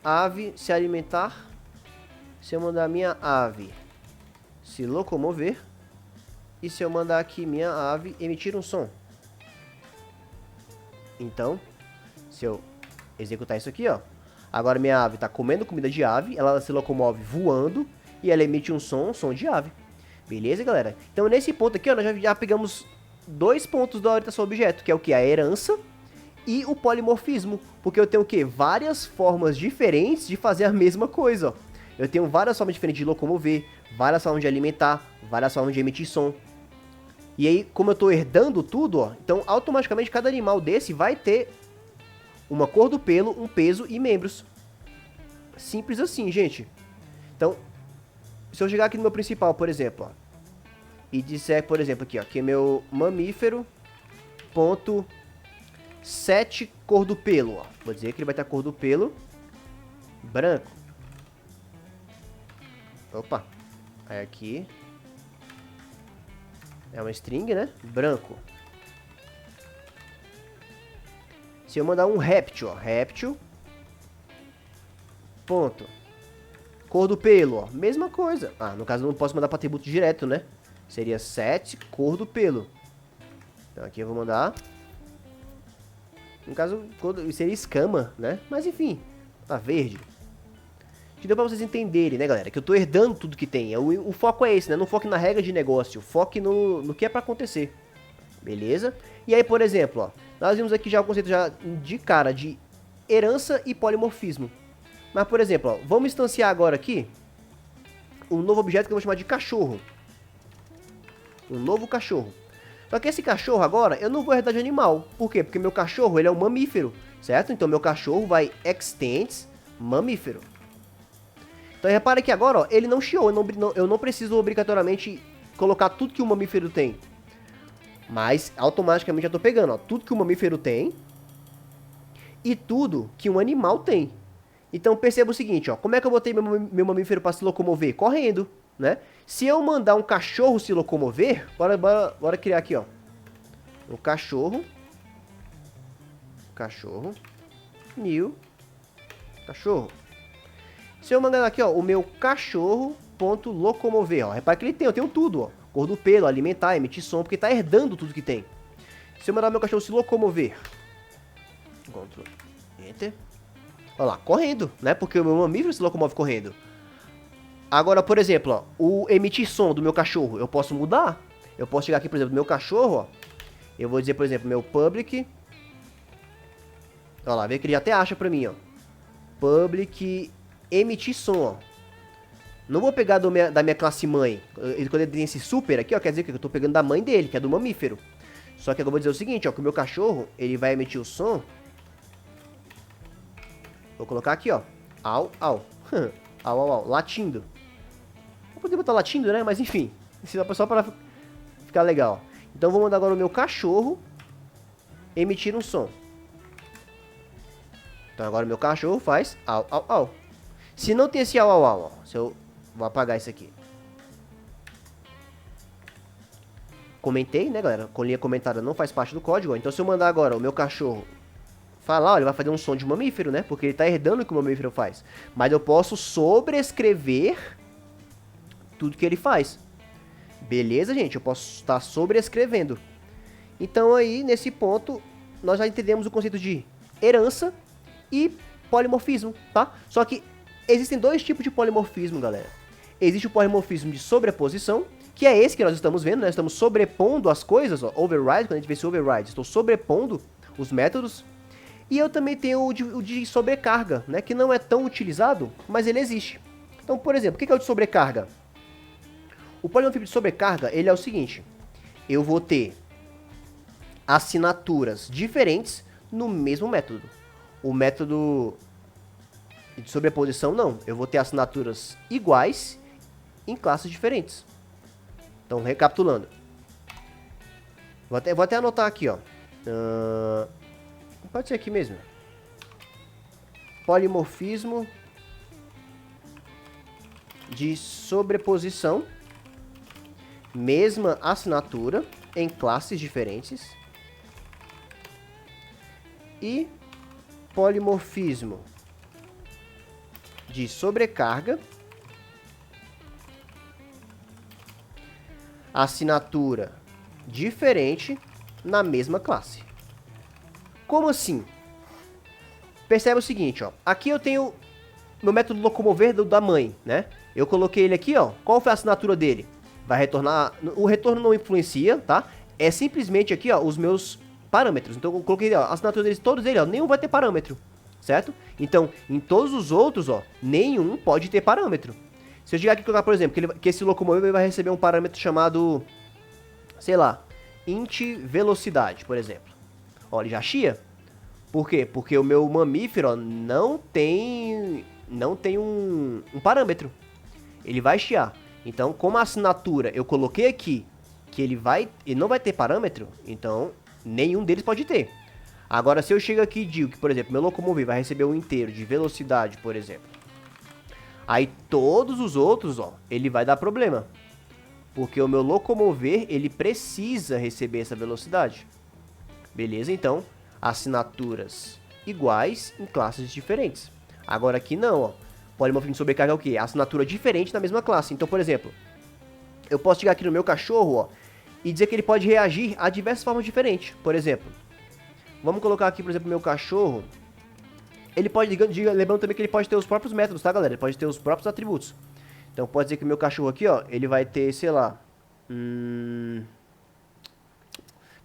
ave se alimentar, se eu mandar a minha ave se locomover, e se eu mandar aqui minha ave emitir um som. Então, se eu executar isso aqui, ó. Agora minha ave está comendo comida de ave, ela se locomove voando e ela emite um som de ave. Beleza, galera? Então, nesse ponto aqui, ó, nós já pegamos 2 pontos da orientação ao objeto, que é o que? A herança e o polimorfismo. Porque eu tenho o quê? Várias formas diferentes de fazer a mesma coisa, ó. Eu tenho várias formas diferentes de locomover, várias formas de alimentar, várias formas de emitir som. E aí, como eu estou herdando tudo, ó, então automaticamente cada animal desse vai ter uma cor do pelo, um peso e membros. Simples assim, gente. Então, se eu chegar aqui no meu principal, por exemplo, ó, e disser, por exemplo, aqui, ó, que é meu mamífero, ponto 7 cor do pelo, ó. Vou dizer que ele vai ter a cor do pelo branco. Opa. Aí aqui é uma string, né? Branco. Se eu mandar um réptil, ó, réptil, ponto, cor do pelo, ó, mesma coisa. Ah, no caso eu não posso mandar para atributo direto, né? Seria 7, cor do pelo. Então aqui eu vou mandar, no caso seria escama, né? Mas enfim, tá verde. Que deu pra vocês entenderem, né, galera? Que eu tô herdando tudo que tem. O foco é esse, né? Não foque na regra de negócio. Foque no que é pra acontecer. Beleza? E aí, por exemplo, ó, nós vimos aqui já o conceito já de cara de herança e polimorfismo. Mas, por exemplo, ó, vamos instanciar agora aqui um novo objeto que eu vou chamar de cachorro. Um novo cachorro. Só que esse cachorro agora, eu não vou herdar de animal. Por quê? Porque meu cachorro, ele é um mamífero, certo? Então, meu cachorro vai extends mamífero. Então, repara que agora, ó, ele não chiou, eu não preciso obrigatoriamente colocar tudo que o mamífero tem. Mas, automaticamente, já tô pegando, ó, tudo que o mamífero tem e tudo que um animal tem. Então, perceba o seguinte, ó, como é que eu botei meu mamífero para se locomover? Correndo, né? Se eu mandar um cachorro se locomover, bora criar aqui, ó, um cachorro, new, cachorro. Se eu mandar aqui, ó, o meu cachorro ponto locomover, ó, repara que eu tenho tudo, ó, cor do pelo, alimentar, emitir som, porque tá herdando tudo que tem. Se eu mandar meu cachorro se locomover, Ctrl, Enter, olha lá, correndo, né, porque o meu mamífero se locomove correndo. Agora, por exemplo, ó, o emitir som do meu cachorro, eu posso mudar. Eu posso chegar aqui, por exemplo, do meu cachorro, ó, eu vou dizer, por exemplo, meu public, olha lá, vê que ele até acha pra mim, ó, public emitir som, ó. Não vou pegar da minha classe mãe. Quando ele tem esse super aqui, ó, quer dizer que eu tô pegando da mãe dele, que é do mamífero. Só que eu vou dizer o seguinte, ó, que o meu cachorro, ele vai emitir o som. Vou colocar aqui, ó. Au, au. Au, au, au. Latindo. Vou poder botar latindo, né? Mas enfim. Só para ficar legal. Então vou mandar agora o meu cachorro emitir um som. Então agora o meu cachorro faz au, au, au. Se não tem esse au, au, au, ó. Se eu vou apagar isso aqui. Comentei, né, galera? Com linha comentada não faz parte do código. Ó. Então se eu mandar agora o meu cachorro falar, ó, ele vai fazer um som de mamífero, né? Porque ele tá herdando o que o mamífero faz. Mas eu posso sobrescrever tudo que ele faz. Beleza, gente? Eu posso estar sobrescrevendo. Então aí, nesse ponto, nós já entendemos o conceito de herança e polimorfismo, tá? Só que existem dois tipos de polimorfismo, galera. Existe o polimorfismo de sobreposição, que é esse que nós estamos vendo, né? Estamos sobrepondo as coisas, ó, override, quando a gente vê esse override, estou sobrepondo os métodos. E eu também tenho o de sobrecarga, né? Que não é tão utilizado, mas ele existe. Então, por exemplo, o que é o de sobrecarga? O polimorfismo de sobrecarga, ele é o seguinte. Eu vou ter assinaturas diferentes no mesmo método. O método de sobreposição, não. Eu vou ter assinaturas iguais em classes diferentes. Então, recapitulando. Vou até anotar aqui, ó. Pode ser aqui mesmo. Polimorfismo de sobreposição. Mesma assinatura em classes diferentes. E polimorfismo de sobrecarga. Assinatura diferente na mesma classe. Como assim? Percebe o seguinte, ó. Aqui eu tenho meu método locomover da mãe, né? Eu coloquei ele aqui, ó. Qual foi a assinatura dele? Vai retornar... O retorno não influencia, tá? É simplesmente aqui, ó, os meus parâmetros. Então eu coloquei, ó, a assinatura deles, todos eles, ó. Nenhum vai ter parâmetro, certo? Então, em todos os outros, ó, nenhum pode ter parâmetro. Se eu chegar aqui e colocar, por exemplo, que esse locomover vai receber um parâmetro chamado, sei lá, int velocidade, por exemplo. Ó, ele já chia. Por quê? Porque o meu mamífero, ó, não tem um parâmetro. Ele vai chiar. Então, como a assinatura eu coloquei aqui que ele não vai ter parâmetro, então nenhum deles pode ter. Agora, se eu chego aqui e digo que, por exemplo, meu locomover vai receber um inteiro de velocidade, por exemplo. Aí todos os outros, ó, ele vai dar problema. Porque o meu locomover, ele precisa receber essa velocidade. Beleza? Então, assinaturas iguais em classes diferentes. Agora aqui não, ó. Polimorfismo de sobrecarga é o quê? Assinatura diferente na mesma classe. Então, por exemplo, eu posso chegar aqui no meu cachorro, ó, e dizer que ele pode reagir a diversas formas diferentes. Por exemplo, vamos colocar aqui, por exemplo, meu cachorro. Ele pode, lembrando também que ele pode ter os próprios métodos, tá, galera? Ele pode ter os próprios atributos. Então, pode dizer que o meu cachorro aqui, ó, ele vai ter, sei lá... O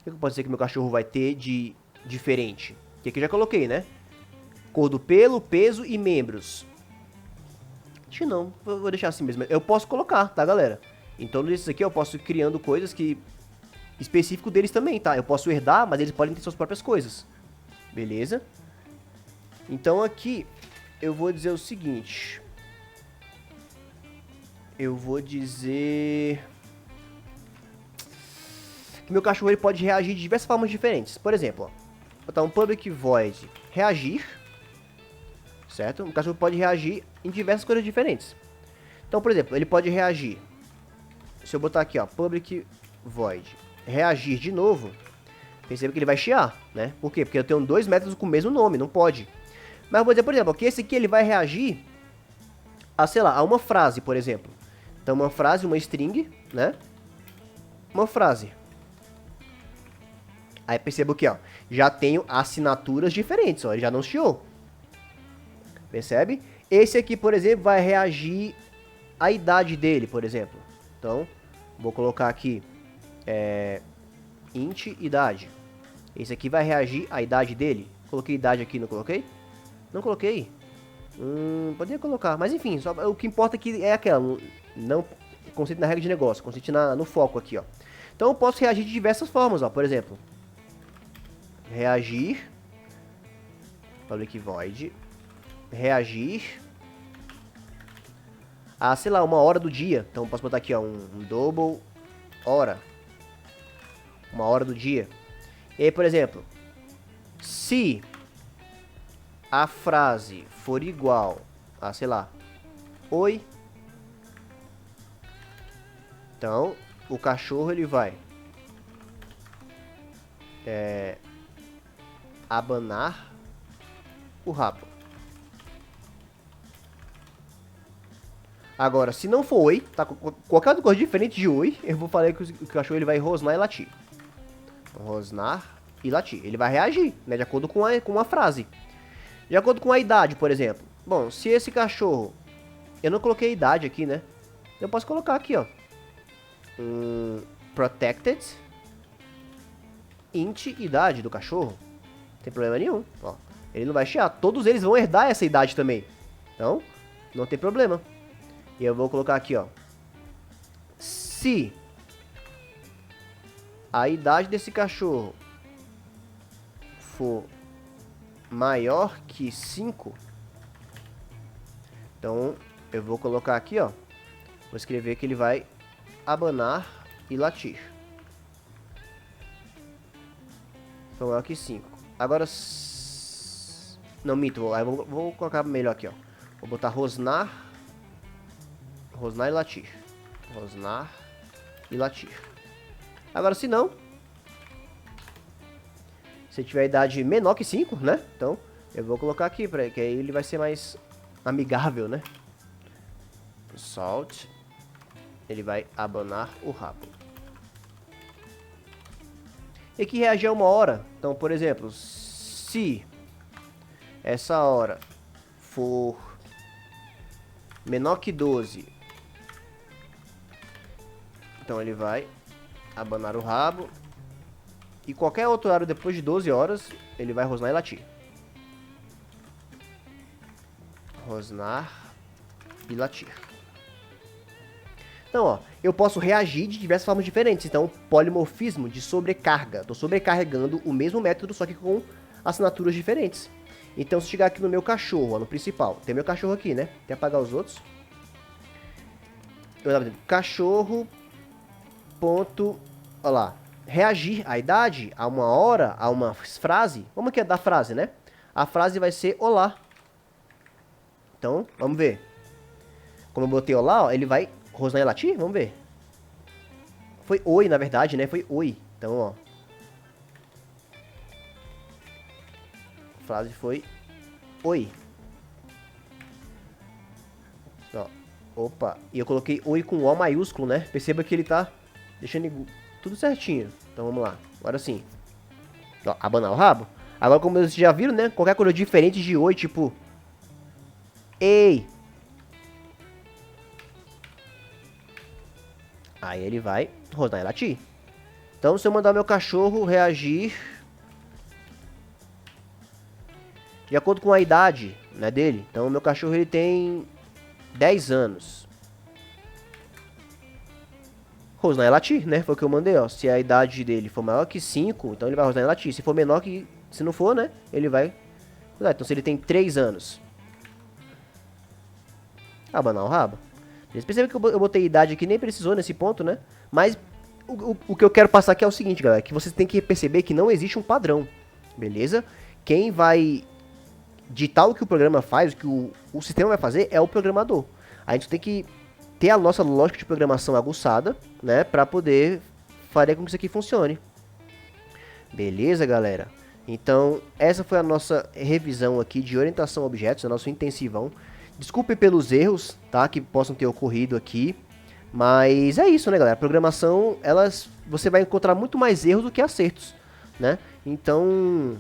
que eu posso dizer que o meu cachorro vai ter de diferente? Que aqui eu já coloquei, né? Cor do pelo, peso e membros. Acho que não, vou deixar assim mesmo. Eu posso colocar, tá, galera? Então, nesses aqui eu posso ir criando coisas que... específico deles também, tá? Eu posso herdar, mas eles podem ter suas próprias coisas. Beleza? Então aqui eu vou dizer o seguinte. Eu vou dizer que meu cachorro ele pode reagir de diversas formas diferentes. Por exemplo, ó, vou botar um public void reagir, certo? O cachorro pode reagir em diversas coisas diferentes. Então, por exemplo, ele pode reagir. Se eu botar aqui, ó, public void reagir de novo, perceba que ele vai chiar, né? Por quê? Porque eu tenho dois métodos com o mesmo nome, não pode. Mas eu vou dizer, por exemplo, que esse aqui ele vai reagir a, sei lá, a uma frase, por exemplo. Então, uma frase, uma string, né? Uma frase. Aí perceba que, ó, já tenho assinaturas diferentes, ó, ele já não chiou. Percebe? Esse aqui, por exemplo, vai reagir à idade dele, por exemplo. Então, vou colocar aqui, int idade. Esse aqui vai reagir à idade dele. Coloquei idade aqui, não coloquei? Não coloquei. Poderia colocar, mas enfim, só, o que importa aqui é aquela, não conceito na regra de negócio, conceito no foco aqui, ó. Então eu posso reagir de diversas formas, ó, por exemplo, reagir, public void, reagir a, sei lá, uma hora do dia. Então eu posso botar aqui, ó, um double hora, uma hora do dia. E aí, por exemplo, se a frase for igual a, sei lá, oi, então o cachorro ele vai abanar o rabo. Agora, se não for oi, tá, qualquer outra coisa diferente de oi, eu vou falar que o cachorro ele vai rosnar e latir. Rosnar e latir. Ele vai reagir, né, de acordo com a frase. De acordo com a idade, por exemplo. Bom, se esse cachorro... Eu não coloquei a idade aqui, né? Eu posso colocar aqui, ó. Protected. Int idade do cachorro. Não tem problema nenhum. Ó, ele não vai chiar. Todos eles vão herdar essa idade também. Então, não tem problema. E eu vou colocar aqui, ó. Se a idade desse cachorro for maior que 5, então eu vou colocar aqui, ó. Vou escrever que ele vai abanar e latir. For maior que 5. Agora, não, mito, aí vou colocar melhor aqui, ó. Vou botar rosnar e latir. Rosnar e latir. Agora, se não, se tiver idade menor que 5, né? Então, eu vou colocar aqui, que aí ele vai ser mais amigável, né? Salt. Ele vai abanar o rabo. E aqui reagir a uma hora. Então, por exemplo, se essa hora for menor que 12, então ele vai abanar o rabo. E qualquer outro horário depois de 12 horas, ele vai rosnar e latir. Rosnar e latir. Então, ó, eu posso reagir de diversas formas diferentes. Então, polimorfismo de sobrecarga. Estou sobrecarregando o mesmo método, só que com assinaturas diferentes. Então, se chegar aqui no meu cachorro, ó, no principal, tem meu cachorro aqui, né? Tem que apagar os outros. Cachorro, ponto, ó lá. Reagir à idade, a uma hora, a uma frase. Vamos aqui da frase, né? A frase vai ser olá. Então, vamos ver. Como eu botei olá, ó, ele vai rosnar e latir? Vamos ver. Foi oi, na verdade, né? Foi oi. Então, ó. A frase foi oi. Ó. Opa. E eu coloquei oi com O maiúsculo, né? Perceba que ele tá deixando tudo certinho. Então, vamos lá. Agora sim. Ó, abanar o rabo. Agora, como vocês já viram, né? Qualquer coisa diferente de oi, tipo... Ei. Aí ele vai rosnar e latir. Então, se eu mandar meu cachorro reagir de acordo com a idade, né, dele. Então, meu cachorro ele tem 10 anos. Rosnar e latir, né? Foi o que eu mandei, ó. Se a idade dele for maior que 5, então ele vai rosnar e latir. Se for menor que... Se não for, né? Ele vai... Então, se ele tem 3 anos... Abanar o rabo. Vocês percebem que eu botei idade aqui, nem precisou nesse ponto, né? Mas o que eu quero passar aqui é o seguinte, galera. Que vocês têm que perceber que não existe um padrão. Beleza? Quem vai ditar o que o programa faz, o que o sistema vai fazer, é o programador. A gente tem que ter a nossa lógica de programação aguçada, né? Pra poder fazer com que isso aqui funcione. Beleza, galera? Então, essa foi a nossa revisão aqui de orientação a objetos, o nosso intensivão. Desculpe pelos erros, tá, que possam ter ocorrido aqui, mas é isso, né, galera? A programação, você vai encontrar muito mais erros do que acertos, né? Então,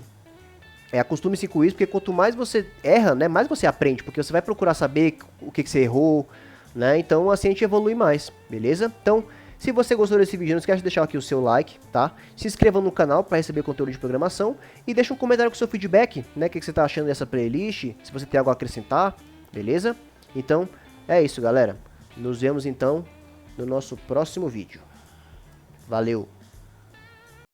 acostume-se com isso, porque quanto mais você erra, né, mais você aprende, porque você vai procurar saber o que você errou, né? Então, assim a gente evolui mais, beleza? Então, Se você gostou desse vídeo, não esquece de deixar aqui o seu like, tá? Se inscreva no canal para receber conteúdo de programação e deixa um comentário com o seu feedback, né? O que você tá achando dessa playlist, se você tem algo a acrescentar, beleza? Então, é isso, galera. Nos vemos então no nosso próximo vídeo. Valeu!